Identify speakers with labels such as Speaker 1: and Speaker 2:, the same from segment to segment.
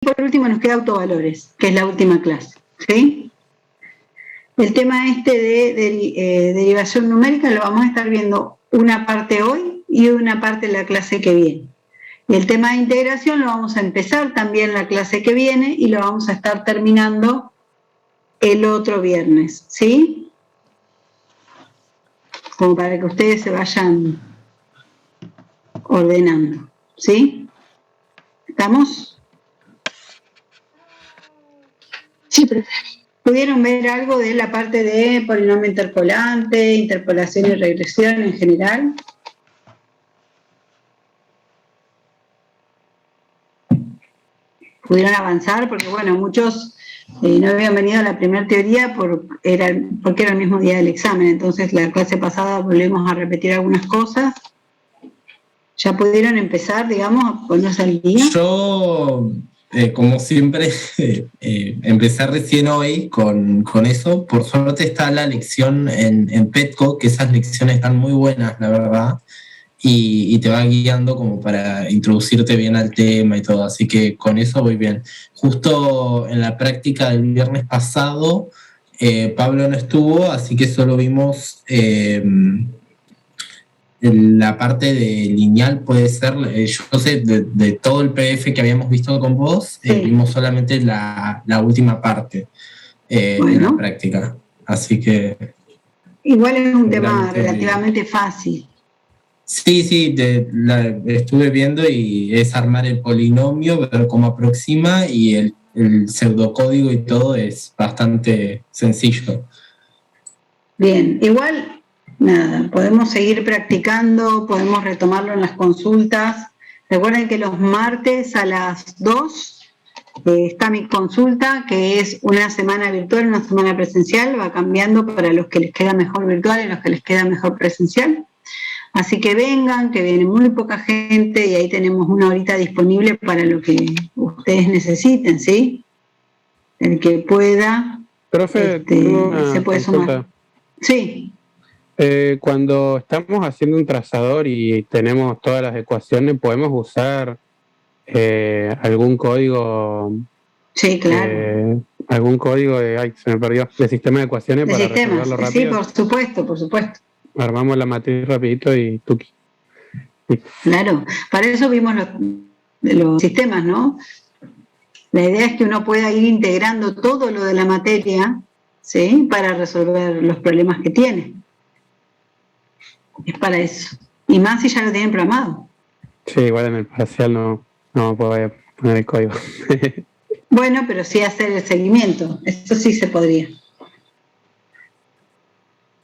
Speaker 1: por último nos queda autovalores, que es la última clase, ¿sí? El tema de derivación numérica lo vamos a estar viendo una parte hoy y una parte en la clase que viene. Y el tema de integración lo vamos a empezar también la clase que viene y lo vamos a estar terminando el otro viernes, ¿sí? Como para que ustedes se vayan ordenando, ¿sí? ¿Estamos?
Speaker 2: Sí, profe.
Speaker 1: ¿Pudieron ver algo de la parte de polinomio interpolante, interpolación y regresión en general? ¿Pudieron avanzar? Porque bueno, muchos no habían venido a la primera teoría porque era el mismo día del examen, entonces la clase pasada volvemos a repetir algunas cosas. ¿Ya pudieron empezar, digamos, a ponerse al día?
Speaker 3: Yo, como siempre, empecé recién hoy con eso. Por suerte está la lección en Petco, que esas lecciones están muy buenas, la verdad, y te va guiando como para introducirte bien al tema y todo, así que con eso voy bien. Justo en la práctica del viernes pasado, Pablo no estuvo, así que solo vimos... la parte de lineal puede ser, yo sé, de todo el PDF que habíamos visto con vos,
Speaker 1: Sí.
Speaker 3: vimos solamente la última parte en la práctica. Así que...
Speaker 1: Igual es un tema relativamente fácil.
Speaker 3: Sí, estuve viendo y es armar el polinomio, ver cómo aproxima y el pseudocódigo y todo es bastante sencillo.
Speaker 1: Bien, igual, nada, podemos seguir practicando, podemos retomarlo en las consultas. Recuerden que los martes a las 2 está mi consulta, que es una semana virtual, una semana presencial, va cambiando para los que les queda mejor virtual y los que les queda mejor presencial. Así que vengan, que viene muy poca gente y ahí tenemos una horita disponible para lo que ustedes necesiten, ¿sí? El que pueda,
Speaker 4: Profe,
Speaker 1: se puede sumar. Sí.
Speaker 4: Cuando estamos haciendo un trazador y tenemos todas las ecuaciones, ¿podemos usar algún código?
Speaker 1: Sí, claro.
Speaker 4: Algún código de sistema de ecuaciones para resolverlo rápido.
Speaker 1: Sí, por supuesto.
Speaker 4: Armamos la matriz rapidito y tuki.
Speaker 1: Claro, para eso vimos los sistemas, ¿no? La idea es que uno pueda ir integrando todo lo de la materia, ¿sí? Para resolver los problemas que tiene. Es para eso. Y más si ya lo tienen programado.
Speaker 4: Sí, igual en el parcial no puedo poner el código.
Speaker 1: Bueno, pero sí hacer el seguimiento. Eso sí se podría.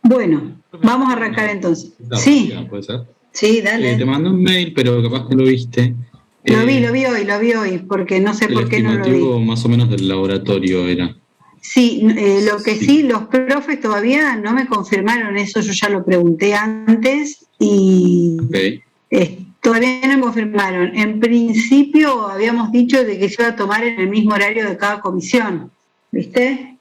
Speaker 1: Bueno, vamos a arrancar entonces. Sí.
Speaker 5: ¿Puede ser?
Speaker 1: Sí, dale.
Speaker 5: Te mandé un mail, pero capaz que lo viste.
Speaker 1: Lo vi hoy, porque no sé por qué no lo vi.
Speaker 5: El estimativo más o menos del laboratorio era.
Speaker 1: Sí, lo que sí, los profes todavía no me confirmaron eso, yo ya lo pregunté antes y todavía no me confirmaron. En principio habíamos dicho de que se iba a tomar en el mismo horario de cada comisión, ¿viste?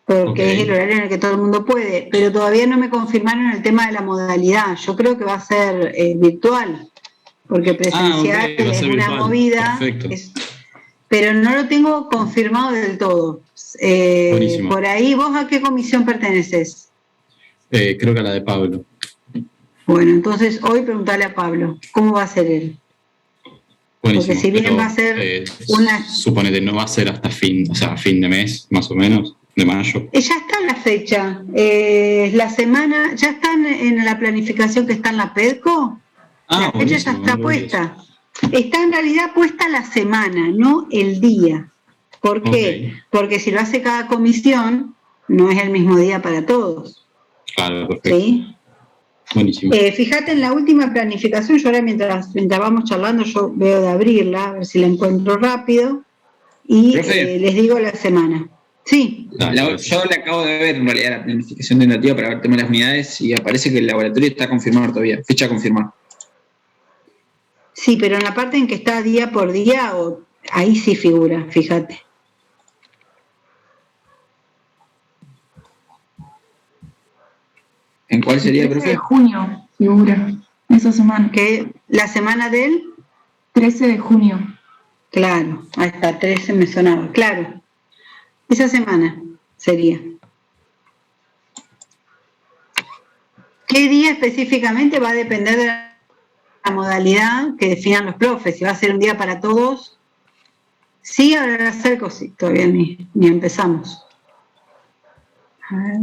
Speaker 1: Porque es el horario en el que todo el mundo puede, pero todavía no me confirmaron el tema de la modalidad. Yo creo que va a ser virtual, porque presencial es una virtual. Movida. Pero no lo tengo confirmado del todo. Por ahí, ¿vos a qué comisión perteneces?
Speaker 5: Creo que a la de Pablo.
Speaker 1: Bueno, entonces hoy preguntale a Pablo, ¿cómo va a ser él?
Speaker 5: Buenísimo.
Speaker 1: Porque si bien va a ser
Speaker 5: Suponete, no va a ser hasta fin de mes, más o menos, de mayo.
Speaker 1: Ya está en la fecha. La semana, ya están en la planificación que está en la PEDCO. La fecha ya está puesta. Está en realidad puesta la semana, no el día. ¿Por qué? Porque si lo hace cada comisión, no es el mismo día para todos.
Speaker 5: Claro, perfecto.
Speaker 1: ¿Sí?
Speaker 5: Buenísimo.
Speaker 1: Fíjate en la última planificación, yo ahora mientras vamos charlando, yo veo de abrirla, a ver si la encuentro rápido, y les digo la semana. Sí.
Speaker 6: Yo le acabo de ver en realidad la planificación tentativa para ver tema de las unidades y aparece que el laboratorio está confirmado todavía, fecha confirmada.
Speaker 1: Sí, pero en la parte en que está día por día, ahí sí figura, fíjate.
Speaker 6: ¿En cuál sería,
Speaker 2: profe? 13 de junio figura, esa semana.
Speaker 1: ¿La semana del?
Speaker 2: 13 de junio.
Speaker 1: Claro, hasta 13 me sonaba, claro. Esa semana sería. ¿Qué día específicamente? Va a depender de la modalidad que definan los profes. Si va a ser un día para todos, sí, habrá cerco, sí, todavía ni empezamos. A ver.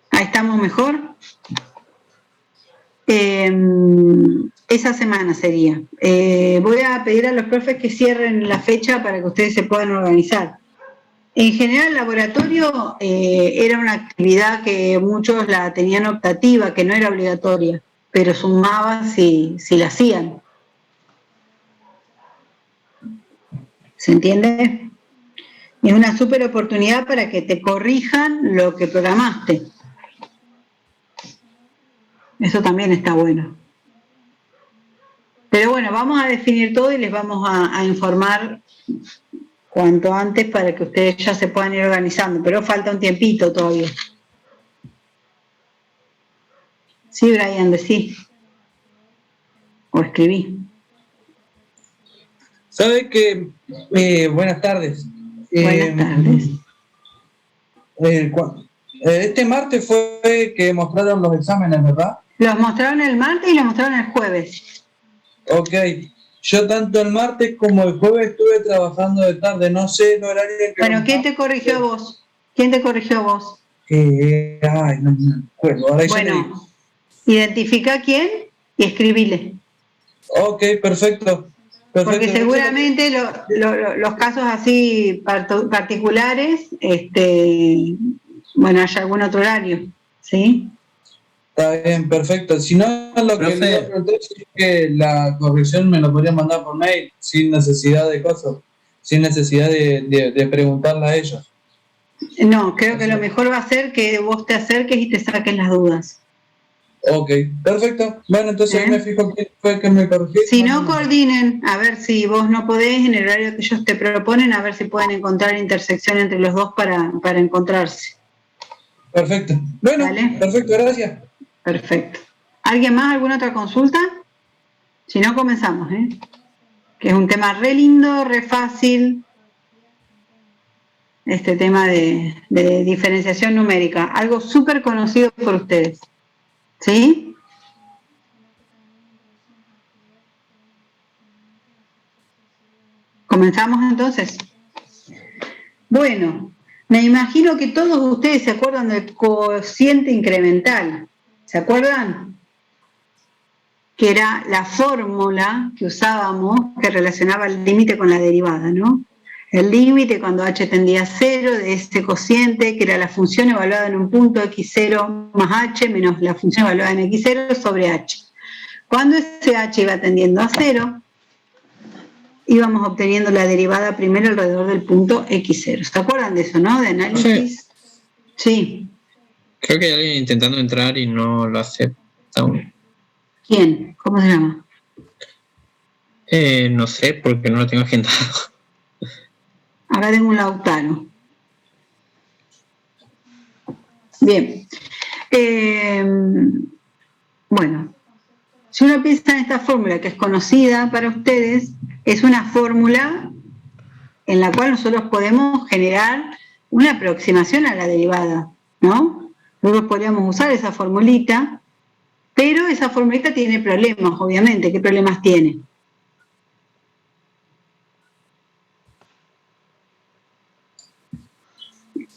Speaker 1: Ahí estamos mejor. Esa semana sería. Voy a pedir a los profes que cierren la fecha para que ustedes se puedan organizar. En general, el laboratorio era una actividad que muchos la tenían optativa, que no era obligatoria, pero sumaba si la hacían. ¿Se entiende? Es una súper oportunidad para que te corrijan lo que programaste. Eso también está bueno. Pero bueno, vamos a definir todo y les vamos a informar cuanto antes para que ustedes ya se puedan ir organizando, pero falta un tiempito todavía. Sí, Brian, decí. O escribí.
Speaker 7: ¿Sabe que buenas tardes?
Speaker 1: Buenas tardes.
Speaker 7: Este martes fue que mostraron los exámenes, ¿verdad?
Speaker 1: Los mostraron el martes y los mostraron el jueves.
Speaker 7: Ok. Yo tanto el martes como el jueves estuve trabajando de tarde, no sé el horario en que...
Speaker 1: Bueno, ¿quién te corrigió a vos? ¿Quién te corrigió a vos?
Speaker 7: Ay, no me acuerdo. Ahora
Speaker 1: bueno, identifica quién y escribile.
Speaker 7: Ok, perfecto.
Speaker 1: Porque seguramente los casos así particulares, bueno, hay algún otro horario, ¿sí?
Speaker 7: Está bien, perfecto. Si no, lo que le pregunté es que la corrección me lo podría mandar por mail, sin necesidad de cosas, sin necesidad de preguntarle a ellos.
Speaker 1: No, creo que lo mejor va a ser que vos te acerques y te saques las dudas.
Speaker 7: Ok, perfecto. Bueno, entonces me fijo quién fue que me corrigió.
Speaker 1: Si no, coordinen, a ver si vos no podés, en el horario que ellos te proponen, a ver si pueden encontrar intersección entre los dos para encontrarse.
Speaker 7: Perfecto. Bueno, ¿vale? Perfecto, gracias.
Speaker 1: Perfecto. ¿Alguien más? ¿Alguna otra consulta? Si no, comenzamos, que es un tema re lindo, re fácil, este tema de diferenciación numérica, algo súper conocido por ustedes. ¿Sí? ¿Comenzamos entonces? Bueno, me imagino que todos ustedes se acuerdan del cociente incremental. ¿Se acuerdan? Que era la fórmula que usábamos que relacionaba el límite con la derivada, ¿no? El límite cuando h tendía a 0 de ese cociente, que era la función evaluada en un punto x0 más h menos la función evaluada en x0 sobre h. Cuando ese h iba tendiendo a 0, íbamos obteniendo la derivada primero alrededor del punto x0. ¿Se acuerdan de eso, no? De análisis. Sí.
Speaker 6: Creo que hay alguien intentando entrar y no lo acepta aún.
Speaker 1: ¿Quién? ¿Cómo se llama?
Speaker 6: No sé, porque no lo tengo agendado.
Speaker 1: Acá tengo un Lautaro. Bien. Bueno, si uno piensa en esta fórmula que es conocida para ustedes, es una fórmula en la cual nosotros podemos generar una aproximación a la derivada, ¿no? Nosotros podríamos usar esa formulita, pero esa formulita tiene problemas, obviamente. ¿Qué problemas tiene?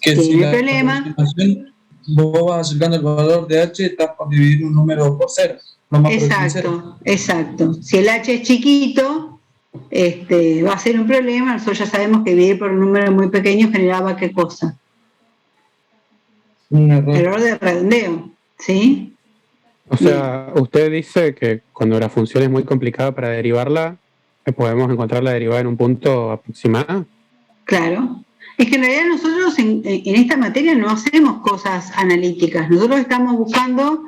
Speaker 7: Que si la problema, vos vas acercando el valor de h, estás por dividir un número por 0.
Speaker 1: Exacto. Si el h es chiquito, va a ser un problema. Nosotros ya sabemos que dividir por un número muy pequeño generaba ¿qué cosa?
Speaker 7: Un error.
Speaker 1: Error de redondeo, ¿sí?
Speaker 4: O sea, usted dice que cuando la función es muy complicada para derivarla, podemos encontrar la derivada en un punto aproximado.
Speaker 1: Claro. Es que en realidad nosotros en esta materia no hacemos cosas analíticas. Nosotros estamos buscando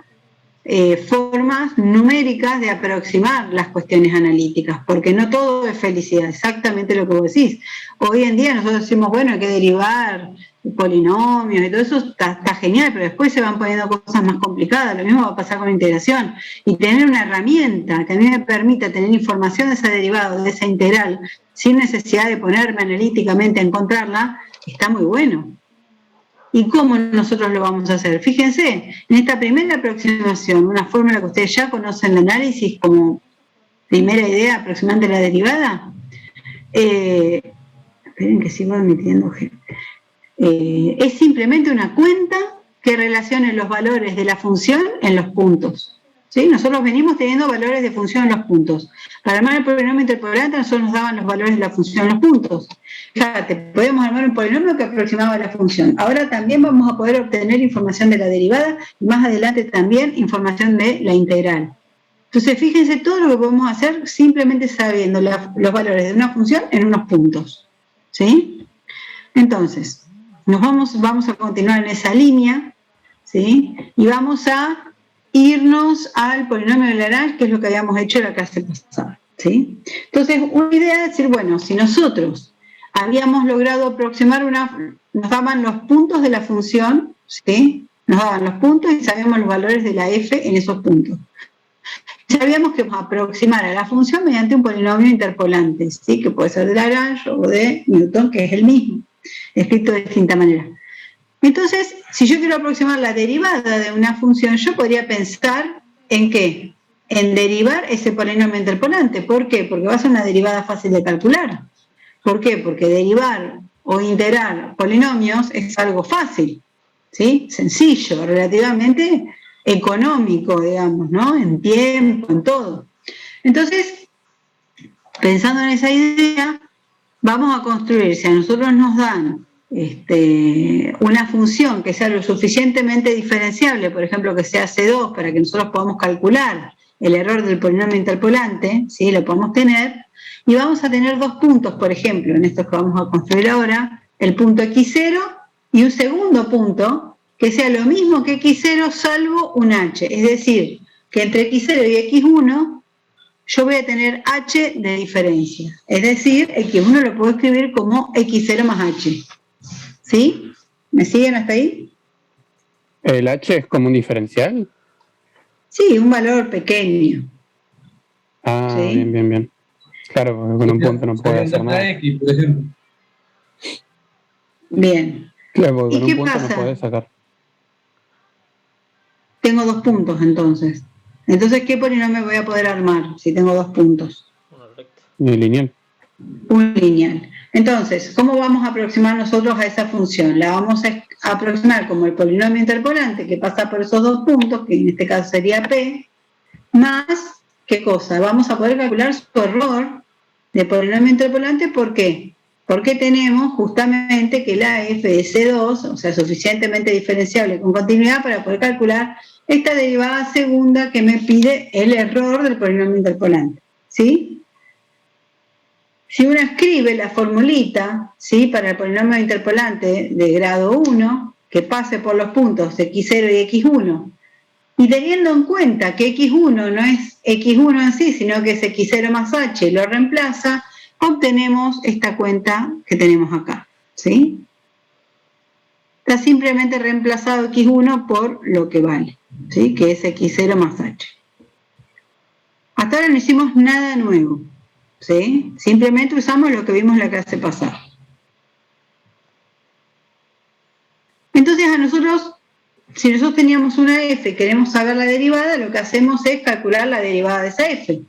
Speaker 1: formas numéricas de aproximar las cuestiones analíticas, porque no todo es felicidad, exactamente lo que vos decís. Hoy en día nosotros decimos, bueno, hay que derivar polinomios y todo eso está genial, pero después se van poniendo cosas más complicadas. Lo mismo va a pasar con la integración. Y tener una herramienta que a mí me permita tener información de ese derivado, de esa integral, sin necesidad de ponerme analíticamente a encontrarla, está muy bueno. ¿Y cómo nosotros lo vamos a hacer? Fíjense, en esta primera aproximación, una fórmula que ustedes ya conocen de análisis como primera idea aproximante de la derivada, esperen que sigo emitiendo, es simplemente una cuenta que relacione los valores de la función en los puntos. ¿Sí? Nosotros venimos teniendo valores de función en los puntos. Para armar el polinomio interpolante, nosotros nos daban los valores de la función en los puntos. Fíjate, podemos armar un polinomio que aproximaba la función. Ahora también vamos a poder obtener información de la derivada y más adelante también información de la integral. Entonces, fíjense todo lo que podemos hacer simplemente sabiendo los valores de una función en unos puntos. ¿Sí? Entonces, vamos a continuar en esa línea, ¿sí? Y vamos a irnos al polinomio de Lagrange, que es lo que habíamos hecho en la clase pasada, ¿sí? Entonces, una idea es decir, bueno, si nosotros habíamos logrado aproximar nos daban los puntos de la función, ¿sí? Nos daban los puntos y sabíamos los valores de la f en esos puntos. Sabíamos que vamos a aproximar a la función mediante un polinomio interpolante, ¿sí? Que puede ser de Lagrange o de Newton, que es el mismo, escrito de distinta manera. Entonces, si yo quiero aproximar la derivada de una función, yo podría pensar en ¿qué? En derivar ese polinomio interpolante. ¿Por qué? Porque va a ser una derivada fácil de calcular. ¿Por qué? Porque derivar o integrar polinomios es algo fácil, ¿sí? Sencillo, relativamente económico, digamos, ¿no? En tiempo, en todo. Entonces, pensando en esa idea, vamos a construir, si a nosotros nos dan una función que sea lo suficientemente diferenciable, por ejemplo que sea C2, para que nosotros podamos calcular el error del polinomio interpolante, ¿sí? Lo podemos tener, y vamos a tener dos puntos, por ejemplo, en estos que vamos a construir ahora, el punto x0 y un segundo punto que sea lo mismo que x0 salvo un h, es decir, que entre x0 y x1 yo voy a tener h de diferencia, es decir, x1 lo puedo escribir como x0 más h. ¿Sí? ¿Me siguen hasta ahí?
Speaker 4: ¿El h es como un diferencial?
Speaker 1: Sí, un valor pequeño.
Speaker 4: Ah,
Speaker 1: ¿sí?
Speaker 4: Bien. Claro, porque con un punto no puede hacer nada.
Speaker 7: X, por ejemplo.
Speaker 1: Bien.
Speaker 4: Claro, porque
Speaker 1: ¿Y
Speaker 4: con
Speaker 1: qué
Speaker 4: un punto
Speaker 1: pasa?
Speaker 4: no puede sacar.
Speaker 1: Tengo 2 puntos entonces. Entonces, ¿qué polinomio voy a poder armar si tengo 2 puntos?
Speaker 4: Y lineal.
Speaker 1: Un lineal. Entonces, ¿cómo vamos a aproximar nosotros a esa función? La vamos a aproximar como el polinomio interpolante que pasa por esos 2 puntos, que en este caso sería P, más, ¿qué cosa? Vamos a poder calcular su error de polinomio interpolante, ¿por qué? Porque tenemos justamente que la f es C2, o sea, suficientemente diferenciable con continuidad para poder calcular esta derivada segunda que me pide el error del polinomio interpolante, ¿sí? Si uno escribe la formulita, ¿sí? Para el polinomio interpolante de grado 1, que pase por los puntos x0 y x1, y teniendo en cuenta que x1 no es x1 en sí, sino que es x0 más h, y lo reemplaza, obtenemos esta cuenta que tenemos acá, ¿sí? Está simplemente reemplazado x1 por lo que vale, ¿sí? Que es x0 más h. Hasta ahora no hicimos nada nuevo, ¿sí? Simplemente usamos lo que vimos en la clase pasada. Entonces a nosotros, si nosotros teníamos una f y queremos saber la derivada, lo que hacemos es calcular la derivada de esa f.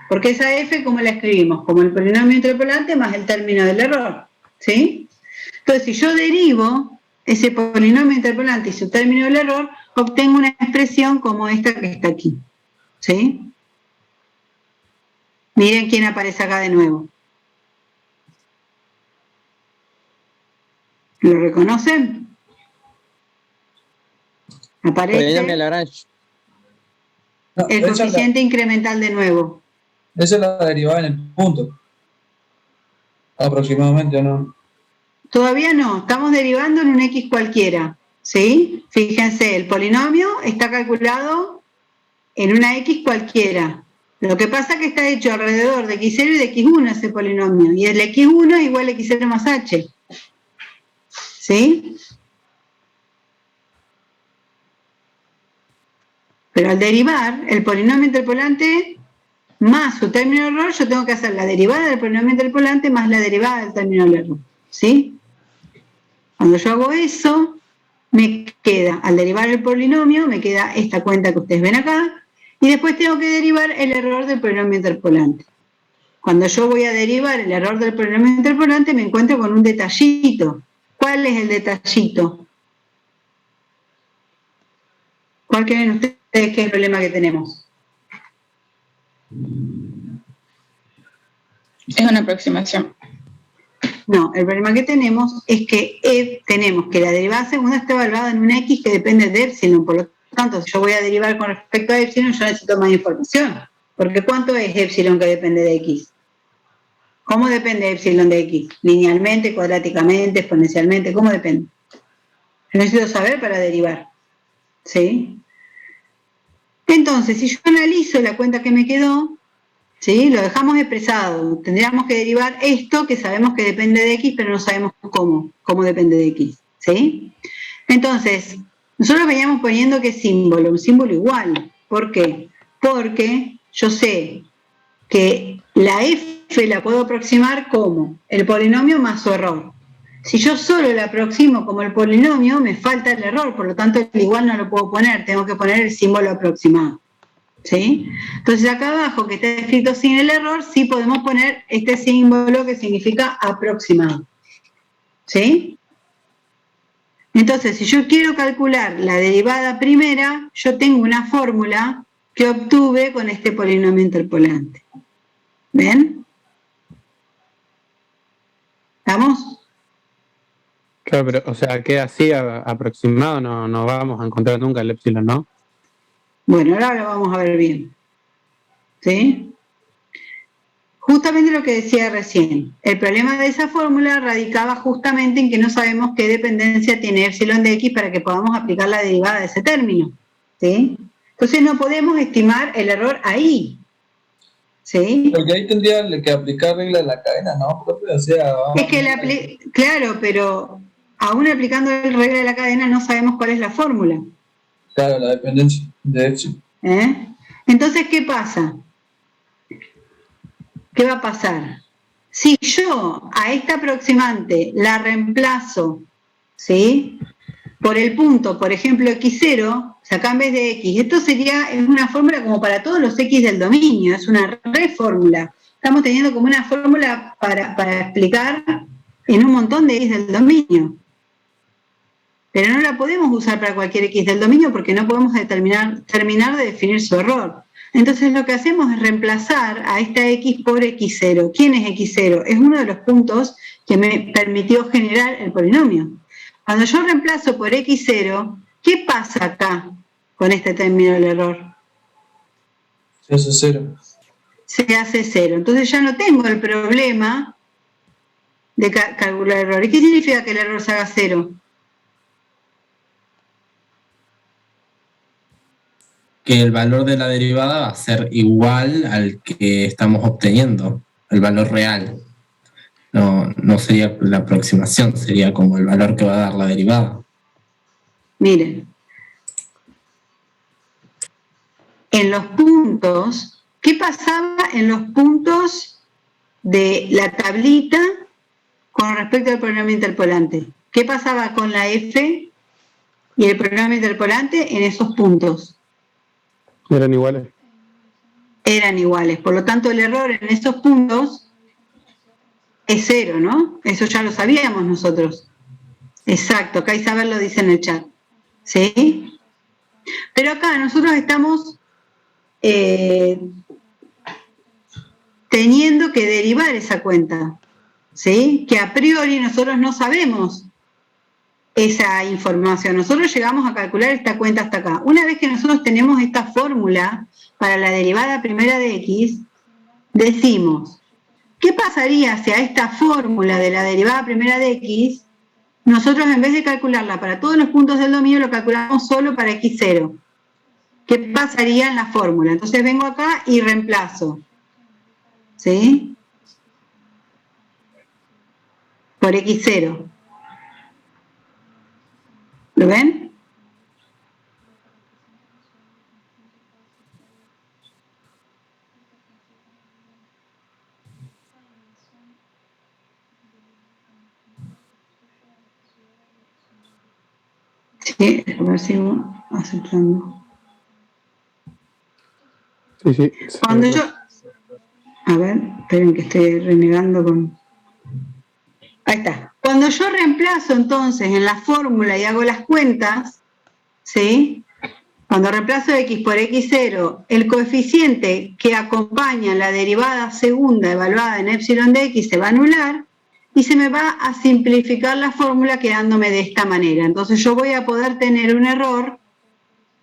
Speaker 1: Porque esa f, ¿cómo la escribimos? Como el polinomio interpolante más el término del error, ¿sí? Entonces, si yo derivo ese polinomio interpolante y su término del error, obtengo una expresión como esta que está aquí, ¿sí? Miren quién aparece acá de nuevo. ¿Lo reconocen? Aparece el coeficiente incremental de nuevo.
Speaker 7: Esa es la derivada en el punto. Aproximadamente, ¿o no?
Speaker 1: Todavía no, estamos derivando en un x cualquiera, ¿sí? Fíjense, el polinomio está calculado en una X cualquiera. Lo que pasa es que está hecho alrededor de X0 y de X1 ese polinomio, y el X1 es igual a X0 más H. ¿Sí? Pero al derivar el polinomio interpolante más su término de error, yo tengo que hacer la derivada del polinomio interpolante más la derivada del término del error. ¿Sí? Cuando yo hago eso, me queda, al derivar el polinomio, me queda esta cuenta que ustedes ven acá, y después tengo que derivar el error del polinomio interpolante. Cuando yo voy a derivar el error del polinomio interpolante, me encuentro con un detallito. ¿Cuál es el detallito? ¿Cuál creen ustedes que es el problema que tenemos?
Speaker 2: Es una aproximación.
Speaker 1: No, el problema que tenemos es que tenemos que la derivada segunda está evaluada en una X que depende de epsilon, por lo tanto, si yo voy a derivar con respecto a epsilon, yo necesito más información, porque ¿cuánto es epsilon que depende de X? ¿Cómo depende epsilon de X? ¿Linealmente, cuadráticamente, exponencialmente? ¿Cómo depende? Yo necesito saber para derivar, ¿sí? Entonces, si yo analizo la cuenta que me quedó, ¿sí? Lo dejamos expresado. Tendríamos que derivar esto que sabemos que depende de X, pero no sabemos cómo depende de X. ¿Sí? Entonces, nosotros veníamos poniendo qué símbolo, un símbolo igual. ¿Por qué? Porque yo sé que la F la puedo aproximar como el polinomio más su error. Si yo solo la aproximo como el polinomio, me falta el error, por lo tanto el igual no lo puedo poner, tengo que poner el símbolo aproximado. ¿Sí? Entonces acá abajo, que está escrito sin el error, sí podemos poner este símbolo que significa aproximado. ¿Sí? Entonces, si yo quiero calcular la derivada primera, yo tengo una fórmula que obtuve con este polinomio interpolante. ¿Ven? ¿Estamos?
Speaker 4: Claro, pero, o sea, queda así aproximado, no vamos a encontrar nunca el epsilon, ¿no?
Speaker 1: Bueno, ahora lo vamos a ver bien. ¿Sí? Justamente lo que decía recién. El problema de esa fórmula radicaba justamente en que no sabemos qué dependencia tiene epsilon de X para que podamos aplicar la derivada de ese término. ¿Sí? Entonces no podemos estimar el error ahí. ¿Sí?
Speaker 7: Porque ahí tendría que aplicar regla de la cadena, ¿no? O sea,
Speaker 1: es que claro, pero aún aplicando la regla de la cadena no sabemos cuál es la fórmula.
Speaker 7: Claro, la dependencia de epsilon.
Speaker 1: Entonces, ¿qué pasa? ¿Qué va a pasar? Si yo a esta aproximante la reemplazo, ¿sí? Por el punto, por ejemplo, X0, o sea, acá en vez de X, esto es una fórmula como para todos los X del dominio, es una refórmula. Estamos teniendo como una fórmula para explicar en un montón de X del dominio. Pero no la podemos usar para cualquier X del dominio porque no podemos terminar de definir su error. Entonces lo que hacemos es reemplazar a esta X por X0. ¿Quién es X0? Es uno de los puntos que me permitió generar el polinomio. Cuando yo reemplazo por X0, ¿qué pasa acá con este término del error?
Speaker 7: Se hace cero.
Speaker 1: Se hace cero. Entonces ya no tengo el problema de calcular el error. ¿Y qué significa que el error se haga cero?
Speaker 3: Que el valor de la derivada va a ser igual al que estamos obteniendo, el valor real. No sería la aproximación, sería como el valor que va a dar la derivada.
Speaker 1: Miren. En los puntos, ¿qué pasaba en los puntos de la tablita con respecto al polinomio interpolante? ¿Qué pasaba con la F y el polinomio interpolante en esos puntos?
Speaker 4: Eran iguales.
Speaker 1: Eran iguales. Por lo tanto, el error en esos puntos es cero, ¿no? Eso ya lo sabíamos nosotros. Exacto, acá Isabel lo dice en el chat. ¿Sí? Pero acá nosotros estamos teniendo que derivar esa cuenta. ¿Sí? Que a priori nosotros no sabemos esa información. Nosotros llegamos a calcular esta cuenta hasta acá. Una vez que nosotros tenemos esta fórmula para la derivada primera de X, decimos, ¿qué pasaría si a esta fórmula de la derivada primera de X, nosotros en vez de calcularla para todos los puntos del dominio, lo calculamos solo para X0? ¿qué pasaría en la fórmula? Entonces vengo acá y reemplazo. ¿Sí? Por X0. ¿Lo ven? Sí, a ver si aceptando.
Speaker 4: Sí.
Speaker 1: Cuando yo... A ver, esperen que estoy renegando con... Ahí está. Cuando yo reemplazo entonces en la fórmula y hago las cuentas, ¿sí? Cuando reemplazo X por X0, el coeficiente que acompaña la derivada segunda evaluada en epsilon de X se va a anular y se me va a simplificar la fórmula quedándome de esta manera. Entonces yo voy a poder tener un error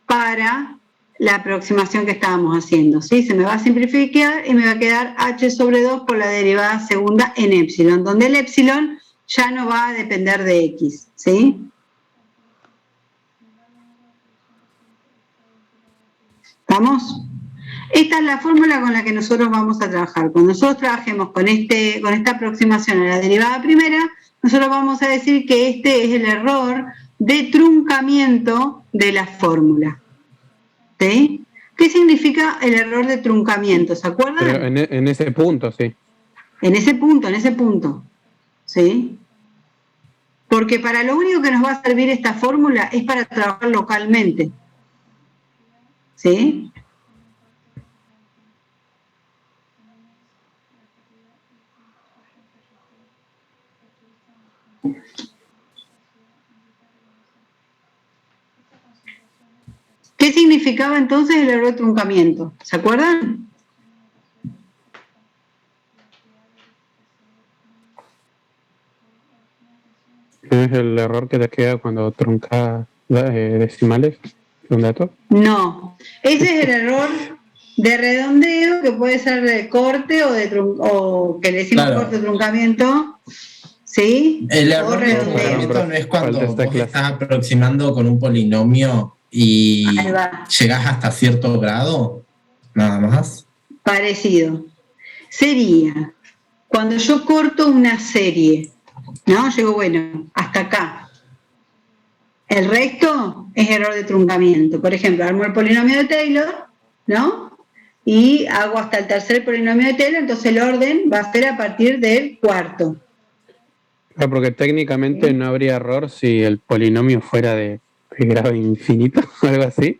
Speaker 1: para la aproximación que estábamos haciendo, ¿sí? Se me va a simplificar y me va a quedar h sobre 2 por la derivada segunda en epsilon, donde el epsilon ya no va a depender de X, ¿sí? ¿Estamos? Esta es la fórmula con la que nosotros vamos a trabajar. Cuando nosotros trabajemos con esta aproximación a la derivada primera, nosotros vamos a decir que este es el error de truncamiento de la fórmula. ¿Sí? ¿Qué significa el error de truncamiento? ¿Se acuerdan?
Speaker 4: Pero en ese punto, sí.
Speaker 1: En ese punto. ¿Sí? Porque para lo único que nos va a servir esta fórmula es para trabajar localmente. ¿Sí? ¿Qué significaba entonces el error de truncamiento? ¿Se acuerdan?
Speaker 4: ¿Es el error que te queda cuando truncas decimales de un dato?
Speaker 1: No, ese es el error de redondeo, que puede ser de corte o que le decimos
Speaker 3: Claro.
Speaker 1: corte o truncamiento, ¿sí?
Speaker 3: El
Speaker 1: O
Speaker 3: error de
Speaker 1: redondeo.
Speaker 3: truncamiento no es cuando
Speaker 4: Falta esta
Speaker 3: vos
Speaker 4: clase.
Speaker 3: estás aproximando con un polinomio y
Speaker 1: Ahí va.
Speaker 3: llegás hasta cierto grado, nada más.
Speaker 1: Parecido. Sería cuando yo corto una serie, ¿no? Llego, bueno, hasta acá. El resto es error de truncamiento. Por ejemplo, armo el polinomio de Taylor, ¿no? Y hago hasta el tercer polinomio de Taylor, entonces el orden va a ser a partir del cuarto.
Speaker 4: Claro, porque técnicamente no habría error si el polinomio fuera de grado infinito o algo así.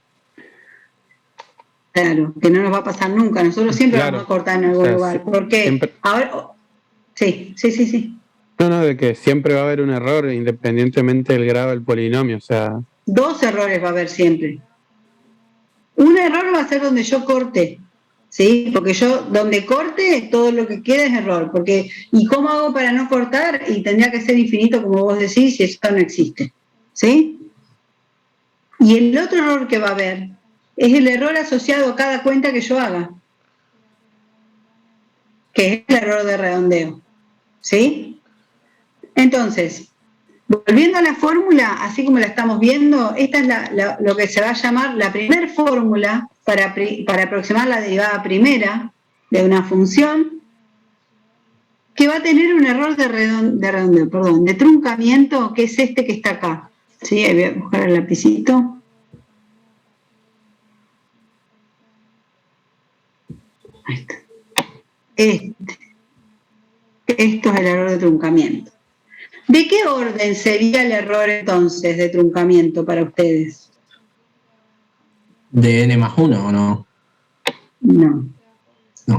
Speaker 1: Claro, que no nos va a pasar nunca. Nosotros siempre
Speaker 4: Claro.
Speaker 1: vamos a cortar en algún
Speaker 4: O sea,
Speaker 1: lugar. Porque
Speaker 4: siempre-
Speaker 1: ahora... Sí.
Speaker 4: No, de que siempre va a haber un error independientemente del grado del polinomio, o sea,
Speaker 1: Dos errores va a haber siempre. Un error va a ser donde yo corte, ¿sí? Porque yo, donde corte, todo lo que queda es error. Porque, ¿y cómo hago para no cortar? Y tendría que ser infinito, como vos decís, y eso no existe, ¿sí? Y el otro error que va a haber es el error asociado a cada cuenta que yo haga, que es el error de redondeo, ¿sí? Entonces, volviendo a la fórmula, así como la estamos viendo, esta es lo que se va a llamar la primera fórmula para aproximar la derivada primera de una función que va a tener un error de truncamiento, que es este que está acá. ¿Sí? Ahí voy a buscar el lapicito. Ahí está. Esto es el error de truncamiento. ¿De qué orden sería el error entonces de truncamiento para ustedes?
Speaker 3: ¿De n más 1 o no?
Speaker 1: No.
Speaker 3: No.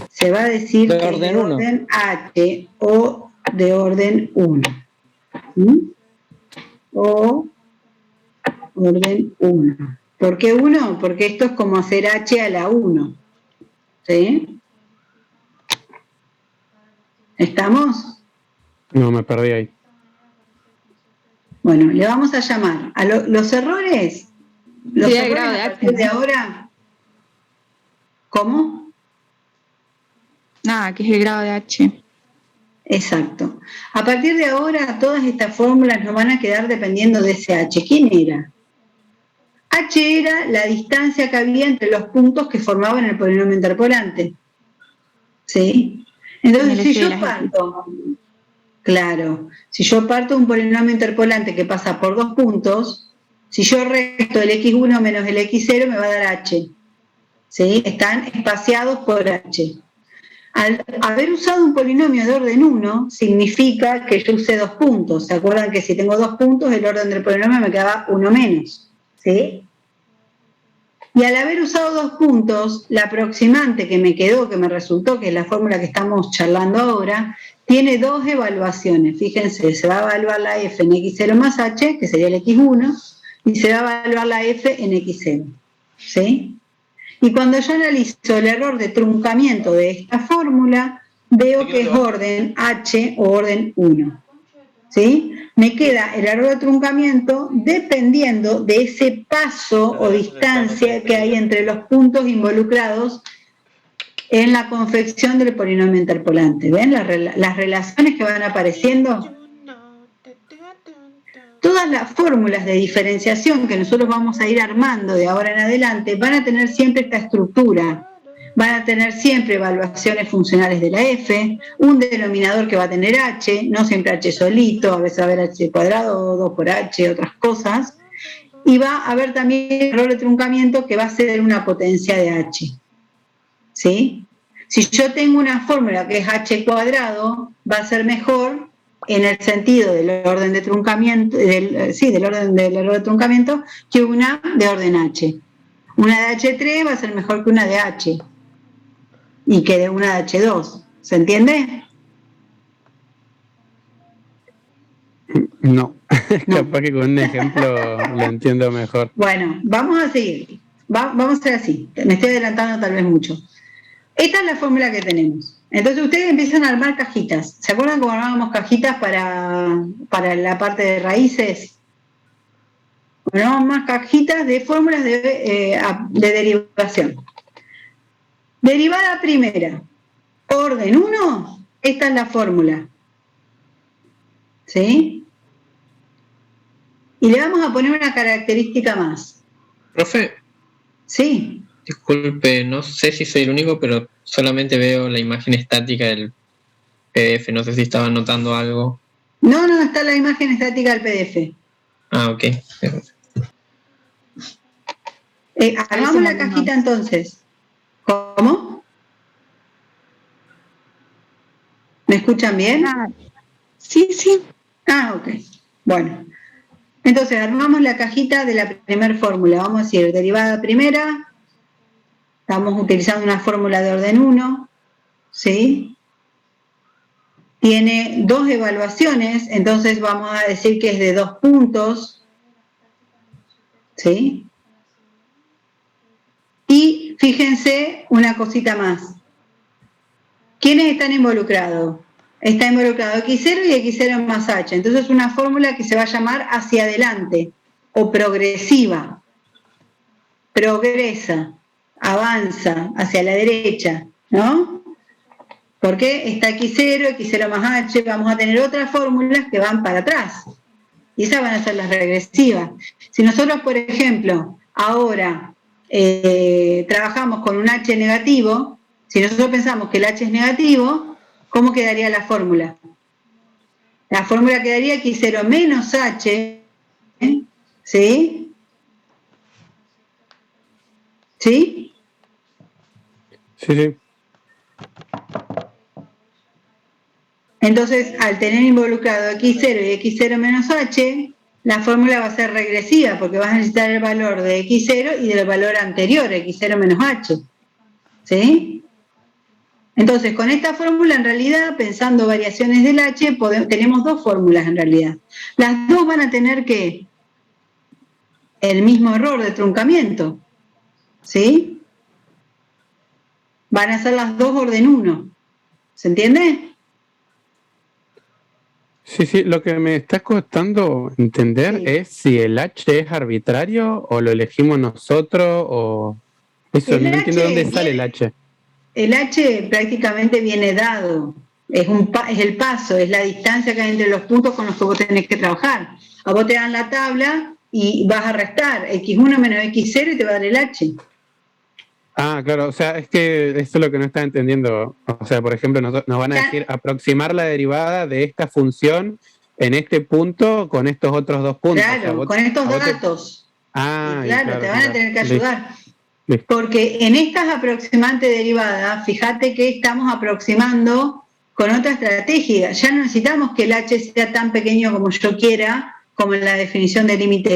Speaker 1: Se va a decir
Speaker 6: De
Speaker 1: que es
Speaker 6: orden
Speaker 1: de
Speaker 6: 1.
Speaker 1: orden H o de orden 1. ¿Mm? O orden 1. ¿Por qué 1? Porque esto es como hacer H a la 1. ¿Sí? ¿Estamos?
Speaker 4: no me perdí ahí.
Speaker 1: Bueno, le vamos a llamar a los errores. Los
Speaker 2: Sí, hay
Speaker 1: errores
Speaker 2: grado de
Speaker 1: a
Speaker 2: H,
Speaker 1: partir de
Speaker 2: ¿no?
Speaker 1: ahora. ¿Cómo?
Speaker 2: Nada, que es el grado de H.
Speaker 1: Exacto. A partir de ahora, todas estas fórmulas nos van a quedar dependiendo de ese H. ¿Quién era? H era la distancia que había entre los puntos que formaban el polinomio interpolante. ¿Sí? Entonces, si yo parto, claro, si yo parto de un polinomio interpolante que pasa por 2 puntos, si yo resto el x1 menos el x0 me va a dar h. ¿Sí? Están espaciados por h. Al haber usado un polinomio de orden 1, significa que yo usé 2 puntos. ¿Se acuerdan que si tengo 2 puntos, el orden del polinomio me quedaba 1 menos? ¿Sí? Y al haber usado 2 puntos, la aproximante que me quedó, que me resultó, que es la fórmula que estamos charlando ahora, tiene 2 evaluaciones. Fíjense, se va a evaluar la f en x0 más h, que sería el x1, y se va a evaluar la f en x0. ¿Sí? Y cuando yo analizo el error de truncamiento de esta fórmula, veo que es orden h o orden 1. ¿Sí? Me queda el error de truncamiento dependiendo de ese paso o distancia que hay entre los puntos involucrados en la confección del polinomio interpolante. ¿Ven las relaciones que van apareciendo? Todas las fórmulas de diferenciación que nosotros vamos a ir armando de ahora en adelante van a tener siempre esta estructura. Van a tener siempre evaluaciones funcionales de la f, un denominador que va a tener h, no siempre h solito, a veces va a haber h cuadrado, 2 por h, otras cosas, y va a haber también error de truncamiento que va a ser una potencia de h. ¿Sí? Si yo tengo una fórmula que es h cuadrado, va a ser mejor en el sentido del orden de truncamiento, del orden del error de truncamiento, que una de orden h. Una de h3 va a ser mejor que una de h. Y que de una de H2. ¿Se entiende?
Speaker 4: No. Capaz que con un ejemplo lo entiendo mejor.
Speaker 1: Bueno, vamos a seguir. Vamos a hacer así. Me estoy adelantando tal vez mucho. Esta es la fórmula que tenemos. Entonces ustedes empiezan a armar cajitas. ¿Se acuerdan cómo armábamos cajitas para la parte de raíces? Armamos más cajitas de fórmulas de derivación. Derivada primera, orden 1, esta es la fórmula. ¿Sí? Y le vamos a poner una característica más.
Speaker 8: Profe.
Speaker 1: Sí.
Speaker 8: Disculpe, no sé si soy el único, pero solamente veo la imagen estática del PDF. No sé si estaba anotando algo.
Speaker 1: No, está la imagen estática del PDF.
Speaker 8: Ah, ok.
Speaker 1: Armamos la cajita entonces. ¿Cómo? ¿Me escuchan bien?
Speaker 2: Sí.
Speaker 1: Ah, ok. Bueno. Entonces, armamos la cajita de la primera fórmula. Vamos a decir, derivada primera. Estamos utilizando una fórmula de orden 1. ¿Sí? Tiene 2 evaluaciones, entonces vamos a decir que es de 2 puntos. ¿Sí? Y fíjense una cosita más. ¿Quiénes están involucrados? Está involucrado x0 y x0 más h. Entonces es una fórmula que se va a llamar hacia adelante o progresiva. Progresa, avanza hacia la derecha, ¿no? Porque está x0, x0 más h, vamos a tener otras fórmulas que van para atrás. Y esas van a ser las regresivas. Si nosotros, por ejemplo, ahora trabajamos con un h negativo, si nosotros pensamos que el h es negativo, ¿cómo quedaría la fórmula? La fórmula quedaría x0 menos h, ¿sí? ¿Sí?
Speaker 4: Sí.
Speaker 1: Entonces, al tener involucrado x0 y x0 menos h, la fórmula va a ser regresiva porque vas a necesitar el valor de x0 y del valor anterior, x0 menos h. ¿Sí? Entonces, con esta fórmula, en realidad, pensando variaciones del h, tenemos 2 fórmulas en realidad. Las 2 van a tener que el mismo error de truncamiento. ¿Sí? Van a ser las 2 orden 1. ¿Se entiende?
Speaker 4: Sí, lo que me está costando entender es si el h es arbitrario o lo elegimos nosotros o... Eso, no entiendo dónde sale el h.
Speaker 1: El h prácticamente viene dado, es el paso, es la distancia que hay entre los puntos con los que vos tenés que trabajar. A vos te dan la tabla y vas a restar x1 menos x0 y te va a dar el h.
Speaker 4: Ah, claro, o sea, es que eso es lo que no está entendiendo. O sea, por ejemplo, nos van a decir aproximar la derivada de esta función en este punto con estos otros dos puntos.
Speaker 1: Claro,
Speaker 4: o sea,
Speaker 1: con estos datos. Claro, te van a tener que ayudar.
Speaker 4: Listo.
Speaker 1: Porque en estas aproximantes derivadas, fíjate que estamos aproximando con otra estrategia. Ya no necesitamos que el h sea tan pequeño como yo quiera, como en la definición del límite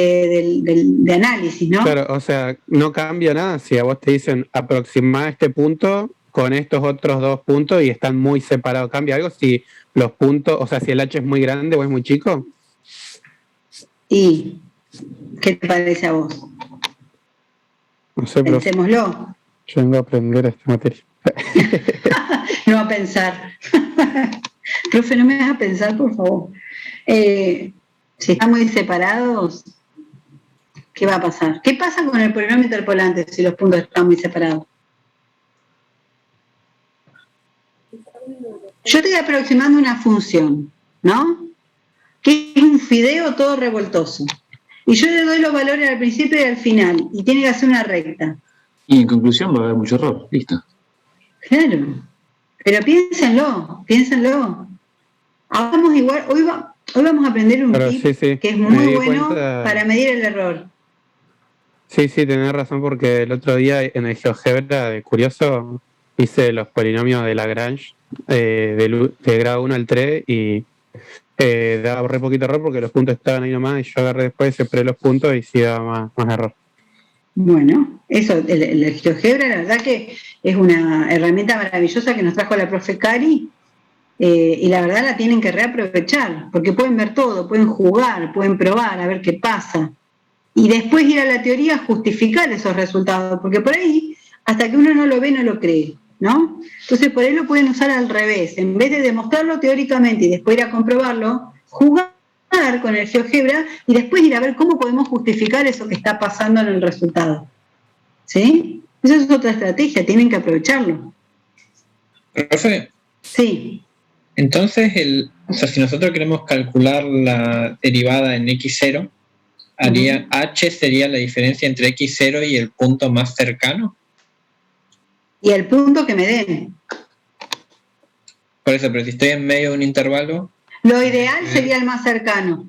Speaker 1: de análisis, ¿no?
Speaker 4: Claro, o sea, no cambia nada si a vos te dicen aproximar este punto con estos otros dos puntos y están muy separados. ¿Cambia algo si los puntos, o sea, si el h es muy grande o es muy chico?
Speaker 1: ¿Y qué te parece a vos?
Speaker 4: No sé, pero
Speaker 1: Pensémoslo.
Speaker 4: yo vengo a aprender esta materia.
Speaker 1: No a pensar. Profe, no me dejas pensar, por favor. Si están muy separados, ¿qué va a pasar? ¿Qué pasa con el polinomio interpolante si los puntos están muy separados? Yo estoy aproximando una función, ¿no? Que es un fideo todo revoltoso. Y yo le doy los valores al principio y al final, y tiene que hacer una recta.
Speaker 9: Y en conclusión va a haber mucho error, listo.
Speaker 1: Claro, pero piénsenlo. Hagamos igual, hoy vamos a aprender un tip que es muy bueno para medir el error.
Speaker 4: Sí, tenés razón, porque el otro día en el GeoGebra de curioso hice los polinomios de Lagrange de grado 1 al 3 y daba re poquito error porque los puntos estaban ahí nomás y yo agarré después, separé los puntos y sí daba más error.
Speaker 1: Bueno, eso, el GeoGebra la verdad que es una herramienta maravillosa que nos trajo la profe Cari y la verdad la tienen que reaprovechar porque pueden ver todo, pueden jugar, pueden probar a ver qué pasa y después ir a la teoría a justificar esos resultados, porque por ahí hasta que uno no lo ve no lo cree, ¿no? Entonces por ahí lo pueden usar al revés, en vez de demostrarlo teóricamente y después ir a comprobarlo, jugar con el GeoGebra y después ir a ver cómo podemos justificar eso que está pasando en el resultado. ¿Sí? Esa es otra estrategia, tienen que aprovecharlo.
Speaker 8: Profe.
Speaker 6: Sí.
Speaker 8: Entonces, si nosotros queremos calcular la derivada en x0, h sería la diferencia entre x0 y el punto más cercano.
Speaker 1: Y el punto que me den.
Speaker 8: Por eso, pero si estoy en medio de un intervalo...
Speaker 1: Lo ideal sería el más cercano.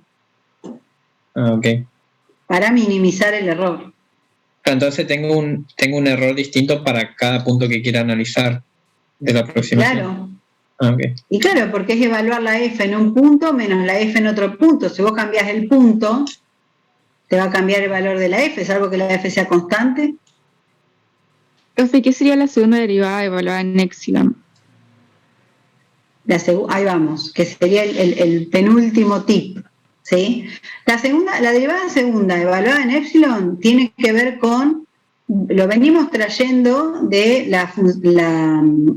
Speaker 8: Ok.
Speaker 1: Para minimizar el error.
Speaker 8: Pero entonces tengo un error distinto para cada punto que quiera analizar de la aproximación.
Speaker 1: Claro.
Speaker 8: Okay.
Speaker 1: Y claro, porque es evaluar la f en un punto menos la f en otro punto. Si vos cambiás el punto, te va a cambiar el valor de la f, salvo que la f sea constante.
Speaker 2: Profe, ¿qué sería la segunda derivada evaluada en epsilon?
Speaker 1: Ahí vamos, que sería el penúltimo tip, ¿sí? La derivada segunda evaluada en epsilon tiene que ver con, lo venimos trayendo de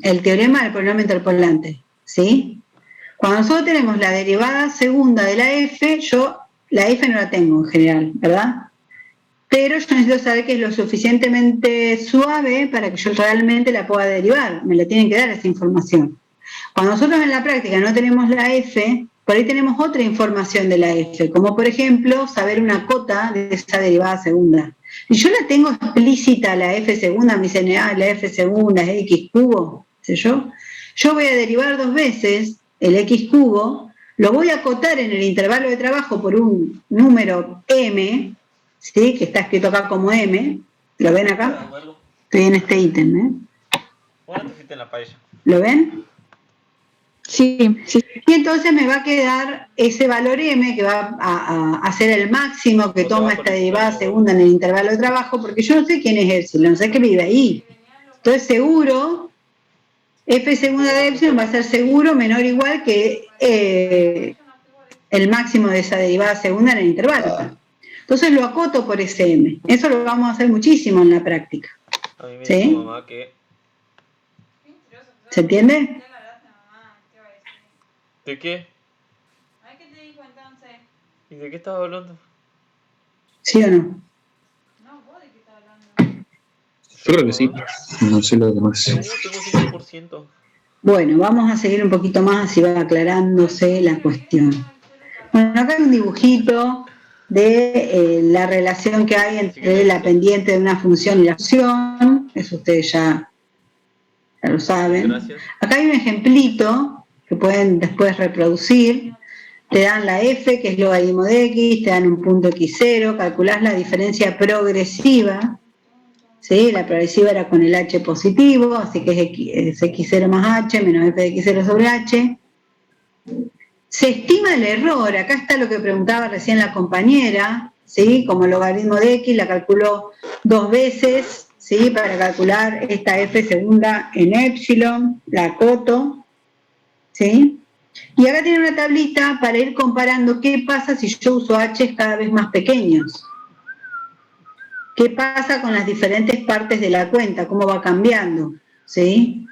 Speaker 1: el teorema del polinomio interpolante, ¿sí? Cuando nosotros tenemos la derivada segunda de la f, yo la f no la tengo en general, ¿verdad? Pero yo necesito saber que es lo suficientemente suave para que yo realmente la pueda derivar, me la tienen que dar esa información. Cuando nosotros en la práctica no tenemos la f, por ahí tenemos otra información de la f, como por ejemplo saber una cota de esa derivada segunda. Y yo la tengo explícita, la f segunda, me dicen, la f segunda es x cubo, sé yo. Yo voy a derivar dos veces el x cubo, lo voy a acotar en el intervalo de trabajo por un número m, ¿sí? Que está escrito acá como m, ¿lo ven acá? Estoy en este ítem, ¿lo ven?
Speaker 2: Sí.
Speaker 1: Y entonces me va a quedar ese valor m que va a ser el máximo que toma esta derivada segunda en el intervalo de trabajo, porque yo no sé quién es epsilon, sé que vive ahí. Entonces seguro, f segunda de epsilon va a ser seguro menor o igual que el máximo de esa derivada segunda en el intervalo. Entonces lo acoto por ese m. Eso lo vamos a hacer muchísimo en la práctica. ¿Sí? ¿Se entiende?
Speaker 10: ¿De qué?
Speaker 11: Ay, ¿qué te dijo entonces?
Speaker 10: ¿Y de qué estabas hablando?
Speaker 1: ¿Sí o no?
Speaker 11: No, vos de qué estás hablando.
Speaker 9: Yo creo que sí. No sé lo demás.
Speaker 10: Tengo 5%.
Speaker 1: Bueno, vamos a seguir un poquito más, así va aclarándose la cuestión. Bueno, acá hay un dibujito de la relación que hay entre la pendiente de una función y la función. Eso ustedes ya lo saben.
Speaker 10: Gracias.
Speaker 1: Acá hay un ejemplito que pueden después reproducir. Te dan la f, que es logaritmo de x, te dan un punto x0, calculás la diferencia progresiva, ¿sí? La progresiva era con el h positivo, así que es x0 más h menos f de x0 sobre h. Se estima el error, acá está lo que preguntaba recién la compañera, ¿sí? Como logaritmo de x, la calculó 2 veces, ¿sí? Para calcular esta f segunda en epsilon, la acoto, ¿sí? Y acá tiene una tablita para ir comparando qué pasa si yo uso h cada vez más pequeños. ¿Qué pasa con las diferentes partes de la cuenta? ¿Cómo va cambiando? ¿Sí?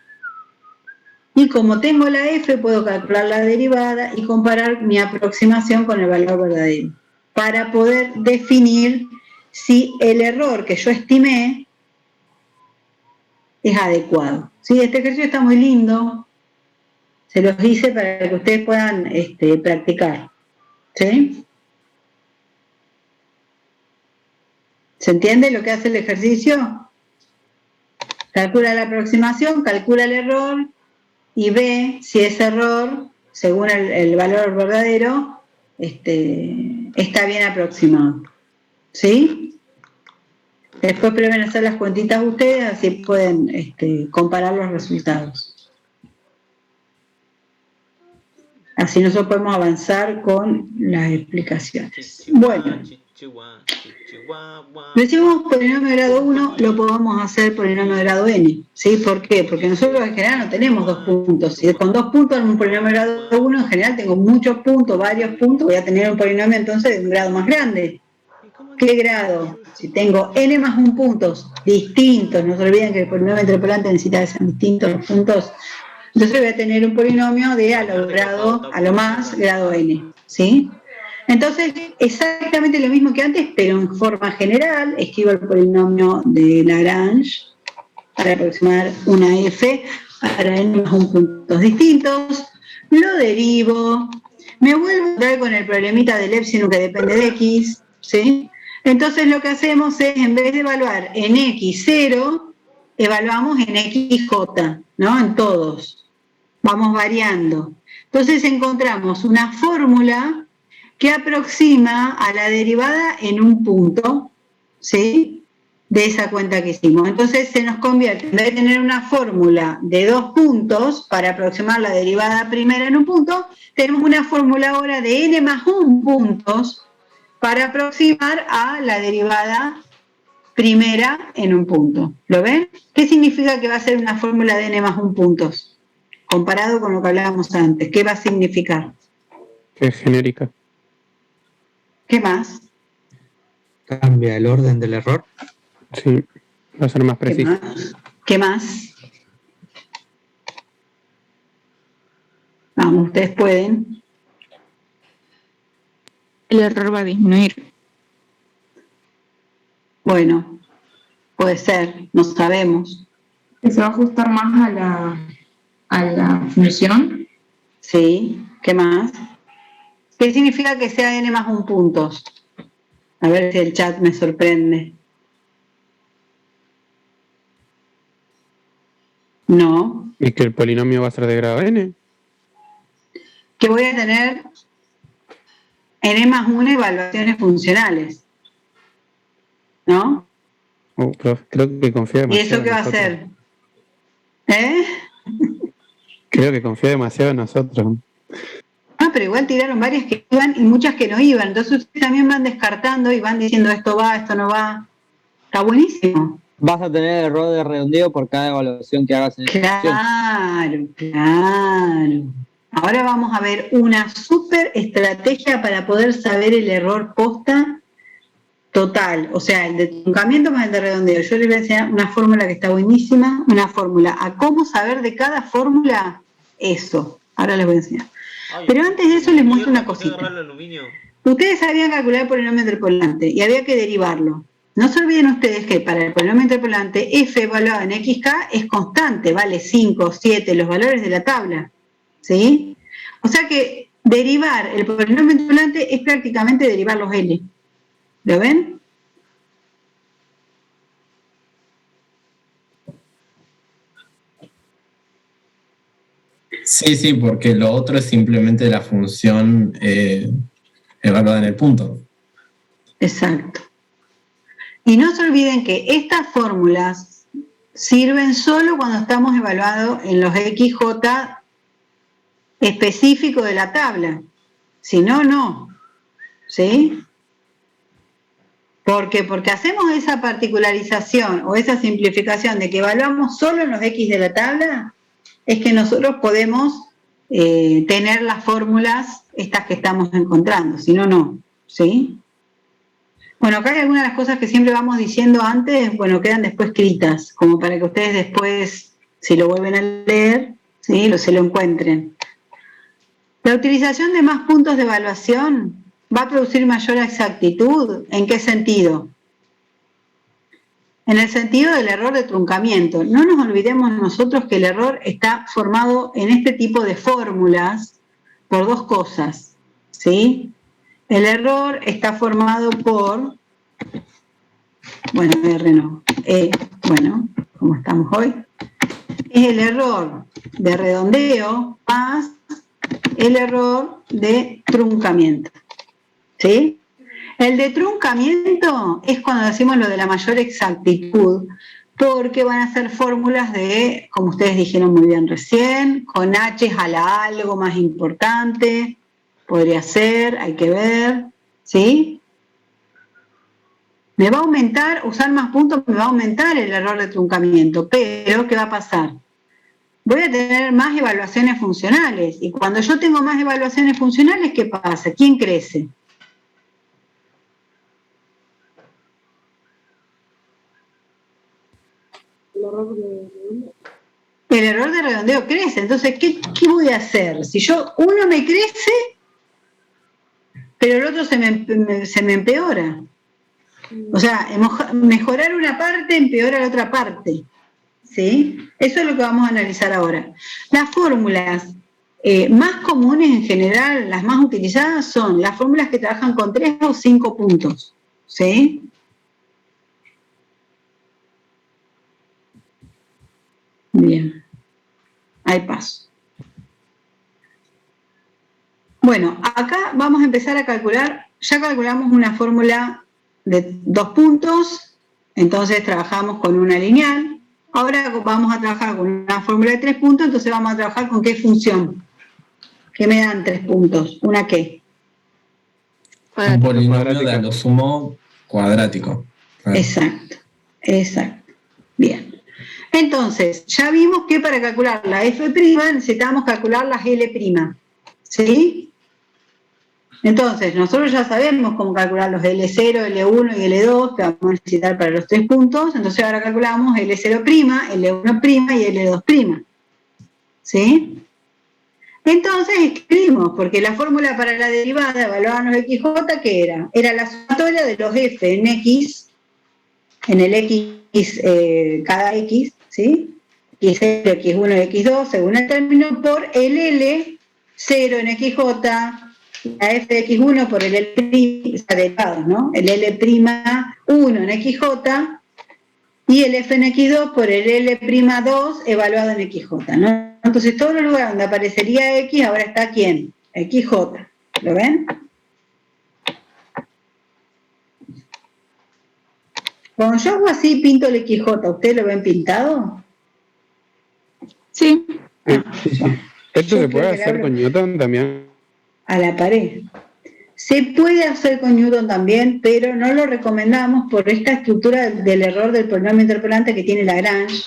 Speaker 1: Y como tengo la f, puedo calcular la derivada y comparar mi aproximación con el valor verdadero, para poder definir si el error que yo estimé es adecuado. ¿Sí? Este ejercicio está muy lindo. Se los hice para que ustedes puedan practicar. ¿Sí? ¿Se entiende lo que hace el ejercicio? Calcula la aproximación, calcula el error y ve si ese error, según el valor verdadero, está bien aproximado. ¿Sí? Después prueben hacer las cuentitas ustedes, así pueden comparar los resultados. Así nosotros podemos avanzar con las explicaciones. Bueno, decimos polinomio de grado 1, lo podemos hacer polinomio de grado n. ¿Sí? ¿Por qué? Porque nosotros en general no tenemos 2 puntos. Si con 2 puntos en un polinomio de grado 1, en general tengo muchos puntos, varios puntos, voy a tener un polinomio entonces de un grado más grande. ¿Qué grado? Si tengo n más 1 puntos distintos, no se olviden que el polinomio interpolante necesita que sean distintos los puntos. Entonces voy a tener un polinomio de a lo más grado n, ¿sí? Entonces, exactamente lo mismo que antes, pero en forma general, escribo el polinomio de Lagrange para aproximar una f para n más 1 puntos distintos, lo derivo, me vuelvo a entrar con el problemita del epsilon que depende de x, ¿sí? Entonces lo que hacemos es, en vez de evaluar en x0, evaluamos en xj, ¿no? En todos. Vamos variando. Entonces encontramos una fórmula que aproxima a la derivada en un punto, ¿sí? De esa cuenta que hicimos. Entonces se nos convierte, en vez de tener una fórmula de 2 puntos para aproximar la derivada primera en un punto, tenemos una fórmula ahora de n más 1 puntos para aproximar a la derivada primera en un punto. ¿Lo ven? ¿Qué significa que va a ser una fórmula de n más 1 puntos? Comparado con lo que hablábamos antes, ¿qué va a significar?
Speaker 4: Que es genérica.
Speaker 1: ¿Qué más?
Speaker 12: Cambia el orden del error.
Speaker 4: Sí, va a ser más preciso.
Speaker 1: ¿Qué más? Vamos, ustedes pueden.
Speaker 2: El error va a disminuir.
Speaker 1: Bueno, puede ser, no sabemos.
Speaker 2: Que se va a ajustar más a la función.
Speaker 1: Sí, ¿qué más? ¿Qué significa que sea n más 1 puntos? A ver si el chat me sorprende. No.
Speaker 4: ¿Y que el polinomio va a ser de grado n?
Speaker 1: Que voy a tener n más 1 evaluaciones funcionales. ¿No?
Speaker 4: Pero creo que confía demasiado.
Speaker 1: ¿Y eso qué va a hacer? ¿Eh?
Speaker 4: Creo que confía demasiado en nosotros.
Speaker 1: Ah, pero igual tiraron varias que iban y muchas que no iban. Entonces ustedes también van descartando y van diciendo esto va, esto no va. Está buenísimo.
Speaker 13: Vas a tener error de redondeo por cada evaluación que hagas en esta
Speaker 1: Claro, claro. Ahora vamos a ver una súper estrategia para poder saber el error posta total. O sea, el de truncamiento más el de redondeo. Yo les voy a enseñar una fórmula que está buenísima, una fórmula. A cómo saber de cada fórmula eso. Ahora les voy a enseñar. Pero antes de eso les muestro una cosita. Ustedes sabían calcular el polinomio interpolante y había que derivarlo. No se olviden ustedes que para el polinomio interpolante f evaluado en xk es constante, vale 5, 7, los valores de la tabla. ¿Sí? O sea que derivar el polinomio interpolante es prácticamente derivar los L. ¿Lo ven?
Speaker 3: Sí, porque lo otro es simplemente la función evaluada en el punto.
Speaker 1: Exacto. Y no se olviden que estas fórmulas sirven solo cuando estamos evaluando en los XJ específicos de la tabla. Si no, no. ¿Sí? ¿Por qué? Porque hacemos esa particularización o esa simplificación de que evaluamos solo en los X de la tabla, es que nosotros podemos tener las fórmulas estas que estamos encontrando, si no, no. ¿Sí? Bueno, acá hay algunas de las cosas que siempre vamos diciendo antes, bueno, quedan después escritas, como para que ustedes después, si lo vuelven a leer, ¿sí? Se lo encuentren. La utilización de más puntos de evaluación va a producir mayor exactitud. ¿En qué sentido? En el sentido del error de truncamiento. No nos olvidemos nosotros que el error está formado en este tipo de fórmulas por dos cosas, ¿sí? El error está formado por, bueno, R no, bueno, como estamos hoy, es el error de redondeo más el error de truncamiento, ¿sí? El de truncamiento es cuando decimos lo de la mayor exactitud, porque van a ser fórmulas de, como ustedes dijeron muy bien recién, con H a la algo más importante, podría ser, hay que ver, ¿sí? Me va a aumentar, usar más puntos, me va a aumentar el error de truncamiento, pero ¿qué va a pasar? Voy a tener más evaluaciones funcionales, y cuando yo tengo más evaluaciones funcionales, ¿qué pasa? ¿Quién crece? El error de redondeo crece, entonces, ¿qué voy a hacer? Si uno me crece, pero el otro se me empeora. O sea, mejorar una parte empeora la otra parte, ¿sí? Eso es lo que vamos a analizar ahora. Las fórmulas más comunes en general, las más utilizadas, son las fórmulas que trabajan con 3 o 5 puntos, ¿sí? Bien, ahí paso. Bueno, acá vamos a empezar a calcular, ya calculamos una fórmula de 2 puntos, entonces trabajamos con una lineal. Ahora vamos a trabajar con una fórmula de 3 puntos, entonces vamos a trabajar con qué función. ¿Qué me dan 3 puntos? ¿Una qué?
Speaker 3: Un polinomio de a lo sumo cuadrático.
Speaker 1: Exacto, exacto. Bien. Entonces, ya vimos que para calcular la F' necesitamos calcular las L', ¿sí? Entonces, nosotros ya sabemos cómo calcular los L0, L1 y L2 que vamos a necesitar para los 3 puntos, entonces ahora calculamos L0', L1' y L2', ¿sí? Entonces escribimos, porque la fórmula para la derivada evaluada en los XJ, ¿qué era? Era la sumatoria de los F en X, en el X, cada X, ¿sí? X0, X1 y X2, según el término, por el L0 en XJ, la F de X1 por el L', derivados, ¿no? El L'1 en XJ y el F en X2 por el L'2 evaluado en XJ, ¿no? Entonces, todos los lugares donde aparecería X, ahora está ¿quién? XJ. ¿Lo ven? Cuando yo hago así, pinto el XJ, ¿ustedes lo ven pintado?
Speaker 2: Sí.
Speaker 4: Sí. ¿Esto se puede hacer con Newton también?
Speaker 1: A la pared. Se puede hacer con Newton también, pero no lo recomendamos por esta estructura del error del polinomio interpolante que tiene Lagrange,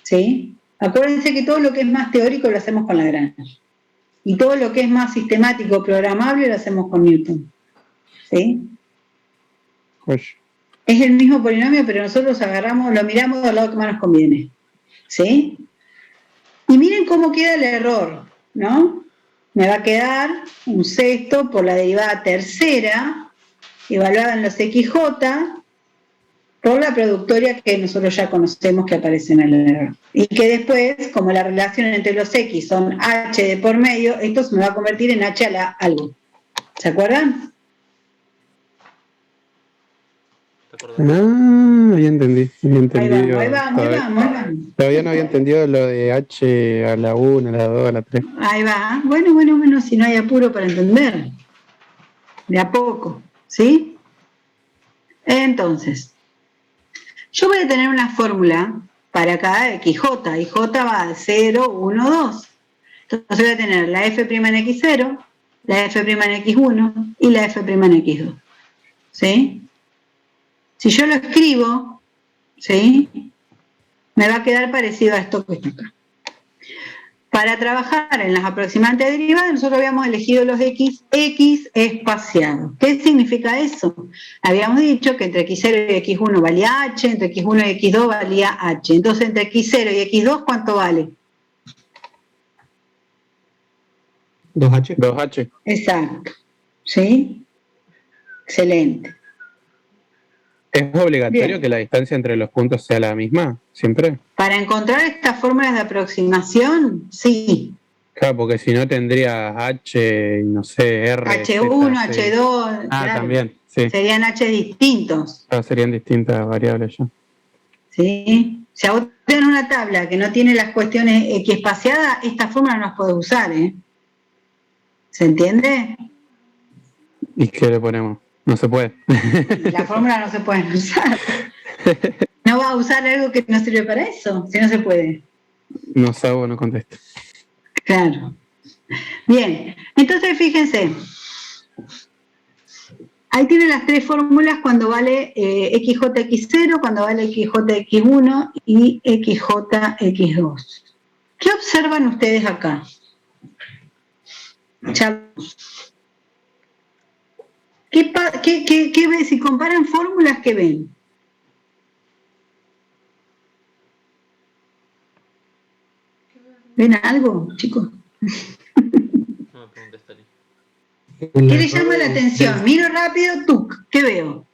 Speaker 1: ¿sí? Acuérdense que todo lo que es más teórico lo hacemos con Lagrange. Y todo lo que es más sistemático, programable, lo hacemos con Newton, ¿sí?
Speaker 4: Pues.
Speaker 1: Es el mismo polinomio, pero nosotros lo miramos del lado que más nos conviene, ¿sí? Y miren cómo queda el error, ¿no? Me va a quedar un sexto por la derivada tercera, evaluada en los XJ, por la productoria que nosotros ya conocemos que aparece en el error. Y que después, como la relación entre los X son H de por medio, esto se me va a convertir en H a la algo. ¿Se acuerdan?
Speaker 4: Ahí entendí.
Speaker 1: Ahí vamos.
Speaker 4: Todavía no había entendido lo de H a la 1, a la 2, a la 3.
Speaker 1: Ahí va. Bueno, si no hay apuro para entender. De a poco, ¿sí? Entonces, yo voy a tener una fórmula para cada XJ, y J va de 0, 1, 2. Entonces voy a tener la F' en X0, la F' en X1 y la F' en X2. ¿Sí? Si yo lo escribo, ¿sí? Me va a quedar parecido a esto que está acá. Para trabajar en las aproximantes derivadas, nosotros habíamos elegido los X espaciados. ¿Qué significa eso? Habíamos dicho que entre X0 y X1 valía H, entre X1 y X2 valía H. Entonces, entre X0 y X2, ¿cuánto vale?
Speaker 12: 2H.
Speaker 4: 2H.
Speaker 1: Exacto. ¿Sí? Excelente.
Speaker 4: ¿Es obligatorio
Speaker 1: Bien.
Speaker 4: que la distancia entre los puntos sea la misma? ¿Siempre?
Speaker 1: Para encontrar estas fórmulas de aproximación, sí.
Speaker 4: Claro, porque si no tendría H, no sé, R.
Speaker 1: H1,
Speaker 4: Z, sí.
Speaker 1: H2.
Speaker 4: Ah,
Speaker 1: claro.
Speaker 4: también, sí.
Speaker 1: Serían H distintos.
Speaker 4: Serían distintas variables ya.
Speaker 1: ¿Sí? Si a vos tenés una tabla que no tiene las cuestiones X espaciadas, esta fórmula no las podés usar, ¿eh? ¿Se entiende?
Speaker 4: ¿Y qué le ponemos? No se puede.
Speaker 1: La fórmula no se puede usar. No va a usar algo que no sirve para eso, si no se puede.
Speaker 4: No sabo, no contesto.
Speaker 1: Claro. Bien, entonces fíjense. Ahí tienen las tres fórmulas cuando vale XJX0, cuando vale XJX1 y XJX2. ¿Qué observan ustedes acá? ¿Qué ven? Si comparan fórmulas, ¿qué ven? ¿Ven algo, chicos?
Speaker 10: No me preguntes, Tali.
Speaker 1: ¿Qué les llama la atención? Miro rápido, ¿qué veo?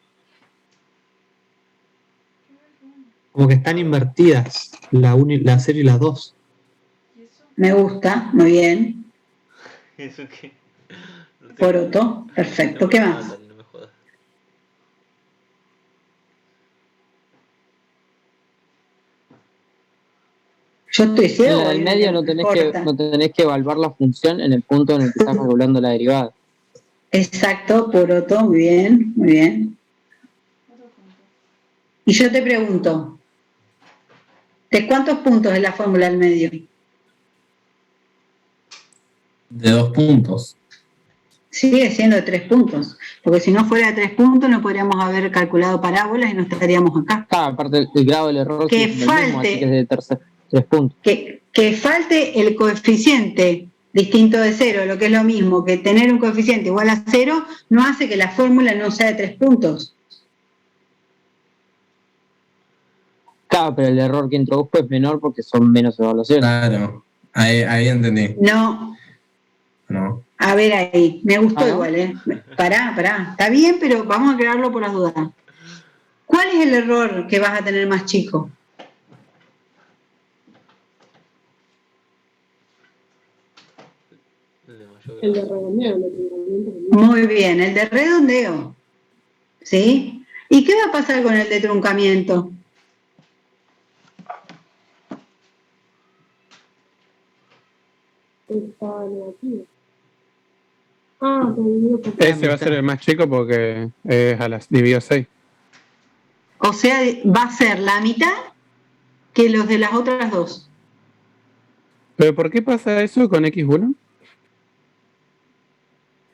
Speaker 12: Como que están invertidas, la 0 y la 2.
Speaker 1: Me gusta, muy bien.
Speaker 10: ¿Eso qué?
Speaker 1: Poroto, perfecto. ¿Qué más?
Speaker 10: No me jodas.
Speaker 1: Yo estoy ciego.
Speaker 13: En el medio no tenés que evaluar la función en el punto en el que estás calculando la derivada.
Speaker 1: Exacto, poroto, muy bien, muy bien. Y yo te pregunto, ¿de cuántos puntos es la fórmula al medio?
Speaker 3: De 2 puntos.
Speaker 1: Sigue siendo de 3 puntos, porque si no fuera de 3 puntos no podríamos haber calculado parábolas y no estaríamos acá.
Speaker 13: Aparte el grado del error
Speaker 1: Que
Speaker 13: es el mismo, así que es de 3 puntos.
Speaker 1: Que falte el coeficiente distinto de 0, lo que es lo mismo que tener un coeficiente igual a 0, no hace que la fórmula no sea de 3 puntos.
Speaker 13: Claro, pero el error que introduzco es menor porque son menos evaluaciones.
Speaker 3: Claro, ahí entendí.
Speaker 1: No. A ver ahí, me gustó igual, ¿eh? Pará, está bien, pero vamos a aclararlo por las dudas. ¿Cuál es el error que vas a tener más chico?
Speaker 14: El de redondeo.
Speaker 1: Muy bien, el de redondeo. ¿Sí? ¿Y qué va a pasar con el de truncamiento?
Speaker 14: Está negativo.
Speaker 4: Ese va a ser el más chico porque es a las dividido 6.
Speaker 1: O sea, va a ser la mitad que los de las otras dos.
Speaker 4: ¿Pero por qué pasa eso con X1?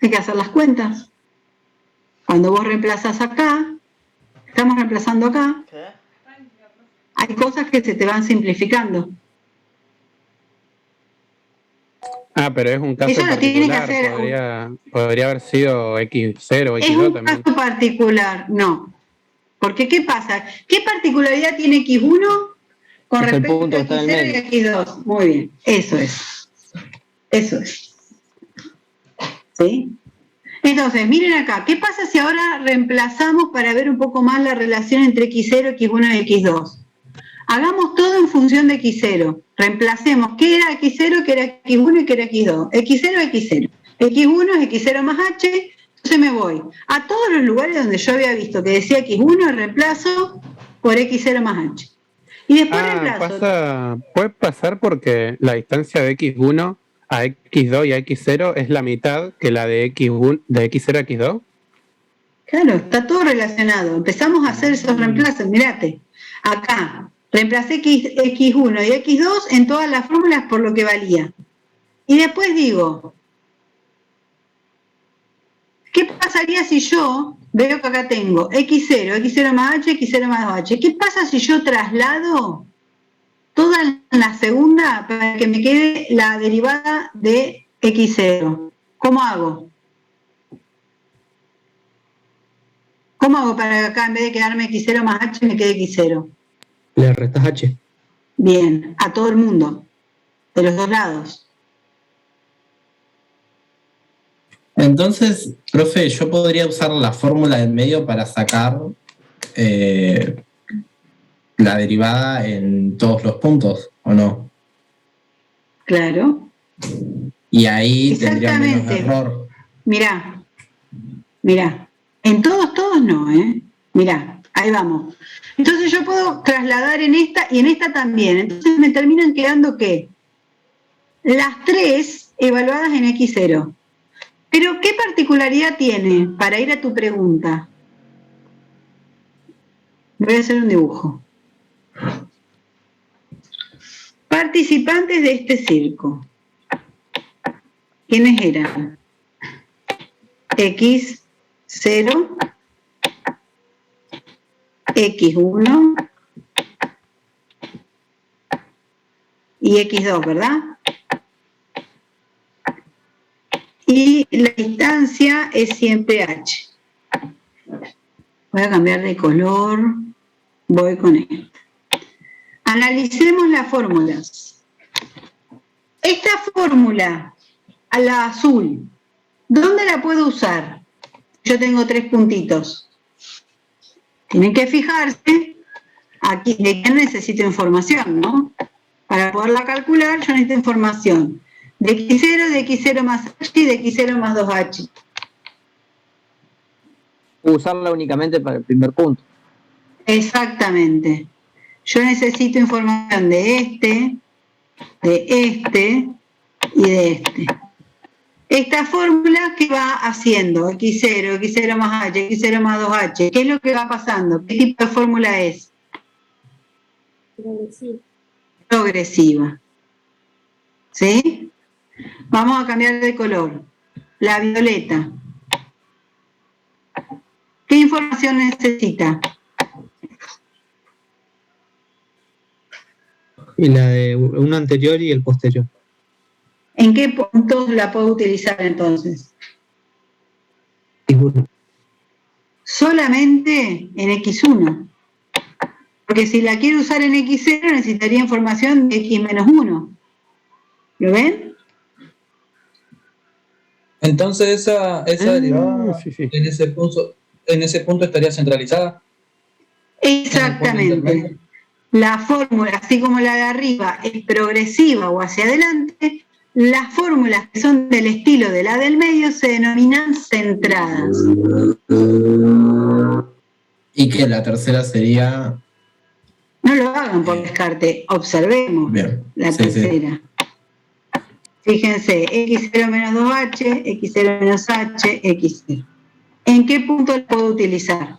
Speaker 1: Hay que hacer las cuentas. Cuando vos reemplazas acá, estamos reemplazando acá, hay cosas que se te van simplificando.
Speaker 4: Ah, pero es un caso
Speaker 1: Eso lo
Speaker 4: particular.
Speaker 1: tiene que hacer.
Speaker 4: Podría haber sido X0 o
Speaker 1: Es
Speaker 4: X2
Speaker 1: un
Speaker 4: también.
Speaker 1: caso particular, no. Porque ¿qué pasa? ¿Qué particularidad tiene X1 con
Speaker 13: Es el
Speaker 1: respecto
Speaker 13: punto
Speaker 1: a
Speaker 13: que está en el
Speaker 1: X0 y X2? Muy bien, eso es. Eso es. ¿Sí? Entonces, miren acá, ¿qué pasa si ahora reemplazamos para ver un poco más la relación entre X0, X1 y X2? Hagamos todo en función de X0. Reemplacemos qué era X0, qué era X1 y qué era X2. X0 es X0. X1 es X0 más H, Entonces me voy a todos los lugares donde yo había visto que decía X1 reemplazo por X0 más H. Y después reemplazo.
Speaker 4: Puede pasar porque la distancia de X1 a X2 y a X0 es la mitad que la de X1 de X0 a X2.
Speaker 1: Claro, está todo relacionado. Empezamos a hacer esos reemplazos. Mirate, acá reemplacé X1 y X2 en todas las fórmulas por lo que valía. Y después digo, ¿qué pasaría si yo veo que acá tengo X0, X0 más H, X0 más 2H? ¿Qué pasa si yo traslado toda la segunda para que me quede la derivada de X0? ¿Cómo hago? ¿Cómo hago para que acá en vez de quedarme X0 más H me quede X0?
Speaker 12: Le restas H.
Speaker 1: Bien, a todo el mundo, de los dos lados.
Speaker 3: Entonces, profe, yo podría usar la fórmula del medio para sacar la derivada en todos los puntos, ¿o no?
Speaker 1: Claro.
Speaker 3: Y ahí tendría menos error.
Speaker 1: Mirá. En todos no, ¿eh? Mirá, ahí vamos. Entonces yo puedo trasladar en esta y en esta también. Entonces me terminan quedando, ¿qué? Las tres evaluadas en X0. Pero, ¿qué particularidad tiene? Para ir a tu pregunta. Voy a hacer un dibujo. Participantes de este circo. ¿Quiénes eran? X0, X1 y X2, ¿verdad? Y la distancia es siempre H. Voy a cambiar de color. Voy con esto. Analicemos las fórmulas. Esta fórmula, a la azul, ¿dónde la puedo usar? Yo tengo 3 puntitos. Tienen que fijarse aquí de qué necesito información, ¿no? Para poderla calcular yo necesito información de X0, de X0 más H y de X0 más 2H.
Speaker 13: Usarla únicamente para el primer punto.
Speaker 1: Exactamente. Yo necesito información de este y de este. Esta fórmula que va haciendo X0, X0 más H, X0 más 2H, ¿qué es lo que va pasando? ¿Qué tipo de fórmula es? Progresiva. ¿Sí? Vamos a cambiar de color. La violeta. ¿Qué información necesita?
Speaker 12: Y la de uno anterior y el posterior.
Speaker 1: ¿En qué puntos la puedo utilizar entonces?
Speaker 12: X1.
Speaker 1: Solamente en X1. Porque si la quiero usar en X0 necesitaría información de X menos 1. ¿Lo ven?
Speaker 7: Entonces esa derivada
Speaker 4: sí.
Speaker 7: en ese punto estaría centralizada.
Speaker 1: Exactamente. La fórmula, así como la de arriba, es progresiva o hacia adelante, las fórmulas que son del estilo de la del medio se denominan centradas.
Speaker 3: Y que la tercera sería...
Speaker 1: No lo hagan por descarte, observemos.
Speaker 3: Bien.
Speaker 1: La tercera. Fíjense, X0 menos 2H, X0 menos H, X0. ¿En qué punto lo puedo utilizar?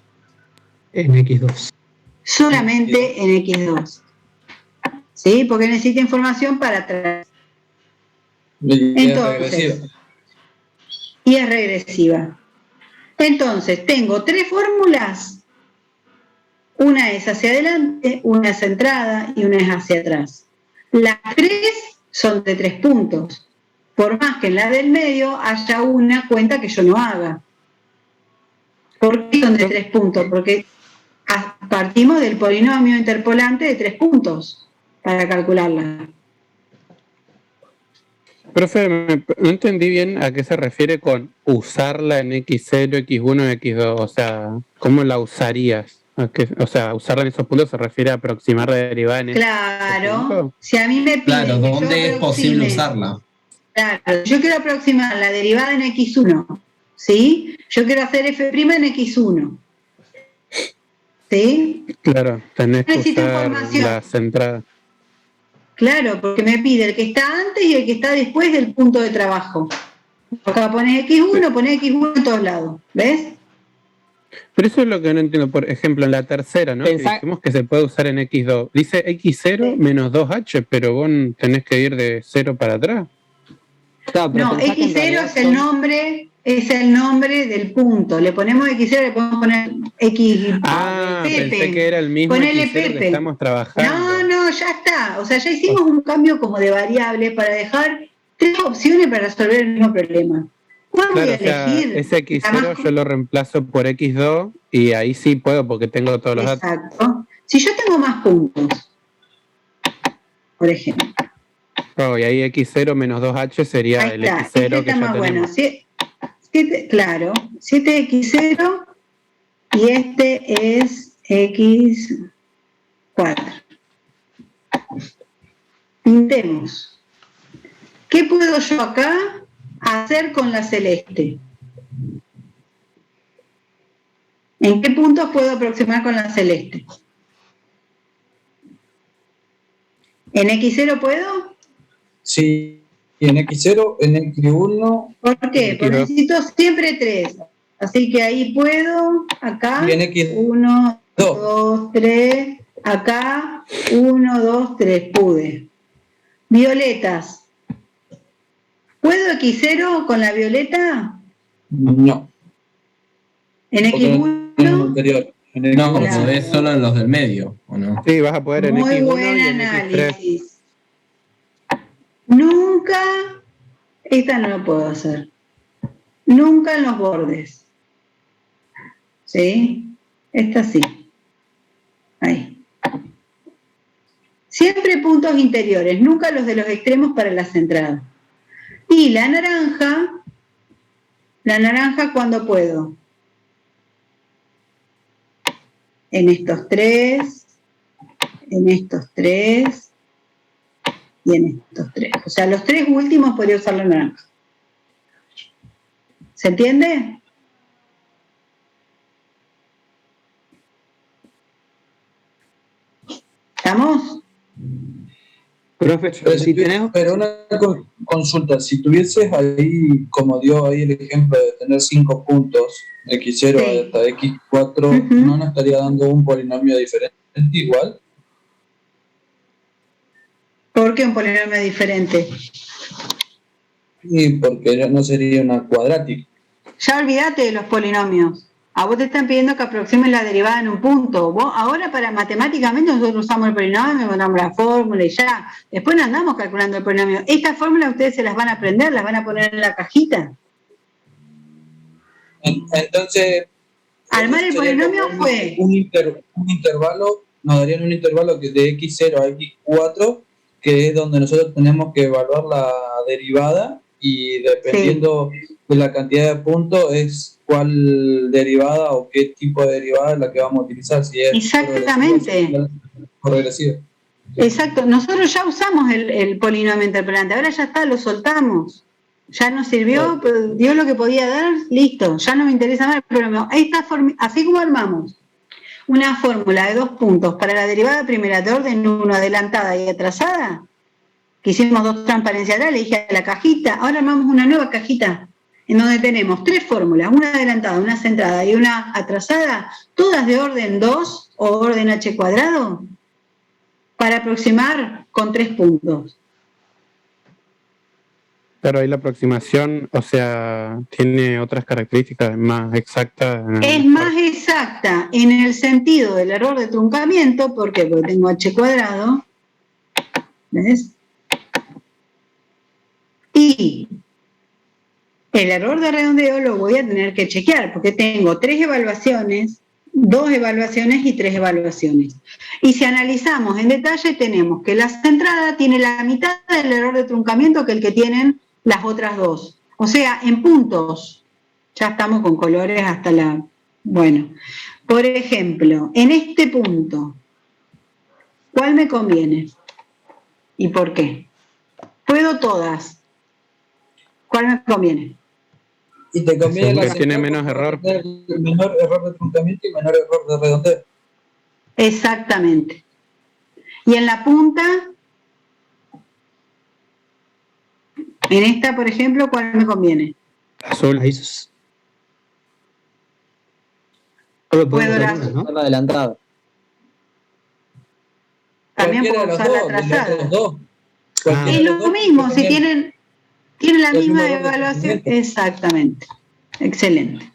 Speaker 12: En X2.
Speaker 1: Solamente en X2. ¿Sí? Porque necesita información para atrás. Entonces, y es regresiva. Entonces, tengo 3 fórmulas. Una es hacia adelante, una es centrada y una es hacia atrás. Las 3 son de 3 puntos. Por más que en la del medio haya una cuenta que yo no haga. ¿Por qué son de 3 puntos? Porque partimos del polinomio interpolante de 3 puntos para calcularla.
Speaker 4: Profe, no entendí bien a qué se refiere con usarla en X0, X1 y X2. O sea, ¿cómo la usarías? O sea, usarla en esos puntos se refiere a aproximar la derivada en
Speaker 1: Claro, si a mí me piden
Speaker 3: Claro, ¿dónde es posible usarla?
Speaker 1: Claro, yo quiero aproximar la derivada en X1 ¿sí? Yo quiero hacer f' en x1. ¿Sí?
Speaker 4: Claro, tenés que
Speaker 1: Necesito
Speaker 4: usar
Speaker 1: información.
Speaker 4: las entradas.
Speaker 1: Claro, porque me pide el que está antes y el que está después del punto de trabajo. Acá pones X1 en todos lados, ¿ves?
Speaker 4: Pero eso es lo que no entiendo. Por ejemplo, en la tercera, ¿no? Que dijimos que se puede usar en X2. Dice X0 menos 2H, pero vos tenés que ir de 0 para atrás.
Speaker 13: Claro, pero
Speaker 1: No,
Speaker 13: pensá que en
Speaker 1: X0
Speaker 13: realidad
Speaker 1: es el nombre del punto. Le ponemos X0, le podemos poner X.
Speaker 4: Pensé que era el mismo
Speaker 1: Ponele
Speaker 4: X0 que
Speaker 1: Pepe.
Speaker 4: estamos trabajando.
Speaker 1: No, ya está. O sea, ya hicimos un cambio como de variable para dejar 3 opciones para resolver el mismo problema. ¿Cuál voy a elegir?
Speaker 4: Ese X0 yo lo reemplazo por X2 y ahí sí puedo porque tengo todos los datos.
Speaker 1: Exacto. Si yo tengo más puntos, por ejemplo.
Speaker 4: Oh, y ahí X0 menos 2H sería
Speaker 1: Ahí
Speaker 4: el
Speaker 1: está.
Speaker 4: X0
Speaker 1: Este
Speaker 4: que
Speaker 1: está
Speaker 4: ya
Speaker 1: más bueno.
Speaker 4: tenemos.
Speaker 1: Claro, 7X0 y este es X4. Pintemos. ¿Qué puedo yo acá hacer con la celeste? ¿En qué puntos puedo aproximar con la celeste? ¿En X0 puedo?
Speaker 7: Sí, en X0, en X1.
Speaker 1: ¿Por qué? Porque necesito siempre 3. Así que ahí puedo, acá,
Speaker 7: Y en X2.
Speaker 1: 1, 2, 3, acá, 1, 2, 3, pude. Violetas. ¿Puedo X0 con la violeta?
Speaker 7: No.
Speaker 1: ¿En X1?
Speaker 3: No, podés solo en los del medio, ¿o no?
Speaker 4: Sí, vas a poder en
Speaker 1: Muy
Speaker 4: X1
Speaker 1: buen
Speaker 4: y en
Speaker 1: análisis. Nunca, esta no lo puedo hacer. Nunca en los bordes. ¿Sí? Esta sí. Ahí. Siempre puntos interiores, nunca los de los extremos para las entradas. Y la naranja cuando puedo. En estos 3, en estos 3 y en estos 3. O sea, los 3 últimos podría usar la naranja. ¿Se entiende? ¿Estamos?
Speaker 12: Profe,
Speaker 7: pero una consulta, si tuvieses ahí, como dio ahí el ejemplo de tener 5 puntos, X0 hasta X4, ¿no nos estaría dando un polinomio diferente igual?
Speaker 1: ¿Por qué un polinomio diferente?
Speaker 7: Sí, porque no sería una cuadrática.
Speaker 1: Ya olvídate de los polinomios. A vos te están pidiendo que aproximes la derivada en un punto. Vos, ahora para matemáticamente nosotros usamos el polinomio, mandamos la fórmula y ya. Después no andamos calculando el polinomio. Estas fórmulas ustedes se las van a aprender, las van a poner en la cajita.
Speaker 7: Entonces,
Speaker 1: armar el polinomio fue
Speaker 7: un intervalo, nos darían un intervalo que de X0 a X4, que es donde nosotros tenemos que evaluar la derivada y dependiendo de la cantidad de puntos es cuál derivada o qué tipo de derivada es la que vamos a utilizar, si es
Speaker 1: exactamente
Speaker 7: o regresiva.
Speaker 1: Exacto, nosotros ya usamos el polinomio interpelante, ahora ya está, lo soltamos, ya nos sirvió, dio lo que podía dar, listo, ya no me interesa más el polinomio. Así como armamos una fórmula de 2 puntos para la derivada primera de orden 1 adelantada y atrasada, que hicimos 2 transparencias, le dije a la cajita, ahora armamos una nueva cajita en donde tenemos 3 fórmulas, una adelantada, una centrada y una atrasada, todas de orden 2 o orden h cuadrado, para aproximar con 3 puntos.
Speaker 4: Pero ahí la aproximación, o sea, tiene otras características más exactas.
Speaker 1: Es más exacta en el sentido del error de truncamiento, ¿por qué? Porque tengo h cuadrado, ¿ves? Y el error de redondeo lo voy a tener que chequear, porque tengo 3 evaluaciones, 2 evaluaciones y 3 evaluaciones. Y si analizamos en detalle, tenemos que la centrada tiene la mitad del error de truncamiento que el que tienen las otras 2. O sea, en puntos, ya estamos con colores hasta la... Bueno, por ejemplo, en este punto, ¿cuál me conviene? ¿Y por qué? Puedo todas. ¿Cuál me conviene?
Speaker 7: Y te conviene
Speaker 4: Según
Speaker 7: la
Speaker 4: que tiene
Speaker 7: central
Speaker 4: menos
Speaker 7: porque va a
Speaker 4: error.
Speaker 7: tener menor error de truncamiento y menor error de redondeo.
Speaker 1: Exactamente. Y en la punta, en esta, por ejemplo, ¿cuál me conviene?
Speaker 4: Azul.
Speaker 12: Ahí solo
Speaker 1: Puedo
Speaker 12: podemos
Speaker 1: la-
Speaker 12: usar una, ¿no?
Speaker 13: Usar la adelantada.
Speaker 1: También
Speaker 7: Cualquiera
Speaker 1: puedo
Speaker 7: de los
Speaker 1: usar la
Speaker 7: dos, de los
Speaker 1: trazada.
Speaker 7: otros dos.
Speaker 1: Es
Speaker 7: Cualquiera de
Speaker 1: lo
Speaker 7: los dos
Speaker 1: mismo,
Speaker 7: te
Speaker 1: si
Speaker 7: conviene.
Speaker 1: tienen la
Speaker 7: El mismo
Speaker 1: misma
Speaker 7: error de
Speaker 1: evaluación.
Speaker 7: crecimiento.
Speaker 1: Exactamente. Excelente.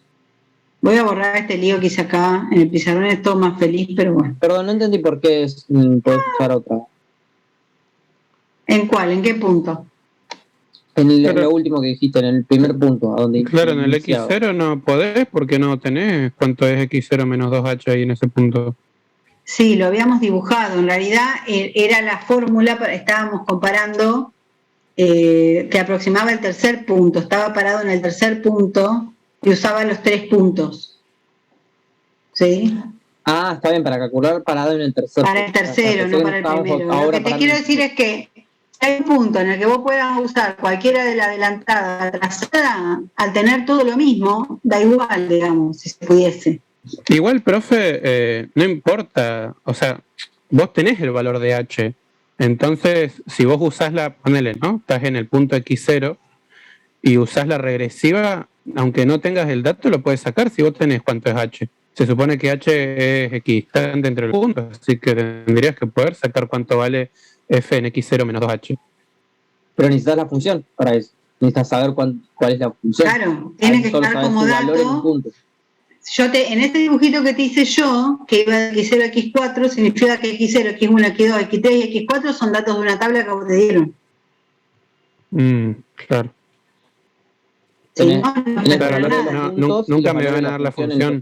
Speaker 1: Voy a borrar este lío que hice acá en el pizarrón, es todo más feliz, pero bueno.
Speaker 13: Perdón, no entendí por qué puedes usar otra.
Speaker 1: ¿En cuál? ¿En qué punto?
Speaker 13: En
Speaker 4: Claro.
Speaker 13: lo último que dijiste, en el primer punto, a donde
Speaker 4: Claro, en el
Speaker 13: iniciaba.
Speaker 4: X0 no podés porque no tenés cuánto es X0 menos 2H ahí en ese punto.
Speaker 1: Sí, lo habíamos dibujado. En realidad era la fórmula, estábamos comparando que aproximaba el tercer punto. Estaba parado en el tercer punto y usaba los 3 puntos. ¿Sí?
Speaker 13: Ah, está bien, para calcular parado en el tercero.
Speaker 1: Para el tercero, no para el primero. Lo que te quiero decir es que hay un punto en el que vos puedas usar cualquiera de la adelantada o la trazada, al tener todo lo mismo, da igual, digamos, si se pudiese.
Speaker 4: Igual, profe, no importa, o sea, vos tenés el valor de H, entonces si vos usás ponele, ¿no? Estás en el punto X0 y usás la regresiva, aunque no tengas el dato, lo puedes sacar si vos tenés cuánto es H. Se supone que H es equidistante entre los puntos, así que tendrías que poder sacar cuánto vale F en X0 menos 2H.
Speaker 13: Pero necesitas la función para eso. Necesitas saber cuál es la función.
Speaker 1: Claro, tiene que
Speaker 13: solo
Speaker 1: estar
Speaker 13: sabes
Speaker 1: como
Speaker 13: su valor en un
Speaker 1: dato.
Speaker 13: punto.
Speaker 1: En este dibujito que te hice yo, que iba de X0 a X4, significa que X0, X1, X2, X3 y X4 son datos de una tabla que vos te dieron.
Speaker 4: Claro.
Speaker 1: Si no,
Speaker 4: Nunca me van a dar la función.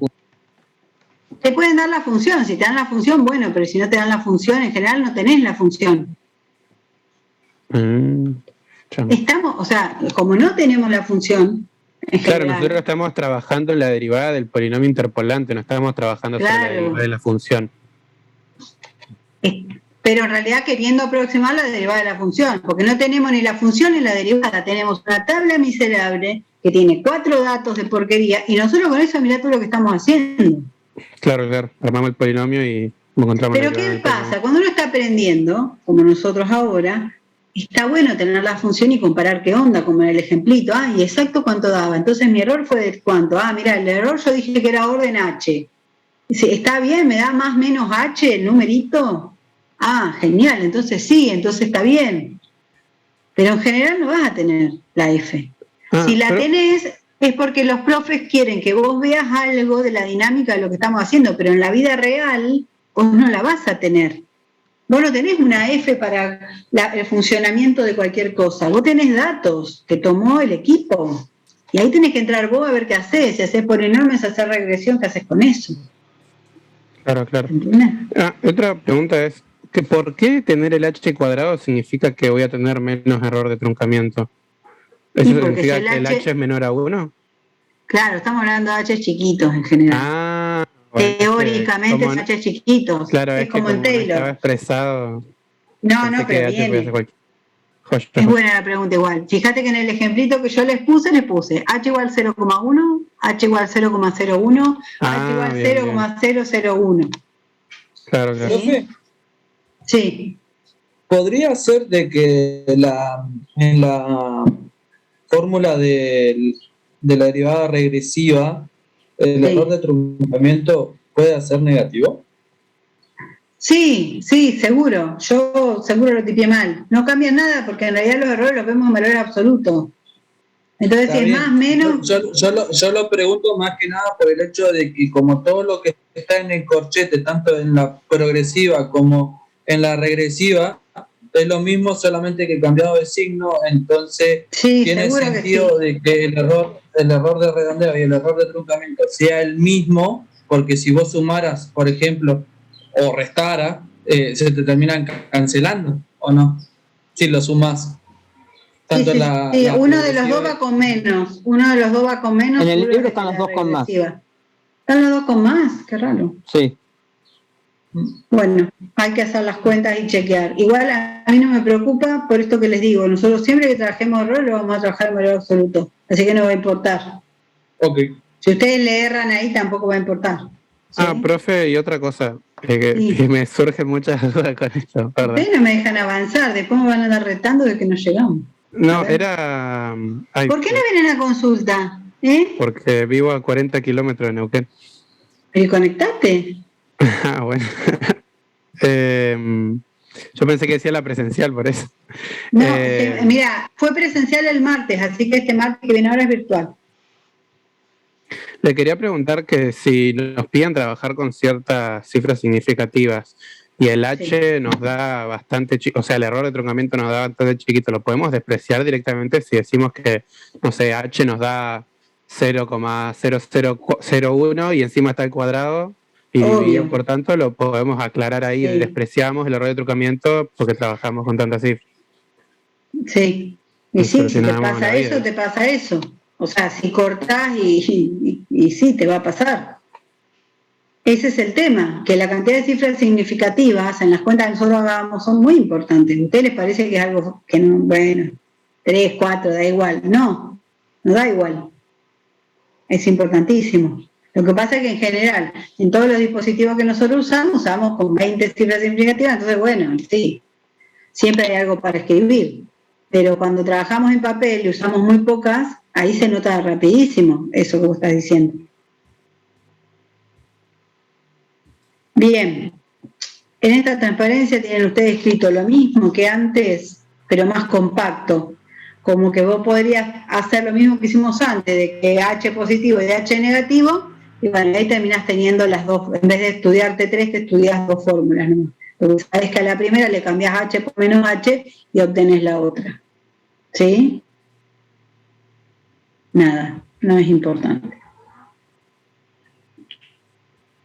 Speaker 1: Te pueden dar la función, si te dan la función, bueno, pero si no te dan la función, en general no tenés la función. Estamos, o sea, como no tenemos la función, en
Speaker 4: claro,
Speaker 1: general,
Speaker 4: nosotros estamos trabajando en la derivada del polinomio interpolante, no estamos trabajando sobre la derivada de la función.
Speaker 1: pero en realidad queriendo aproximar la derivada de la función, porque no tenemos ni la función ni la derivada, tenemos una tabla miserable que tiene 4 datos de porquería, y nosotros con eso mirá todo lo que estamos haciendo.
Speaker 4: Claro, armamos el polinomio y encontramos
Speaker 1: Pero
Speaker 4: la
Speaker 1: ¿qué
Speaker 4: derivada del
Speaker 1: pasa? Cuando uno está aprendiendo, como nosotros ahora, está bueno tener la función y comparar qué onda, como en el ejemplito. Ah, y exacto cuánto daba. Entonces mi error fue de cuánto. Ah, mira, el error yo dije que era orden H. ¿Está bien? ¿Me da más menos H el numerito? Ah, genial. Entonces sí, entonces está bien. Pero en general no vas a tener la F. Si la tenés, es porque los profes quieren que vos veas algo de la dinámica de lo que estamos haciendo, pero en la vida real vos no la vas a tener. Vos no tenés una F para el funcionamiento de cualquier cosa. Vos tenés datos que tomó el equipo. Y ahí tenés que entrar vos a ver qué haces. Si haces polinomios, si haces regresión, ¿qué haces con eso?
Speaker 4: Claro. Otra pregunta es, ¿por qué tener el H cuadrado significa que voy a tener menos error de truncamiento? ¿Eso significa que el H es menor a 1?
Speaker 1: Claro, estamos hablando de H chiquitos en general.
Speaker 4: Bueno,
Speaker 1: teóricamente es H chiquitos.
Speaker 4: Claro,
Speaker 1: es como en
Speaker 4: no
Speaker 1: Taylor.
Speaker 4: estaba expresado.
Speaker 1: No, pero viene. Es buena la pregunta igual. Fíjate que en el ejemplito que yo les puse H igual 0,1, H igual 0,01, H igual 0,001.
Speaker 4: Claro.
Speaker 7: ¿Sí?
Speaker 1: Sí.
Speaker 7: ¿Podría ser de que en la fórmula de la derivada regresiva el error de truncamiento puede ser negativo?
Speaker 1: Sí, seguro. Yo seguro lo tipié mal. No cambia nada porque en realidad los errores los vemos en valor absoluto. Entonces, si es más, menos...
Speaker 7: Yo lo pregunto más que nada por el hecho de que como todo lo que está en el corchete, tanto en la progresiva como en la regresiva, es lo mismo, solamente que cambiado de signo, entonces tiene sentido de que el error de redondeo y el error de truncamiento sea el mismo, porque si vos sumaras, por ejemplo, o restara, se te terminan cancelando, ¿o no? Si lo sumas. Tanto
Speaker 1: uno de los dos va con menos.
Speaker 13: En el libro están las dos con más.
Speaker 1: Están las dos con más, qué raro.
Speaker 13: Sí.
Speaker 1: Bueno, hay que hacer las cuentas y chequear. Igual a mí no me preocupa por esto que les digo. Nosotros siempre que trabajemos error lo vamos a trabajar en valor absoluto. Así que no va a importar.
Speaker 7: Ok.
Speaker 1: Si ustedes le erran ahí, tampoco va a importar. ¿sí?
Speaker 4: Profe, y otra cosa, que me surgen muchas dudas con esto, perdón.
Speaker 1: Ustedes no me dejan avanzar, después me van a andar retando de que no llegamos.
Speaker 4: No, era... ay,
Speaker 1: ¿Por qué no vienen a consulta?
Speaker 4: Porque vivo a 40 kilómetros de Neuquén.
Speaker 1: ¿Y conectate?
Speaker 4: Bueno. Yo pensé que decía la presencial, por eso.
Speaker 1: No, mira, fue presencial el martes, así que este martes que viene ahora es virtual.
Speaker 4: Le quería preguntar que si nos piden trabajar con ciertas cifras significativas y el H nos da bastante chico, o sea, el error de truncamiento nos da bastante chiquito, ¿lo podemos despreciar directamente si decimos que, no sé, H nos da 0,0001 y encima está el cuadrado? Y dividido, por tanto, lo podemos aclarar ahí, despreciamos el error de truncamiento porque trabajamos con tantas cifras.
Speaker 1: Sí, y sí, si te pasa eso, te pasa eso. O sea, si cortás y sí, te va a pasar. Ese es el tema, que la cantidad de cifras significativas en las cuentas que nosotros hagamos son muy importantes. ¿A ustedes les parece que es algo que no, bueno, 3, 4, da igual? No, no da igual. Es importantísimo. Lo que pasa es que en general, en todos los dispositivos que nosotros usamos con 20 cifras significativas, entonces bueno, sí, siempre hay algo para escribir. Pero cuando trabajamos en papel y usamos muy pocas, ahí se nota rapidísimo eso que vos estás diciendo. Bien, en esta transparencia tienen ustedes escrito lo mismo que antes, pero más compacto. Como que vos podrías hacer lo mismo que hicimos antes, de que H positivo y H negativo, y bueno, ahí terminás teniendo las dos, en vez de estudiarte 3, te estudias 2 fórmulas, ¿no? Porque sabes que a la primera le cambias H por menos H y obtenés la otra. ¿Sí? Nada, no es importante.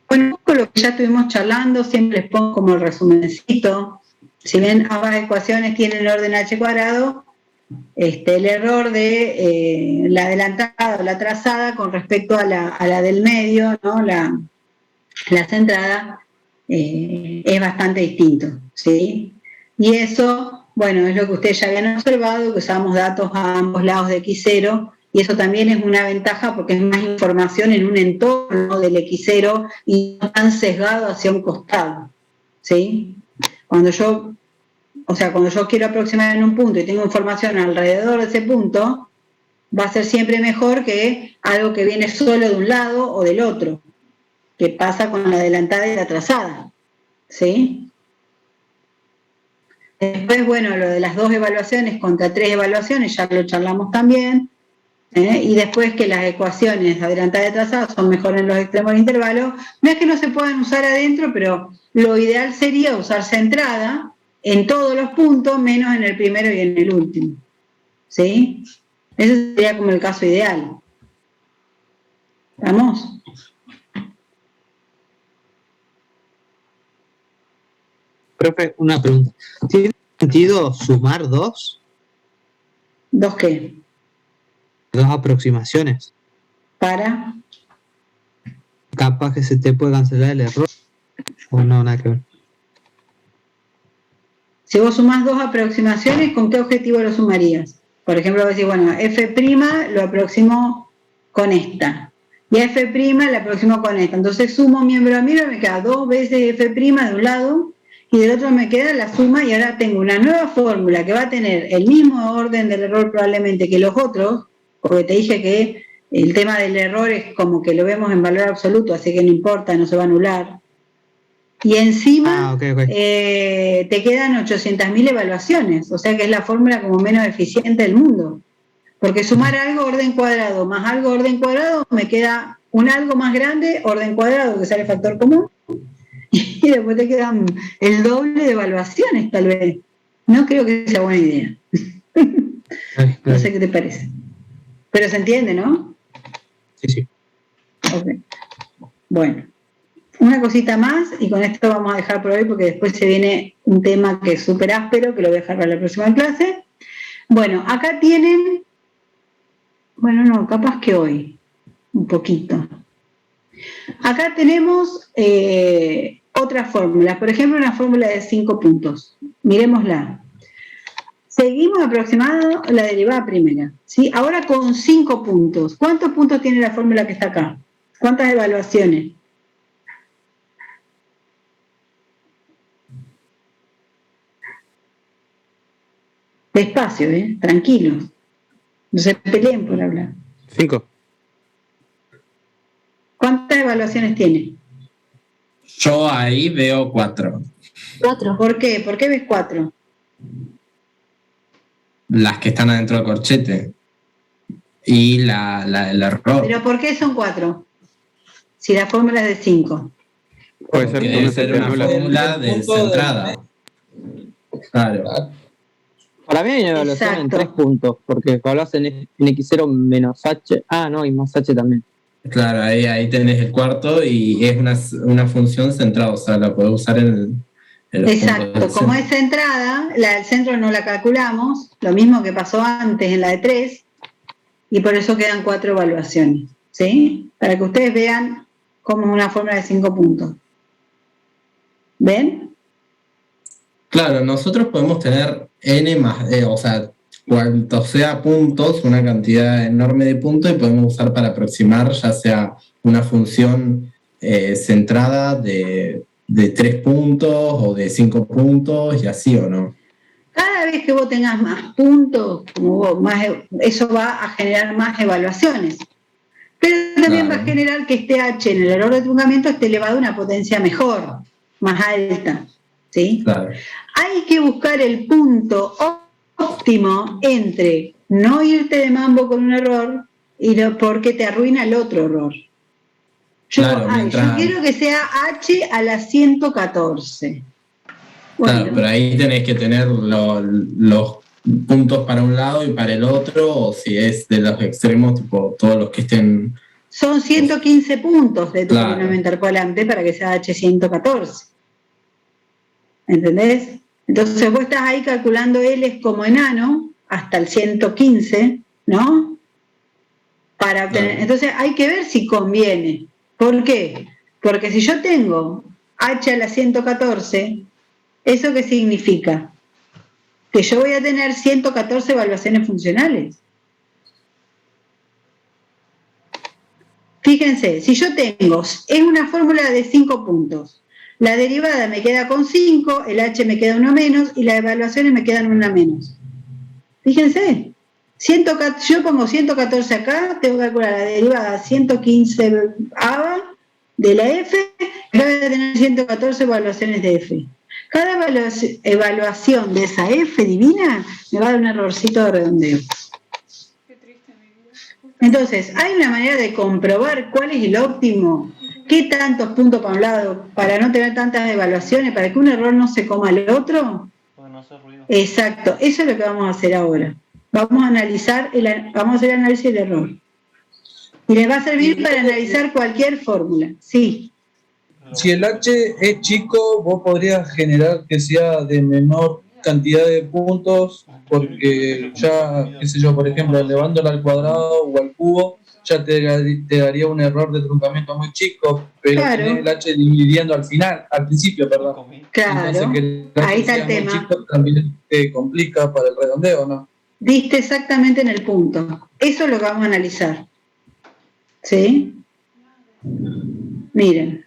Speaker 1: Bueno, con lo que ya estuvimos charlando, siempre les pongo como el resumencito. Si bien ambas ecuaciones tienen el orden H cuadrado, el error de la adelantada o la trazada con respecto a la del medio, ¿no? la centrada, es bastante distinto, ¿sí? Y eso, bueno, es lo que ustedes ya habían observado, que usamos datos a ambos lados de X0, y eso también es una ventaja porque es más información en un entorno del X0 y no tan sesgado hacia un costado, ¿sí? Cuando yo quiero aproximar en un punto y tengo información alrededor de ese punto, va a ser siempre mejor que algo que viene solo de un lado o del otro, que pasa con la adelantada y la trazada, ¿sí? Después, bueno, lo de las 2 evaluaciones contra 3 evaluaciones, ya lo charlamos también, y después que las ecuaciones adelantada y trazada son mejor en los extremos del intervalo. No es que no se puedan usar adentro, pero lo ideal sería usar centrada en todos los puntos, menos en el primero y en el último, ¿sí? Ese sería como el caso ideal. ¿Vamos?
Speaker 12: Profe, una pregunta. ¿Tiene sentido sumar 2?
Speaker 1: ¿2 qué?
Speaker 12: 2 aproximaciones.
Speaker 1: ¿Para?
Speaker 12: Capaz que se te puede cancelar el error. ¿O no, nada que ver?
Speaker 1: Si vos sumás 2 aproximaciones, ¿con qué objetivo lo sumarías? Por ejemplo, vos decís, bueno, F' lo aproximo con esta. Y a F' la aproximo con esta. Entonces sumo miembro a miembro, me queda 2 veces F' de un lado, y del otro me queda la suma, y ahora tengo una nueva fórmula que va a tener el mismo orden del error probablemente que los otros, porque te dije que el tema del error es como que lo vemos en valor absoluto, así que no importa, no se va a anular. Y encima te quedan 800.000 evaluaciones, o sea que es la fórmula como menos eficiente del mundo. Porque sumar algo orden cuadrado más algo orden cuadrado, me queda un algo más grande, orden cuadrado, que sale factor común, y después te quedan el doble de evaluaciones, tal vez. No creo que sea buena idea. No sé qué te parece. Pero se entiende, ¿no?
Speaker 12: Sí, sí.
Speaker 1: Ok. Bueno. Una cosita más, y con esto vamos a dejar por hoy, porque después se viene un tema que es súper áspero, que lo voy a dejar para la próxima clase. Bueno, acá tienen... Bueno, no, capaz que hoy. Un poquito. Acá tenemos otras fórmulas. Por ejemplo, una fórmula de 5 puntos. Miremosla. Seguimos aproximando la derivada primera, ¿sí? Ahora con 5 puntos. ¿Cuántos puntos tiene la fórmula que está acá? ¿Cuántas evaluaciones? Despacio, tranquilos. No se peleen por hablar.
Speaker 4: 5.
Speaker 1: ¿Cuántas evaluaciones tiene?
Speaker 3: Yo ahí veo 4.
Speaker 1: 4. ¿Por qué? ¿Por qué ves 4?
Speaker 3: Las que están adentro del corchete. Y el error.
Speaker 1: ¿Pero por qué son 4? Si la fórmula es de 5.
Speaker 4: Puede ser,
Speaker 3: debe ser una fórmula descentrada. Claro.
Speaker 13: Para mí hay una evaluación en 3 puntos, porque evaluas en X0 menos H. Ah, no, y más H también.
Speaker 3: Claro, ahí tenés el cuarto y es una función centrada, o sea, la podés usar en los
Speaker 1: Exacto,
Speaker 3: puntos del
Speaker 1: como
Speaker 3: centro.
Speaker 1: es centrada, la del centro no la calculamos, lo mismo que pasó antes en la de 3, y por eso quedan 4 evaluaciones, ¿sí? Para que ustedes vean cómo es una fórmula de 5 puntos. ¿Ven?
Speaker 3: Claro, nosotros podemos tener n más, o sea, cuanto sea puntos, una cantidad enorme de puntos, y podemos usar para aproximar ya sea una función centrada de 3 puntos o de 5 puntos y así o no.
Speaker 1: Cada vez que vos tengas más puntos, eso va a generar más evaluaciones. Pero también va a generar que este H en el error de truncamiento esté elevado a una potencia mejor, más alta. ¿Sí?
Speaker 3: Claro.
Speaker 1: Hay que buscar el punto óptimo entre no irte de mambo con un error y porque te arruina el otro error. Yo quiero que sea H a la 114. Bueno.
Speaker 3: Claro, pero ahí tenés que tener los puntos para un lado y para el otro, o si es de los extremos, tipo todos los que estén...
Speaker 1: Son 115 puntos de tu polinomio interpolante para que sea H114. ¿Entendés? Entonces vos estás ahí calculando L como enano hasta el 115, ¿no? Para obtener. Entonces hay que ver si conviene. ¿Por qué? Porque si yo tengo H a la 114, ¿eso qué significa? Que yo voy a tener 114 evaluaciones funcionales. Fíjense, si yo tengo, es una fórmula de 5 puntos. La derivada me queda con 5, el H me queda 1 menos y las evaluaciones me quedan 1 menos. Fíjense, yo pongo 114 acá, tengo que calcular la derivada 115 ABA de la F, y voy a tener 114 evaluaciones de F. Cada evaluación de esa F divina me va a dar un errorcito de redondeo. Entonces, hay una manera de comprobar cuál es el óptimo, qué tantos puntos para un lado, para no tener tantas evaluaciones, para que un error no se coma al otro. Exacto, eso es lo que vamos a hacer ahora. Vamos a hacer el análisis del error. Y les va a servir para analizar cualquier fórmula. Sí.
Speaker 7: Si el H es chico, vos podrías generar que sea de menor cantidad de puntos, porque ya, qué sé yo, por ejemplo, elevándola al cuadrado o al cubo, ya te daría un error de truncamiento muy chico, pero tenés el H dividiendo al principio, perdón.
Speaker 1: Claro,
Speaker 7: entonces, que el H
Speaker 1: ahí está
Speaker 7: sea
Speaker 1: el tema.
Speaker 7: muy chico también te complica para el redondeo, ¿no?
Speaker 1: Diste exactamente en el punto. Eso es lo que vamos a analizar. ¿Sí? Miren.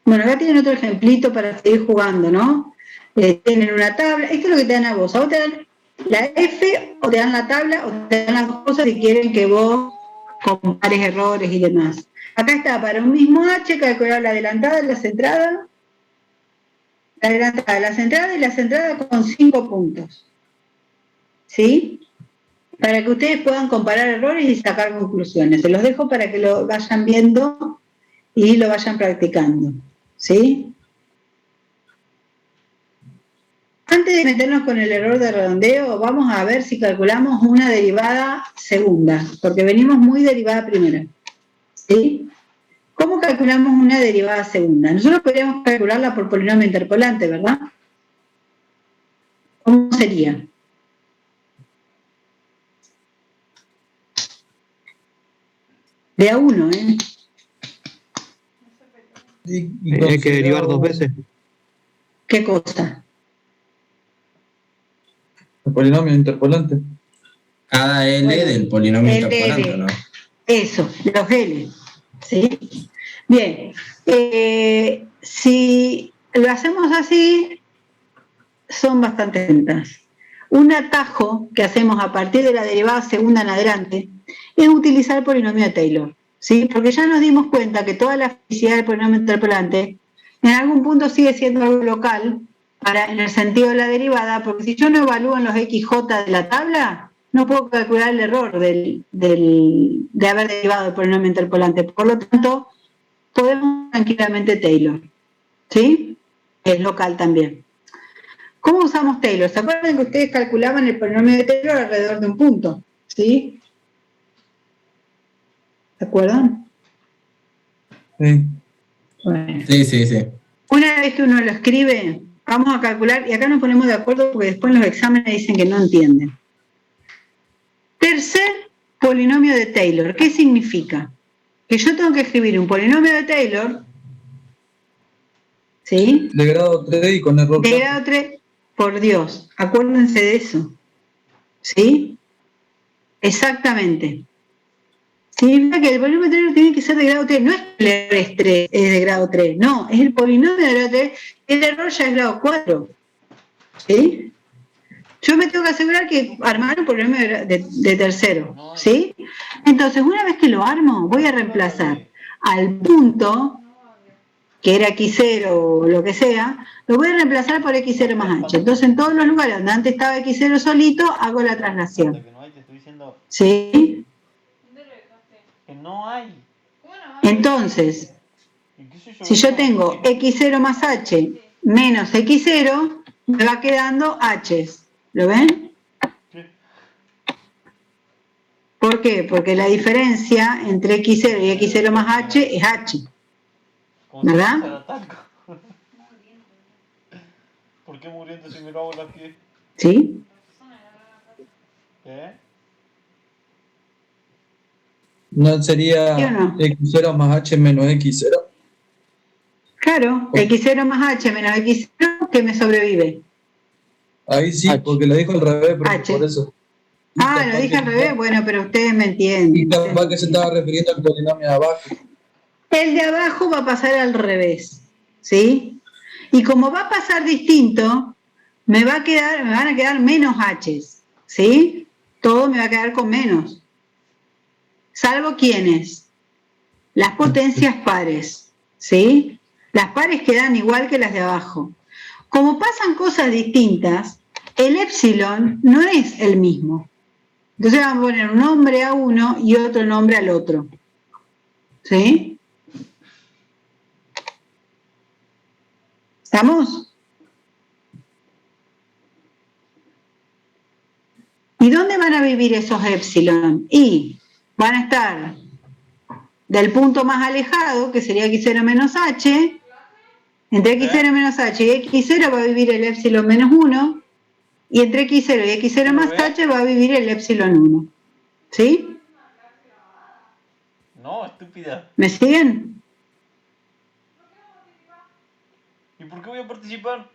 Speaker 1: Bueno, acá tienen otro ejemplito para seguir jugando, ¿no? Tienen una tabla. Esto es lo que te dan a vos. A vos te dan la F, o te dan la tabla, o te dan las dos cosas si quieren que vos compares errores y demás. Acá está, para un mismo H, calcular la adelantada, la centrada, la centrada y la centrada con 5 puntos. ¿Sí? Para que ustedes puedan comparar errores y sacar conclusiones. Se los dejo para que lo vayan viendo y lo vayan practicando. ¿Sí? Antes de meternos con el error de redondeo, vamos a ver si calculamos una derivada segunda, porque venimos muy derivada primera. ¿Sí? ¿Cómo calculamos una derivada segunda? Nosotros podríamos calcularla por polinomio interpolante, ¿verdad? ¿Cómo sería? De a uno, ¿eh?
Speaker 12: Hay que derivar 2 veces.
Speaker 1: ¿Qué cosa?
Speaker 7: El polinomio interpolante.
Speaker 3: Cada L del polinomio interpolante, ¿no?
Speaker 1: Eso, los L. ¿Sí? Bien. Si lo hacemos así, son bastante lentas. Un atajo que hacemos a partir de la derivada segunda en adelante es utilizar el polinomio de Taylor, ¿sí? Porque ya nos dimos cuenta que toda la felicidad del polinomio interpolante en algún punto sigue siendo algo local en el sentido de la derivada, porque si yo no evalúo en los XJ de la tabla, no puedo calcular el error de haber derivado el polinomio interpolante. Por lo tanto, podemos tranquilamente Taylor, ¿sí? Es local también. ¿Cómo usamos Taylor? ¿Se acuerdan que ustedes calculaban el polinomio de Taylor alrededor de un punto? ¿Sí? ¿Se acuerdan?
Speaker 7: Sí.
Speaker 1: Bueno.
Speaker 3: Sí.
Speaker 1: Una vez que uno lo escribe, vamos a calcular, y acá nos ponemos de acuerdo porque después en los exámenes dicen que no entienden. Tercer polinomio de Taylor, ¿qué significa? Que yo tengo que escribir un polinomio de Taylor, ¿sí?
Speaker 7: De grado 3 y con error.
Speaker 1: De grado 3, por Dios, acuérdense de eso, ¿sí? Exactamente. Significa que el polinomio de Taylor tiene que ser de grado 3, no es que el error es 3, es de grado 3, no, es el polinomio de grado 3, el error ya es grado 4, ¿sí? Yo me tengo que asegurar que armar un polinomio de tercero, ¿sí? Entonces, una vez que lo armo, voy a reemplazar al punto, que era x0 o lo que sea, lo voy a reemplazar por x0 más h. Entonces, en todos los lugares donde antes estaba x0 solito, hago la traslación, ¿sí?
Speaker 10: Que no hay.
Speaker 1: Entonces, si yo tengo x0 más h menos x0, me va quedando h. ¿Lo ven? ¿Por qué? Porque la diferencia entre x0 y x0 más h es h. ¿Verdad?
Speaker 10: ¿Por qué muriendo si me lo hago la pie?
Speaker 1: ¿Sí?
Speaker 10: ¿Qué?
Speaker 7: ¿No sería
Speaker 1: ¿Sí o no?
Speaker 7: x0 más h menos x0?
Speaker 1: Claro, x0 más h menos x0, ¿qué me sobrevive?
Speaker 7: Ahí sí, porque lo dijo al revés, pero por eso.
Speaker 1: Ah, lo dije al revés, bueno, pero ustedes me entienden.
Speaker 7: Y capaz que se estaba refiriendo al polinomio de abajo.
Speaker 1: El de abajo va a pasar al revés, ¿sí? Y como va a pasar distinto, me van a quedar menos h's, ¿sí? Todo me va a quedar con menos. Salvo quiénes, las potencias pares, ¿sí? Las pares quedan igual que las de abajo. Como pasan cosas distintas, el épsilon no es el mismo. Entonces vamos a poner un nombre a uno y otro nombre al otro, ¿sí? ¿Estamos? ¿Y dónde van a vivir esos épsilon? Y van a estar del punto más alejado, que sería x0 menos h, entre x0 menos h y x0 va a vivir el épsilon menos 1, y entre x0 y x0 más h va a vivir el épsilon 1. ¿Sí?
Speaker 10: No, estúpida.
Speaker 1: ¿Me siguen?
Speaker 10: ¿Y por qué voy a participar?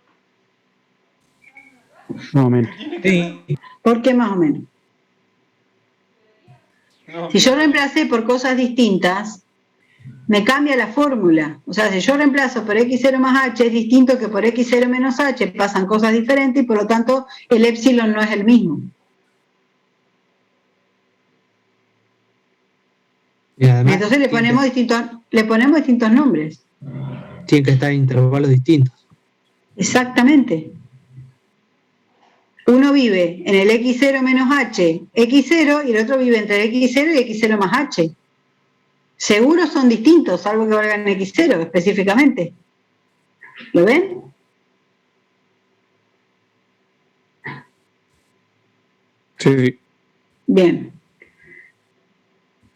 Speaker 4: Más o menos.
Speaker 7: Sí.
Speaker 1: ¿Por qué más o menos?
Speaker 10: No,
Speaker 1: Si yo reemplacé por cosas distintas, me cambia la fórmula. O sea, si yo reemplazo por x0 más h es distinto que por x0 menos h, pasan cosas diferentes y por lo tanto el épsilon no es el mismo.
Speaker 12: Y además,
Speaker 1: Entonces le ponemos distintos nombres.
Speaker 12: tienen que estar en intervalos distintos.
Speaker 1: Exactamente. Uno vive en el x0 menos h, x0, y el otro vive entre el x0 y x0 más h. Seguro son distintos, salvo que valgan x0 específicamente. ¿Lo ven?
Speaker 4: Sí.
Speaker 1: Bien.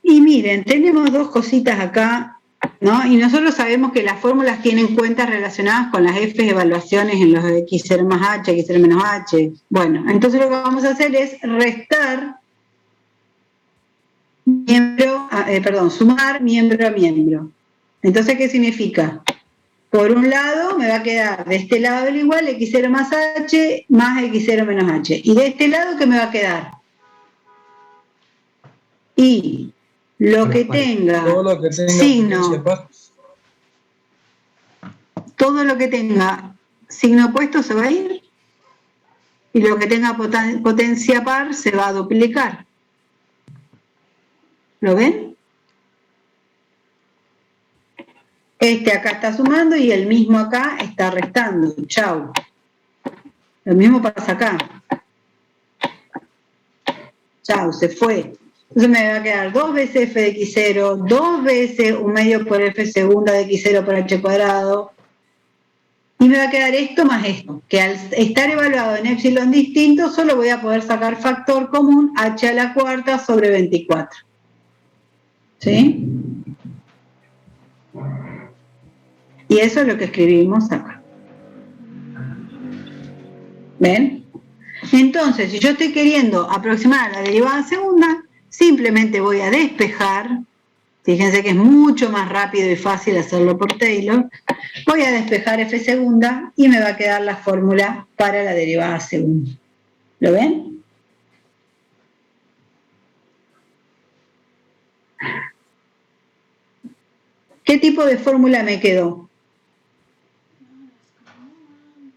Speaker 1: Y miren, tenemos dos cositas acá, ¿no? Y nosotros sabemos que las fórmulas tienen cuentas relacionadas con las F evaluaciones en los x0 más h, x0 menos h. Bueno, entonces lo que vamos a hacer es sumar miembro a miembro. Entonces, ¿qué significa? Por un lado me va a quedar de este lado del igual x0 más h más x0 menos h. Y de este lado, ¿qué me va a quedar? Y lo que tenga
Speaker 7: Todo lo que tenga
Speaker 1: signo,
Speaker 7: potencia par.
Speaker 1: todo lo que tenga signo opuesto se va a ir. Y lo que tenga potencia par se va a duplicar. ¿Lo ven? Este acá está sumando y el mismo acá está restando. Chau. Lo mismo pasa acá. Chau, se fue. Entonces me va a quedar 2 veces f de x0, 2 veces 1 medio por f segunda de x0 por h cuadrado. Y me va a quedar esto más esto, que al estar evaluado en epsilon distinto, solo voy a poder sacar factor común h a la cuarta sobre 24. ¿Sí? Y eso es lo que escribimos acá. ¿Ven? Entonces, si yo estoy queriendo aproximar a la derivada segunda, simplemente voy a despejar. Fíjense que es mucho más rápido y fácil hacerlo por Taylor. Voy a despejar f segunda y me va a quedar la fórmula para la derivada segunda. ¿Lo ven? ¿Qué tipo de fórmula me quedó?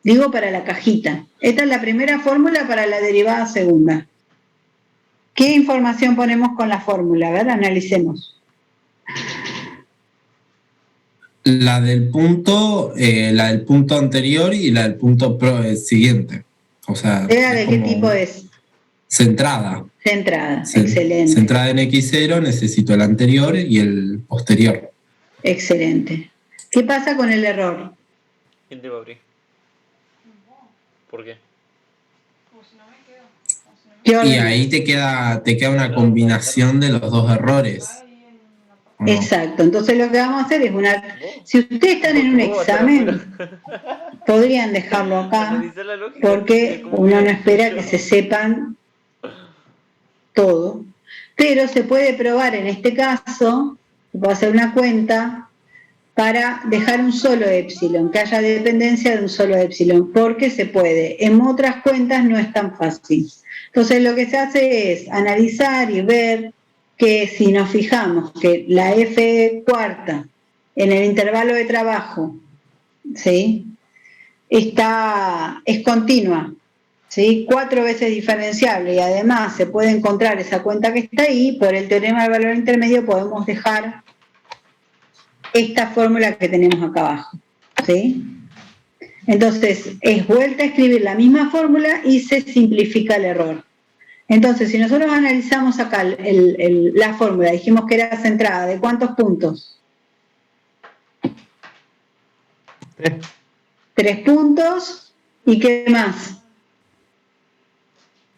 Speaker 1: Digo para la cajita. Esta es la primera fórmula para la derivada segunda. ¿Qué información ponemos con la fórmula? A ver, analicemos.
Speaker 3: La del punto anterior y la del punto siguiente. O sea,
Speaker 1: ¿De qué tipo es?
Speaker 3: Centrada.
Speaker 1: Centrada, excelente.
Speaker 3: Centrada en x0, necesito el anterior y el posterior.
Speaker 1: Excelente. ¿Qué pasa con el error?
Speaker 10: ¿Quién te va a abrir? ¿Por qué?
Speaker 3: Y ahí te queda una combinación de los dos errores. ¿O no?
Speaker 1: Exacto, entonces lo que vamos a hacer es si ustedes están en un examen, podrían dejarlo acá, porque uno no espera que se sepan todo, pero se puede probar en este caso, se puede hacer una cuenta para dejar un solo epsilon, que haya dependencia de un solo epsilon, porque se puede. En otras cuentas no es tan fácil. Entonces lo que se hace es analizar y ver que si nos fijamos que la f cuarta en el intervalo de trabajo, ¿sí?, es continua, ¿sí?, 4 veces diferenciable, y además se puede encontrar esa cuenta que está ahí, por el teorema del valor intermedio podemos dejar esta fórmula que tenemos acá abajo, ¿sí? Entonces, es vuelta a escribir la misma fórmula y se simplifica el error. Entonces, si nosotros analizamos acá la fórmula, dijimos que era centrada, ¿de cuántos puntos? 3 puntos, ¿y qué más?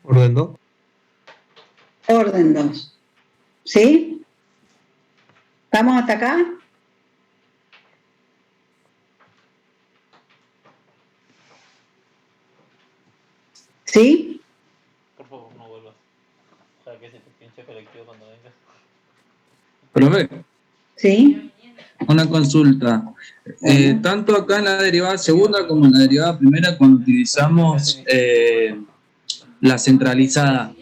Speaker 12: Orden 2.
Speaker 1: Orden 2. ¿Sí? ¿Vamos hasta acá? ¿Sí?
Speaker 10: Por favor, no vuelvas. O sea, que se te pinche colectivo cuando vengas.
Speaker 7: Profe,
Speaker 1: ¿Sí?
Speaker 7: una consulta. Tanto acá en la derivada segunda como en la derivada primera, cuando utilizamos la centralizada,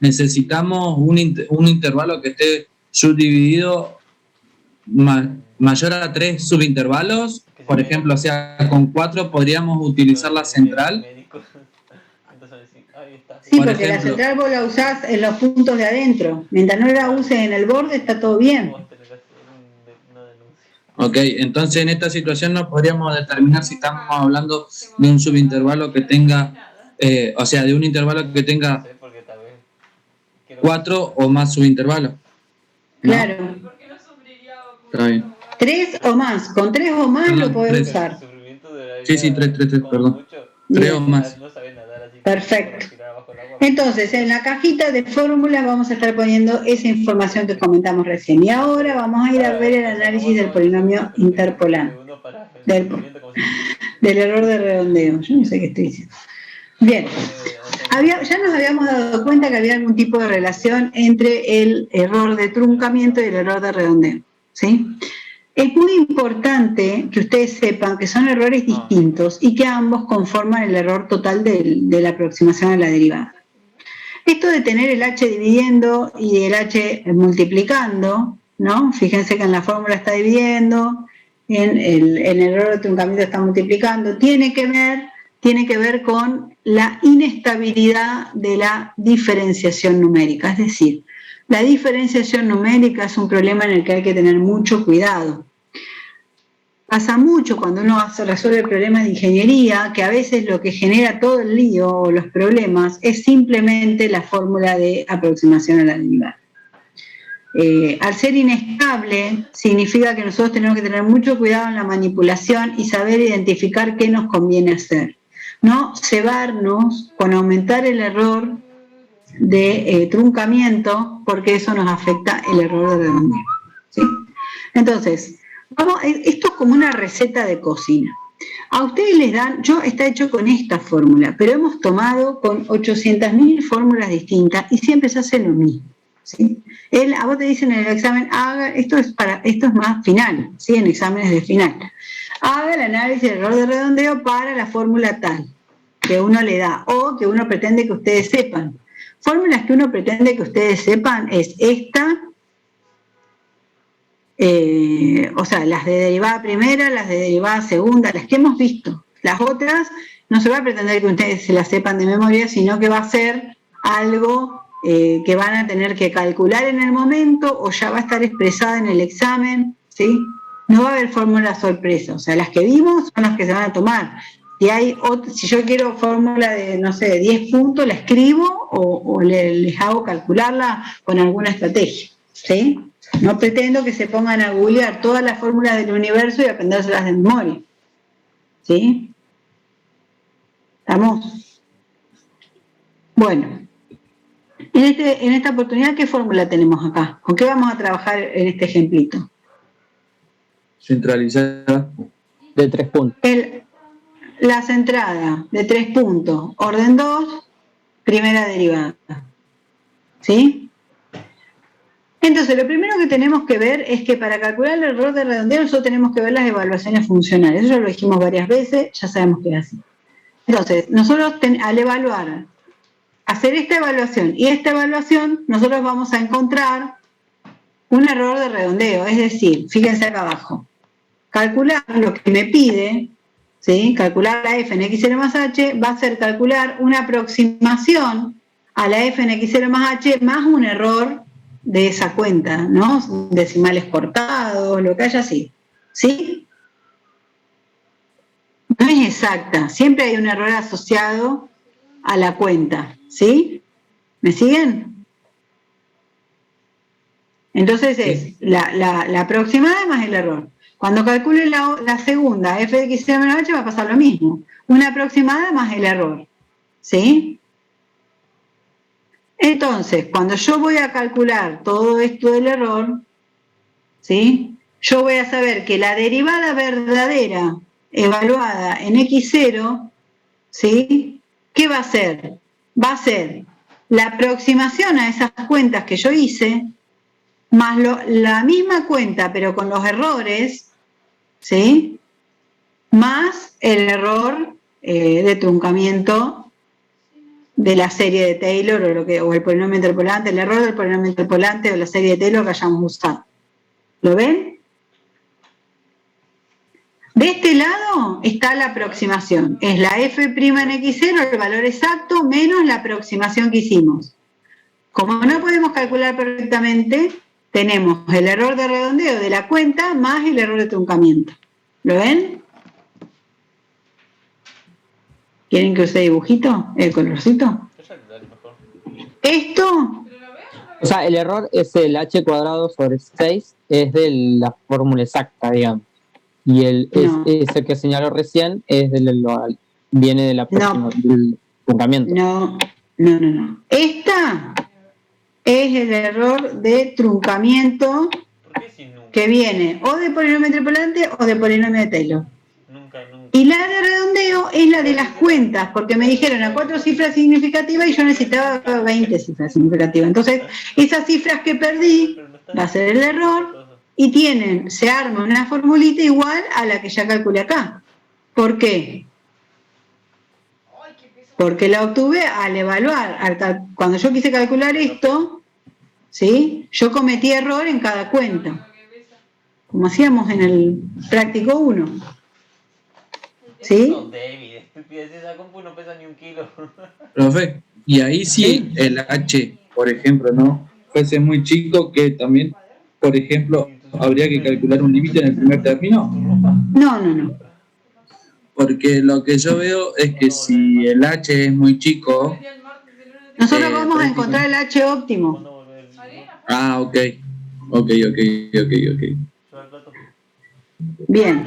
Speaker 7: necesitamos un intervalo que esté subdividido mayor a 3 subintervalos. Por ejemplo, o sea, con 4 podríamos utilizar la central.
Speaker 1: Sí, porque la central vos la usás en los puntos de adentro. Mientras no la uses en el borde, está todo bien.
Speaker 7: Ok, entonces en esta situación no podríamos determinar si estamos hablando de un subintervalo que tenga, o sea, de un intervalo que tenga 4 o más subintervalos. ¿No?
Speaker 1: Claro.
Speaker 7: Está bien.
Speaker 1: 3 o más. Con 3 o más lo podés usar.
Speaker 7: Sí, 3, perdón. 3 o más.
Speaker 1: Perfecto. Entonces, en la cajita de fórmulas vamos a estar poniendo esa información que comentamos recién. Y ahora vamos a ir a ver el análisis del polinomio interpolante, del error de redondeo. Yo no sé qué estoy diciendo. Bien, ya nos habíamos dado cuenta que había algún tipo de relación entre el error de truncamiento y el error de redondeo, ¿sí? Es muy importante que ustedes sepan que son errores distintos y que ambos conforman el error total de la aproximación a la derivada. Esto de tener el h dividiendo y el h multiplicando, ¿no? Fíjense que en la fórmula está dividiendo, en el error de truncamiento está multiplicando, tiene que ver con la inestabilidad de la diferenciación numérica, es decir, la diferenciación numérica es un problema en el que hay que tener mucho cuidado. Pasa mucho cuando uno resuelve problemas de ingeniería, que a veces lo que genera todo el lío o los problemas es simplemente la fórmula de aproximación a la derivada. Al ser inestable, significa que nosotros tenemos que tener mucho cuidado en la manipulación y saber identificar qué nos conviene hacer. No cebarnos con aumentar el error de truncamiento, porque eso nos afecta el error de redondeo, ¿sí? Entonces, esto es como una receta de cocina. A ustedes les dan, está hecho con esta fórmula, pero hemos tomado con 800.000 fórmulas distintas y siempre se hace lo mismo, ¿sí? A vos te dicen en el examen, esto es más final, ¿sí? En exámenes de final. Haga el análisis del error de redondeo para la fórmula tal que uno le da o que uno pretende que ustedes sepan. Fórmulas que uno pretende que ustedes sepan es esta, o sea, las de derivada primera, las de derivada segunda, las que hemos visto. Las otras no se va a pretender que ustedes se las sepan de memoria, sino que va a ser algo que van a tener que calcular en el momento o ya va a estar expresada en el examen, ¿sí? No va a haber fórmula sorpresa, o sea, las que vimos son las que se van a tomar. Si yo quiero fórmula de, no sé, de 10 puntos, la escribo o les hago calcularla con alguna estrategia, ¿sí? No pretendo que se pongan a googlear todas las fórmulas del universo y aprendérselas de memoria, ¿sí? ¿Estamos? Bueno, en esta oportunidad, ¿qué fórmula tenemos acá? ¿Con qué vamos a trabajar en este ejemplito?
Speaker 7: Centralizada.
Speaker 13: De 3 puntos.
Speaker 1: La centrada de 3 puntos, orden 2, primera derivada, ¿sí? Entonces, lo primero que tenemos que ver es que para calcular el error de redondeo nosotros tenemos que ver las evaluaciones funcionales. Eso ya lo dijimos varias veces, ya sabemos que es así. Entonces, nosotros al evaluar, hacer esta evaluación y esta evaluación, nosotros vamos a encontrar un error de redondeo. Es decir, fíjense acá abajo, calcular lo que me pide, ¿sí? Calcular la f en x0 más h va a ser calcular una aproximación a la f en x0 más h más un error de esa cuenta, ¿no? Decimales cortados, lo que haya así, ¿sí? No es exacta, siempre hay un error asociado a la cuenta, ¿sí? ¿Me siguen? Entonces es la aproximada más el error. Cuando calcule la segunda, f de x0 menos h, va a pasar lo mismo. Una aproximada más el error, ¿sí? Entonces, cuando yo voy a calcular todo esto del error, ¿sí? Yo voy a saber que la derivada verdadera evaluada en x0, ¿sí? ¿Qué va a ser? Va a ser la aproximación a esas cuentas que yo hice, más la misma cuenta, pero con los errores, ¿sí? Más el error de truncamiento de la serie de Taylor o el polinomio interpolante, el error del polinomio interpolante o la serie de Taylor que hayamos usado. ¿Lo ven? De este lado está la aproximación. Es la f' en x0, el valor exacto, menos la aproximación que hicimos. Como no podemos calcular perfectamente, tenemos el error de redondeo de la cuenta más el error de truncamiento. ¿Lo ven? ¿Quieren que use dibujito? ¿El colorcito? Esto...
Speaker 13: O sea, el error es el h cuadrado sobre 6, es de la fórmula exacta, digamos. Y ese que señaló recién es viene de la del truncamiento.
Speaker 1: No. Esta es el error de truncamiento que viene o de polinomio interpolante o de polinomio de Taylor. Y la de redondeo es la de las cuentas, porque me dijeron a 4 cifras significativas y yo necesitaba 20 cifras significativas. Entonces, esas cifras que perdí va a ser el error y se arma una formulita igual a la que ya calculé acá. ¿Por qué? Porque la obtuve al evaluar. Cuando yo quise calcular esto, ¿sí? Yo cometí error en cada cuenta, como hacíamos en el práctico 1. ¿Sí?
Speaker 10: Son débiles. Esa compu no pesa ni 1 kilo.
Speaker 7: Profe, y ahí sí el H, por ejemplo, ¿no? Fuese muy chico, que también, por ejemplo, habría que calcular un límite en el primer término.
Speaker 1: No.
Speaker 7: Porque lo que yo veo es que si el H es muy chico...
Speaker 1: Nosotros vamos a encontrar el H óptimo.
Speaker 7: Ah, ok.
Speaker 1: Bien.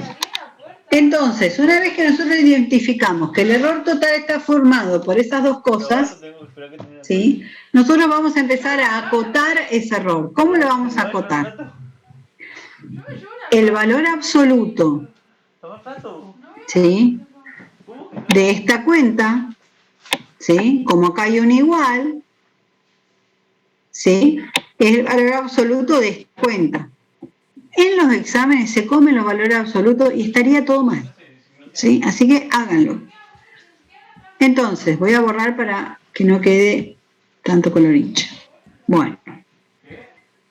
Speaker 1: Entonces, una vez que nosotros identificamos que el error total está formado por esas dos cosas, ¿sí? Nosotros vamos a empezar a acotar ese error. ¿Cómo lo vamos a acotar? El valor absoluto, ¿sí?, de esta cuenta, ¿sí?, como acá hay un igual, ¿sí?, es el valor absoluto de esta cuenta. En los exámenes se comen los valores absolutos y estaría todo mal, ¿sí? Así que háganlo. Entonces, voy a borrar para que no quede tanto colorincha. Bueno.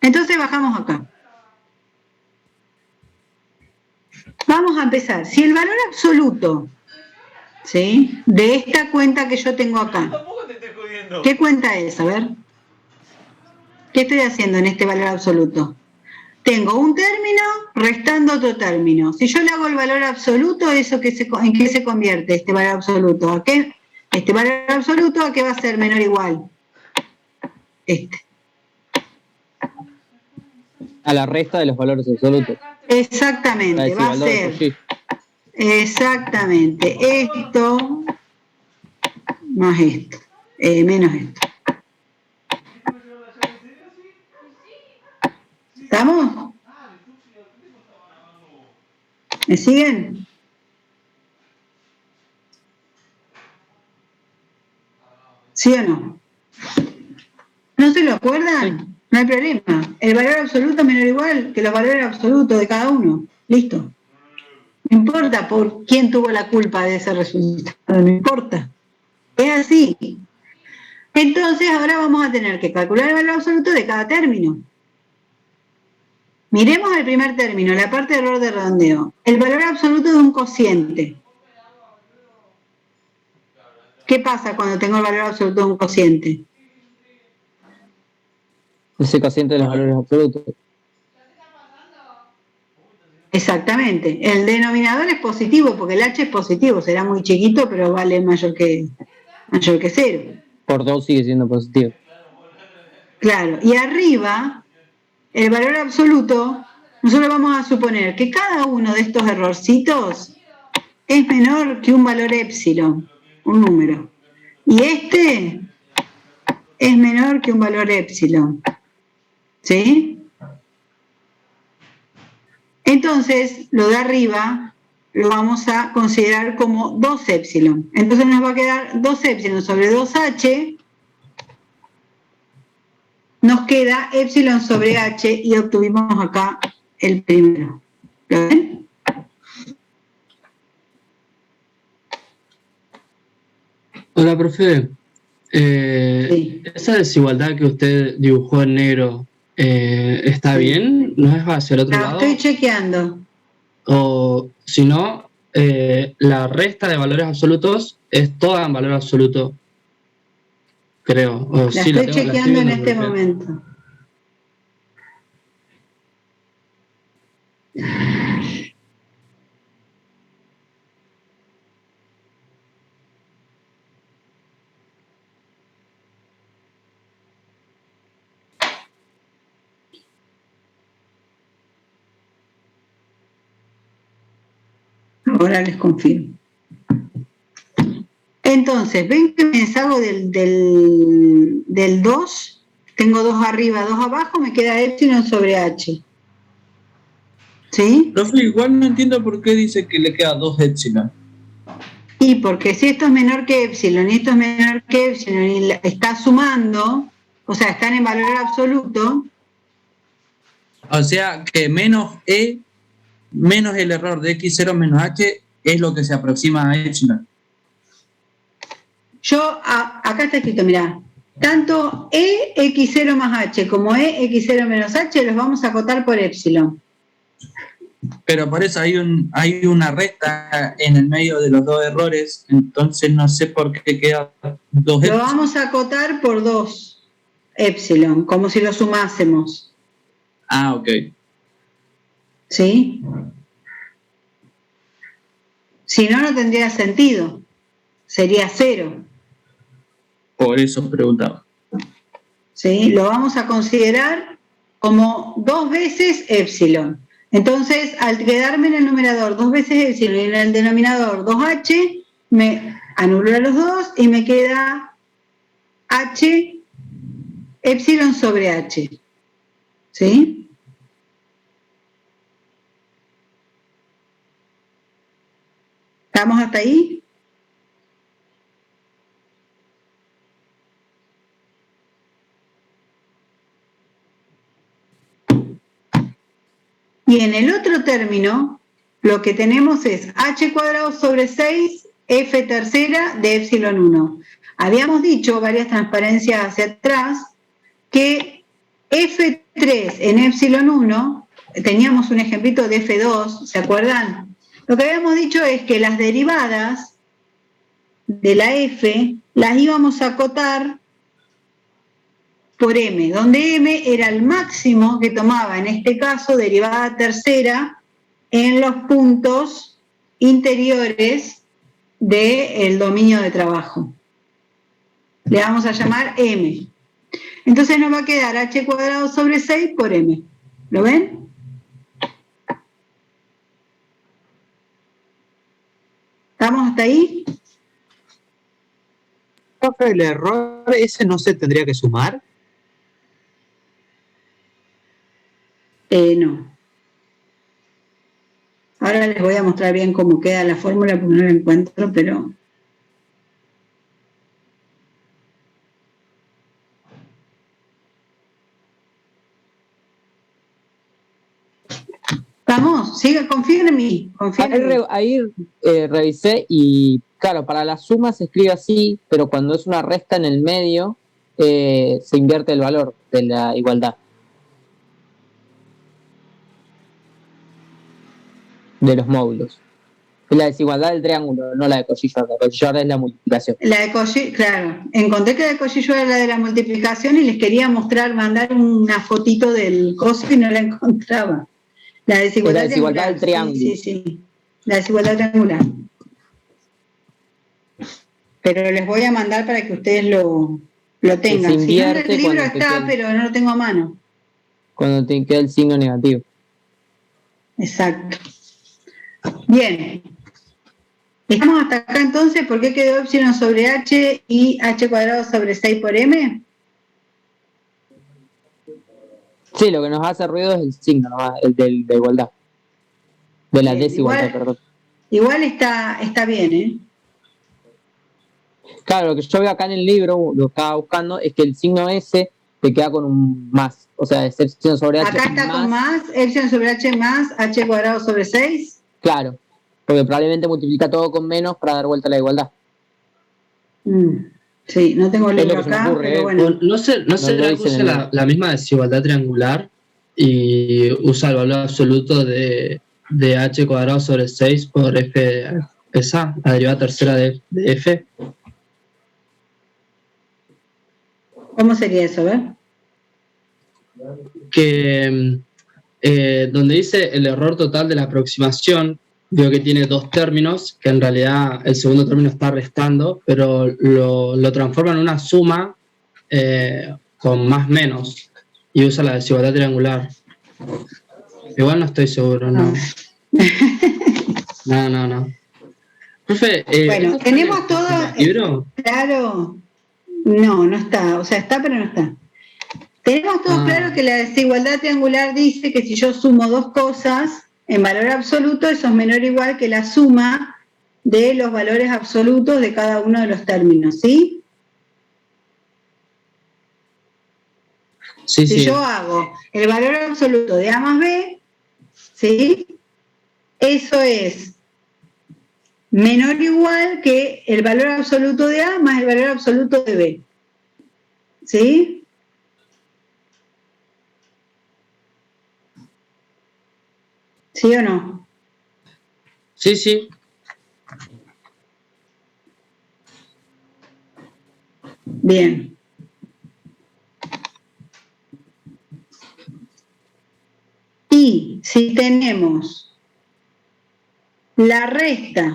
Speaker 1: Entonces bajamos acá. Vamos a empezar. Si el valor absoluto, ¿sí?, de esta cuenta que yo tengo acá, ¿qué cuenta es? A ver. ¿Qué estoy haciendo en este valor absoluto? Tengo un término restando otro término. Si yo le hago el valor absoluto, ¿eso en qué se convierte este valor absoluto? ¿A qué? Este valor absoluto, ¿a qué va a ser menor o igual?
Speaker 13: A la resta de los valores absolutos.
Speaker 1: Exactamente, va a ser exactamente esto más esto, menos esto. ¿Estamos? ¿Me siguen? ¿Sí o no? ¿No se lo acuerdan? No hay problema. El valor absoluto es menor o igual que los valores absolutos de cada uno. Listo. No importa por quién tuvo la culpa de ese resultado, no importa. Es así. Entonces ahora vamos a tener que calcular el valor absoluto de cada término. Miremos el primer término, la parte de error de redondeo. El valor absoluto de un cociente. ¿Qué pasa cuando tengo el valor absoluto de un cociente?
Speaker 13: Ese cociente de los valores absolutos.
Speaker 1: Exactamente. El denominador es positivo, porque el H es positivo, será muy chiquito, pero vale mayor que 0.
Speaker 13: Por 2 sigue siendo positivo.
Speaker 1: Claro. Y arriba, el valor absoluto, nosotros vamos a suponer que cada uno de estos errorcitos es menor que un valor épsilon, un número. Y este es menor que un valor épsilon. ¿Sí? Entonces, lo de arriba lo vamos a considerar como 2 épsilon. Entonces nos va a quedar 2 épsilon sobre 2h. Nos queda épsilon sobre h y obtuvimos acá el primero. ¿Lo ven?
Speaker 12: Hola, profe. Esa desigualdad que usted dibujó en negro, ¿está bien? ¿No es hacia el otro lado?
Speaker 1: Estoy chequeando.
Speaker 12: O si no, la resta de valores absolutos es toda en valor absoluto. Creo. O
Speaker 1: La
Speaker 12: sí,
Speaker 1: estoy chequeando en este
Speaker 12: porque...
Speaker 1: momento. Ahora les confirmo. Entonces, ven que me deshago del 2, tengo 2 arriba, 2 abajo, me queda épsilon sobre h. ¿Sí?
Speaker 7: Profe, igual no entiendo por qué dice que le queda 2 épsilon.
Speaker 1: Y porque si esto es menor que épsilon y esto es menor que épsilon y está sumando, o sea, están en valor absoluto,
Speaker 7: O sea que menos E, menos el error de x0 menos h, es lo que se aproxima a epsilon.
Speaker 1: Acá está escrito, mirá, tanto E x0 más h como E x0 menos h los vamos a acotar por epsilon.
Speaker 7: Pero por eso hay una resta en el medio de los dos errores, entonces no sé por qué queda 2
Speaker 1: Lo vamos a acotar por 2 epsilon, como si lo sumásemos.
Speaker 7: Ah, ok.
Speaker 1: ¿Sí? Si no, no tendría sentido. Sería 0.
Speaker 7: Por eso preguntaba.
Speaker 1: ¿Sí? Lo vamos a considerar como 2 veces epsilon. Entonces, al quedarme en el numerador 2 veces epsilon y en el denominador 2h, me anulo a los dos y me queda h, epsilon sobre h. ¿Sí? ¿Estamos hasta ahí? Y en el otro término, lo que tenemos es h cuadrado sobre 6 f tercera de epsilon 1. Habíamos dicho, varias transparencias hacia atrás, que f3 en epsilon 1, teníamos un ejemplito de f2, ¿se acuerdan? Lo que habíamos dicho es que las derivadas de la f las íbamos a acotar por m, donde m era el máximo que tomaba, en este caso, derivada tercera, en los puntos interiores del dominio de trabajo. Le vamos a llamar m. Entonces nos va a quedar h cuadrado sobre 6 por m. ¿Lo ven? ¿Estamos hasta ahí?
Speaker 15: Profe, ¿el error ese no se tendría que sumar?
Speaker 1: No. Ahora les voy a mostrar bien cómo queda la fórmula porque no la encuentro, pero... Vamos, siga, confíen en mí.
Speaker 13: Ahí revisé y, claro, para la suma se escribe así, pero cuando es una resta en el medio, se invierte el valor de la igualdad. De los módulos. Es la desigualdad del triángulo, no la de Cauchy-Jordan. La Cauchy-Jordan es la multiplicación.
Speaker 1: La de Cauchy, claro. Encontré que la de Cauchy-Jordan era la de la multiplicación y les quería mandar una fotito del coso y no la encontraba. La desigualdad
Speaker 13: del triángulo.
Speaker 1: Sí. La desigualdad triangular. Pero les voy a mandar para que ustedes lo tengan. Si no, en el libro está, pero no lo tengo a mano.
Speaker 13: Cuando te queda el signo negativo.
Speaker 1: Exacto. Bien. ¿Estamos hasta acá entonces? ¿Por qué quedó epsilon sobre h y h cuadrado sobre 6 por m?
Speaker 13: Sí, lo que nos hace ruido es el signo, nomás, el de igualdad. De la desigualdad, perdón.
Speaker 1: Igual está bien, ¿eh?
Speaker 13: Claro, lo que yo veo acá en el libro, lo que estaba buscando, es que el signo S te queda con un más. O sea, es epsilon sobre h.
Speaker 1: Acá está con más, epsilon sobre h más h cuadrado sobre 6.
Speaker 13: Claro, porque probablemente multiplica todo con menos para dar vuelta a la igualdad.
Speaker 1: Sí, no tengo el libro acá,
Speaker 13: ocurre,
Speaker 1: pero bueno.
Speaker 12: ¿No será que usa la misma desigualdad triangular y usa el valor absoluto de h cuadrado sobre 6 por f, esa, la derivada tercera de f?
Speaker 1: ¿Cómo sería eso, ver?
Speaker 12: Que donde dice el error total de la aproximación, veo que tiene 2 términos, que en realidad el segundo término está restando, pero lo transforma en una suma con más menos y usa la desigualdad triangular. Igual no estoy seguro, ¿no? No. Profe,
Speaker 1: bueno, tenemos todo...
Speaker 12: ¿Libro?
Speaker 1: Claro. No está. O sea, está, pero no está. Tenemos todo claro que la desigualdad triangular dice que si yo sumo 2 cosas en valor absoluto, eso es menor o igual que la suma de los valores absolutos de cada uno de los términos, ¿sí?
Speaker 12: Sí,
Speaker 1: si
Speaker 12: sí.
Speaker 1: yo hago el valor absoluto de A más B, ¿sí? Eso es menor o igual que el valor absoluto de A más el valor absoluto de B. ¿Sí? ¿Sí o no?
Speaker 12: Sí, sí.
Speaker 1: Bien. Y si tenemos la resta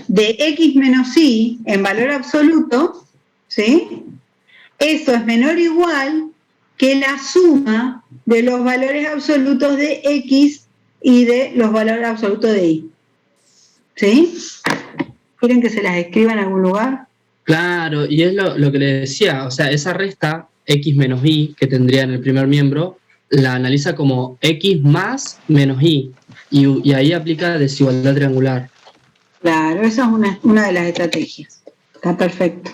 Speaker 1: de x menos y en valor absoluto, ¿sí? Eso es menor o igual que la suma de los valores absolutos de x y de los valores absolutos de y. ¿Sí? ¿Quieren que se las escriba en algún lugar?
Speaker 12: Claro, y es lo que le decía, o sea, esa resta x menos y que tendría en el primer miembro, la analiza como x más menos y ahí aplica desigualdad triangular.
Speaker 1: Claro, esa es una de las estrategias. Está perfecto.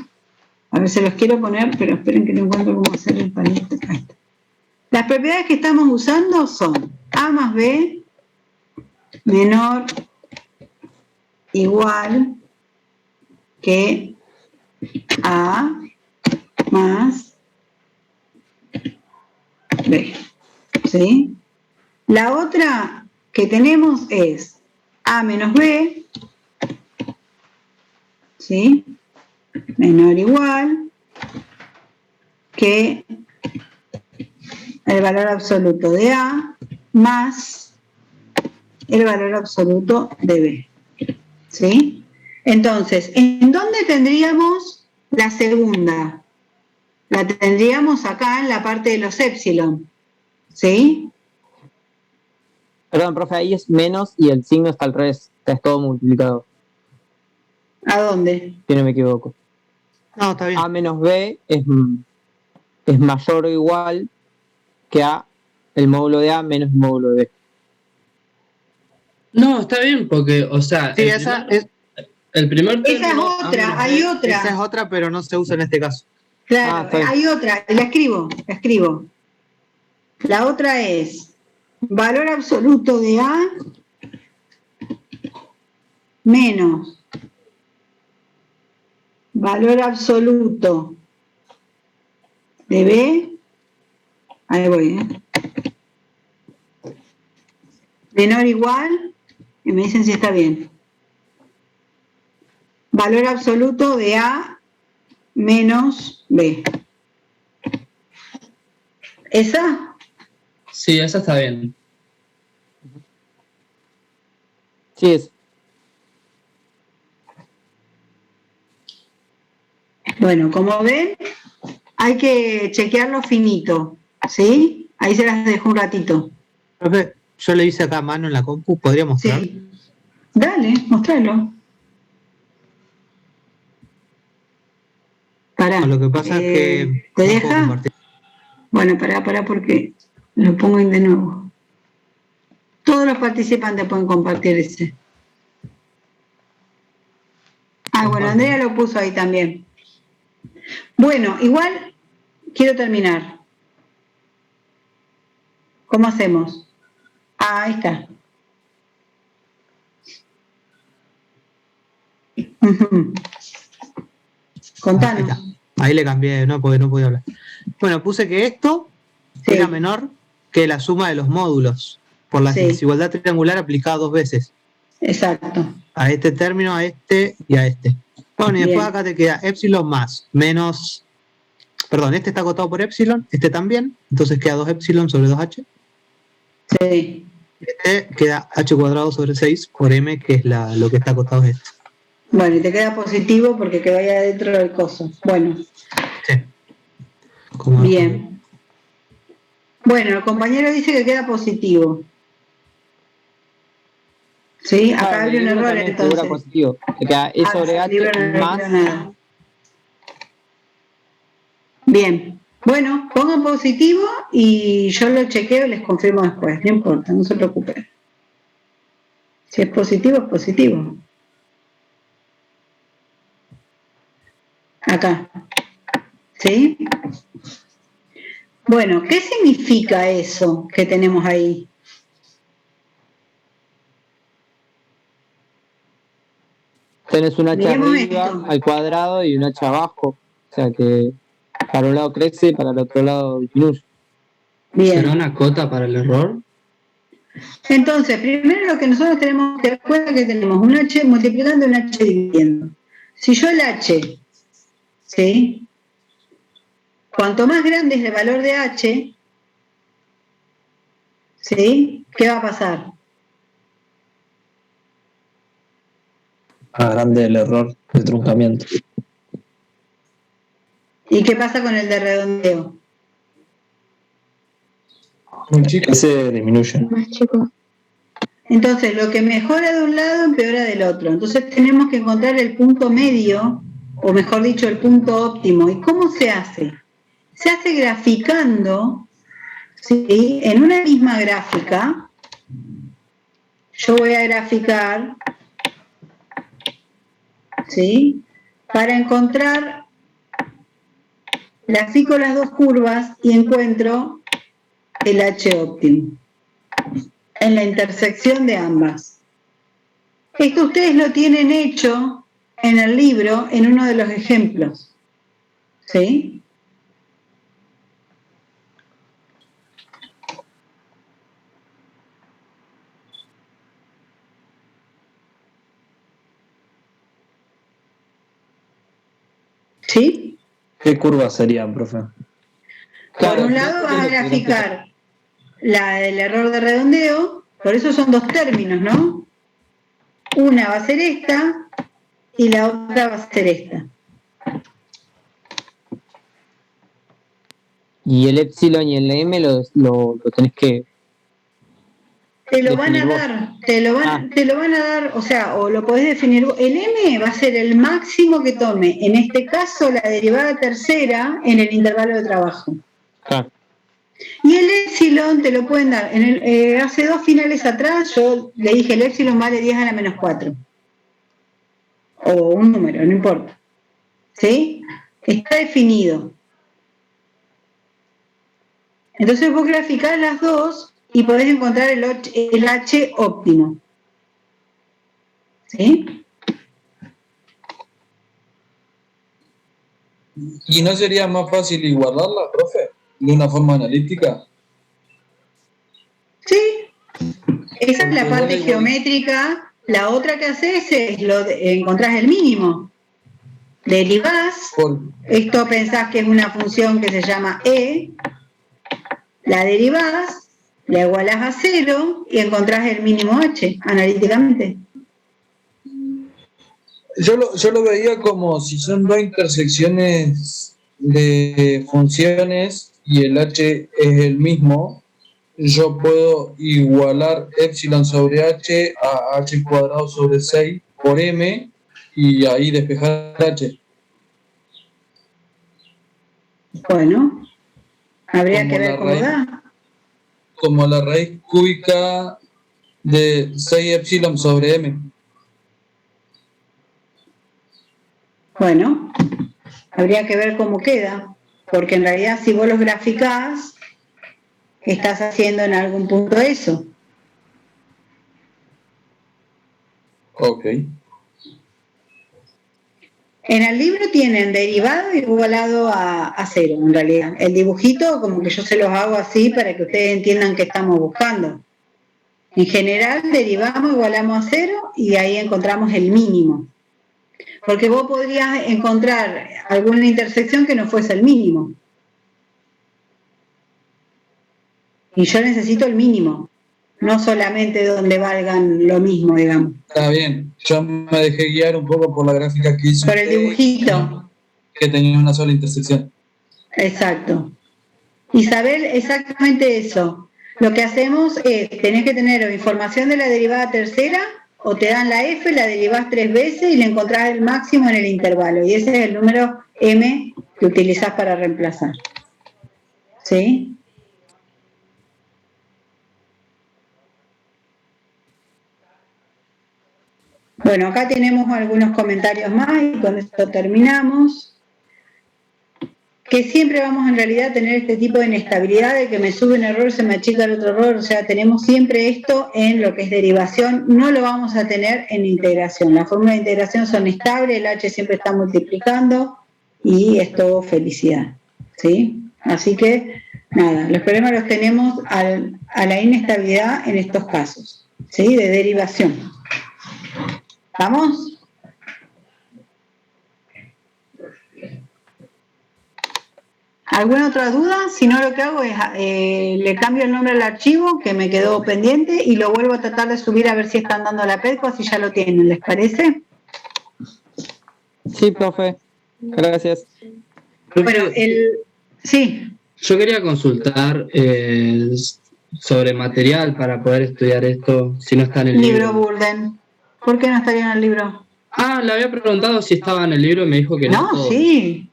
Speaker 1: A ver, se los quiero poner, pero esperen que no encuentro cómo hacer el palito. Ahí está. Las propiedades que estamos usando son A más B menor igual que A más B. ¿Sí? La otra que tenemos es A menos B, ¿sí? Menor o igual que el valor absoluto de A más el valor absoluto de B. ¿Sí? Entonces, ¿en dónde tendríamos la segunda? La tendríamos acá en la parte de los épsilon. ¿Sí?
Speaker 13: Perdón, profe, ahí es menos y el signo está al revés. Es todo multiplicado.
Speaker 1: ¿A dónde?
Speaker 13: Si no me equivoco.
Speaker 15: No, está bien.
Speaker 13: A menos B es mayor o igual que A, el módulo de A menos el módulo de B.
Speaker 12: No, está bien, porque, o sea,
Speaker 15: Sí, esa es
Speaker 1: otra, hay otra.
Speaker 15: Esa es otra, pero no se usa en este caso.
Speaker 1: Claro, hay otra, la escribo. La otra es valor absoluto de A menos valor absoluto de B, ahí voy, menor o igual, y me dicen si está bien. Valor absoluto de A menos B. ¿Esa?
Speaker 12: Sí, esa está bien.
Speaker 13: Sí, es.
Speaker 1: Bueno, como ven, hay que chequearlo finito, ¿sí? Ahí se las dejo un ratito.
Speaker 15: Profe, yo le hice acá a mano en la compu, ¿podría mostrar?
Speaker 1: Sí. Dale, mostralo. Pará.
Speaker 15: Lo que pasa es que
Speaker 1: ¿Te
Speaker 15: no
Speaker 1: deja?
Speaker 15: puedo compartir.
Speaker 1: Bueno, pará porque lo pongo de nuevo. Todos los participantes pueden compartir ese. Bueno, Andrea lo puso ahí también. Bueno, igual quiero terminar. ¿Cómo hacemos? Ahí está. Contanos.
Speaker 15: Ahí le cambié, no, porque no podía hablar. Bueno, puse que esto era menor que la suma de los módulos por la desigualdad triangular aplicada 2 veces.
Speaker 1: Exacto.
Speaker 15: A este término, a este y a este. Bueno, y después acá te queda épsilon más, menos... Perdón, este está acotado por épsilon, este también, entonces queda 2 épsilon sobre 2h.
Speaker 1: Sí.
Speaker 15: Este queda h cuadrado sobre 6 por m, que es lo que está acotado es esto.
Speaker 1: Bueno, y te queda positivo porque quedó ahí adentro del coso. Bueno.
Speaker 15: Sí.
Speaker 1: Bien. Bueno, el compañero dice que queda positivo. Sí, acá habría un error entonces.
Speaker 13: Positivo. Que queda E sobre H más.
Speaker 1: Bien. Bueno, pongan positivo y yo lo chequeo y les confirmo después. No importa, no se preocupen. Si es positivo, es positivo. Acá. ¿Sí? Bueno, ¿qué significa eso que tenemos ahí?
Speaker 13: Tenés un H
Speaker 1: Miremos
Speaker 13: arriba
Speaker 1: esto.
Speaker 13: al cuadrado y un H abajo. O sea que para un lado crece y para el otro lado disminuye.
Speaker 1: Bien.
Speaker 12: ¿Será una cota para el error?
Speaker 1: Entonces, primero lo que nosotros tenemos que dar cuenta que tenemos un H multiplicando y un H dividiendo. Si yo el H, ¿sí? Cuanto más grande es el valor de H, ¿sí? ¿Qué va a pasar?
Speaker 7: Más grande el error de truncamiento.
Speaker 1: ¿Y qué pasa con el de redondeo?
Speaker 7: Ese disminuye.
Speaker 2: Más chico.
Speaker 1: Entonces, lo que mejora de un lado empeora del otro. Entonces tenemos que encontrar el punto medio, o mejor dicho, el punto óptimo. ¿Y cómo se hace? Se hace graficando, ¿sí? En una misma gráfica. Yo voy a graficar, ¿sí? Para encontrar, grafico las dos curvas y encuentro el H óptimo en la intersección de ambas. Esto ustedes lo tienen hecho en el libro, en uno de los ejemplos, ¿sí? ¿Sí?
Speaker 7: ¿Qué curvas serían, profe?
Speaker 1: Por un lado vas a graficar la del error de redondeo, por eso son dos términos, ¿no? Una va a ser esta y la otra va a ser esta.
Speaker 13: Y el epsilon y el m lo tenés que...
Speaker 1: Te lo van a
Speaker 13: definir vos.
Speaker 1: dar, te lo van a dar, o sea, o lo podés definir vos. El m va a ser el máximo que tome, en este caso la derivada tercera en el intervalo de trabajo.
Speaker 13: Claro.
Speaker 1: Y el epsilon te lo pueden dar. Hace dos finales atrás yo le dije el epsilon vale 10 a la menos 4. O un número, no importa. ¿Sí? Está definido. Entonces vos graficás las dos y podés encontrar el H óptimo. ¿Sí?
Speaker 7: ¿Y no sería más fácil igualarla, profe? De una forma analítica.
Speaker 1: Sí. Esa es la parte geométrica. La otra que haces es encontrás el mínimo. Derivás. Esto pensás que es una función que se llama E. La derivás, la igualás a 0 y encontrás el mínimo H analíticamente.
Speaker 7: Yo lo veía como si son dos intersecciones de funciones y el H es el mismo, yo puedo igualar epsilon sobre H a H cuadrado sobre 6 por M y ahí despejar H.
Speaker 1: Bueno, habría
Speaker 7: Como
Speaker 1: que ver
Speaker 7: la
Speaker 1: cómo
Speaker 7: raíz-
Speaker 1: da.
Speaker 7: Como la raíz cúbica de 6 epsilon sobre M.
Speaker 1: Bueno, habría que ver cómo queda, porque en realidad si vos los graficás, estás haciendo en algún punto eso.
Speaker 7: Ok.
Speaker 1: En el libro tienen derivado igualado a 0, en realidad. El dibujito, como que yo se los hago así para que ustedes entiendan qué estamos buscando. En general, derivamos, igualamos a 0 y ahí encontramos el mínimo. Porque vos podrías encontrar alguna intersección que no fuese el mínimo. Y yo necesito el mínimo, no solamente donde valgan lo mismo, digamos.
Speaker 7: Está bien, yo me dejé guiar un poco por la gráfica que hizo
Speaker 1: Por el dibujito.
Speaker 7: que tenía una sola intersección.
Speaker 1: Exacto. Y saber exactamente eso. Lo que hacemos es, tenés que tener o información de la derivada tercera, o te dan la F, la derivás 3 veces y le encontrás el máximo en el intervalo. Y ese es el número M que utilizás para reemplazar. ¿Sí? Bueno, acá tenemos algunos comentarios más y con esto terminamos. que siempre vamos en realidad a tener este tipo de inestabilidad de que me sube un error, se me achica el otro error, o sea, tenemos siempre esto en lo que es derivación, no lo vamos a tener en integración. Las fórmulas de integración son estables, el H siempre está multiplicando y es todo felicidad, ¿sí? Así que, nada, los problemas los tenemos a la inestabilidad en estos casos, ¿sí? De derivación. ¿Vamos? ¿Alguna otra duda? Si no, lo que hago es le cambio el nombre al archivo que me quedó pendiente y lo vuelvo a tratar de subir a ver si están dando la PEDCO, así ya lo tienen. ¿Les parece?
Speaker 13: Sí, profe. Gracias.
Speaker 1: Bueno, sí.
Speaker 12: Yo quería consultar sobre material para poder estudiar esto, si no está en el libro.
Speaker 1: Burden. ¿Por qué no estaría en el libro?
Speaker 12: Le había preguntado si estaba en el libro y me dijo que no.
Speaker 1: No, sí.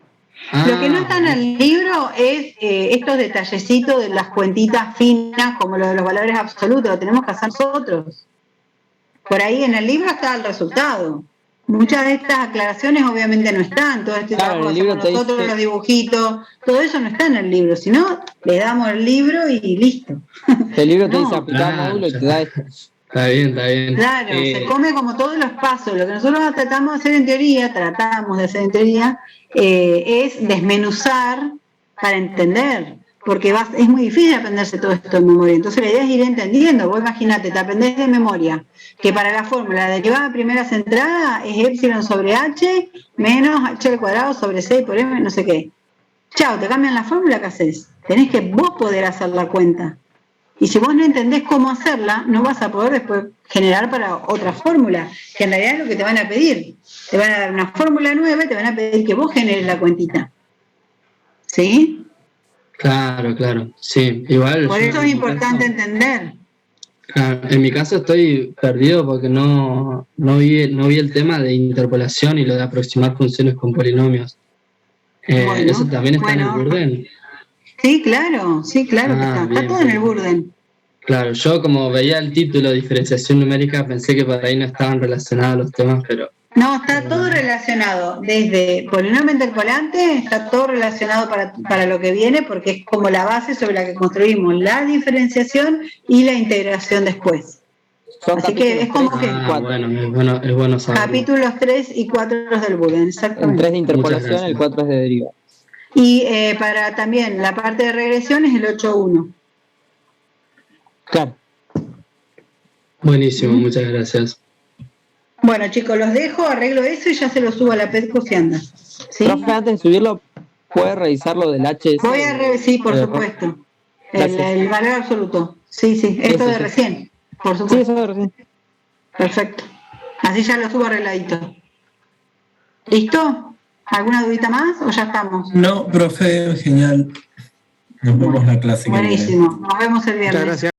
Speaker 1: Lo que no está en el libro es estos detallecitos de las cuentitas finas, como lo de los valores absolutos, lo tenemos que hacer nosotros. Por ahí en el libro está el resultado. Muchas de estas aclaraciones obviamente no están, todo este trabajo que hacemos nosotros, los dibujitos, todo eso no está en el libro, sino le damos el libro y listo.
Speaker 13: El libro te dice aplicar módulo y te da esto.
Speaker 12: Está bien, está bien.
Speaker 1: Claro, se come como todos los pasos. Lo que nosotros tratamos de hacer en teoría, es desmenuzar para entender, porque es muy difícil aprenderse todo esto en memoria. Entonces la idea es ir entendiendo. Vos imagínate, te aprendés de memoria que para la fórmula derivada de primera centrada es epsilon sobre h menos h al cuadrado sobre 6 por m, no sé qué. Chao, te cambian la fórmula, ¿qué haces? Tenés que vos poder hacer la cuenta. Y si vos no entendés cómo hacerla, no vas a poder después generar para otra fórmula, que en realidad es lo que te van a pedir. Te van a dar una fórmula nueva y te van a pedir que vos generes la cuentita. ¿Sí?
Speaker 12: Claro, sí. Igual.
Speaker 1: Por eso es importante entender.
Speaker 12: Claro, en mi caso estoy perdido porque no vi el tema de interpolación y lo de aproximar funciones con polinomios. ¿Eso también está en el Burden?
Speaker 1: Sí, claro que está. Está todo en el Burden.
Speaker 12: Claro, yo como veía el título de diferenciación numérica pensé que por ahí no estaban relacionados los temas, pero...
Speaker 1: No, está todo relacionado. Desde polinomio interpolante está todo relacionado para lo que viene porque es como la base sobre la que construimos la diferenciación y la integración después. Así que es como que...
Speaker 12: Bueno, es bueno saberlo.
Speaker 1: Capítulos 3 y 4 del Burden, exactamente.
Speaker 13: El 3 de interpolación, el 4 es de deriva.
Speaker 1: Y para también la parte de regresión es el 8.1.
Speaker 13: Claro.
Speaker 12: Buenísimo, muchas gracias.
Speaker 1: Bueno, chicos, los dejo, arreglo eso y ya se lo subo a la PEDCO si anda. ¿Sí?
Speaker 13: Profe, antes de subirlo, ¿puede revisar lo del HS?
Speaker 1: Voy a revisar, sí, por supuesto. El valor absoluto. Sí, esto de recién, por supuesto.
Speaker 13: Sí, eso de recién.
Speaker 1: Perfecto. Así ya lo subo arregladito. ¿Listo? ¿Alguna dudita más o ya estamos?
Speaker 3: No, profe, genial. Nos vemos la clase.
Speaker 1: Buenísimo. Nos vemos el viernes.
Speaker 15: Muchas gracias.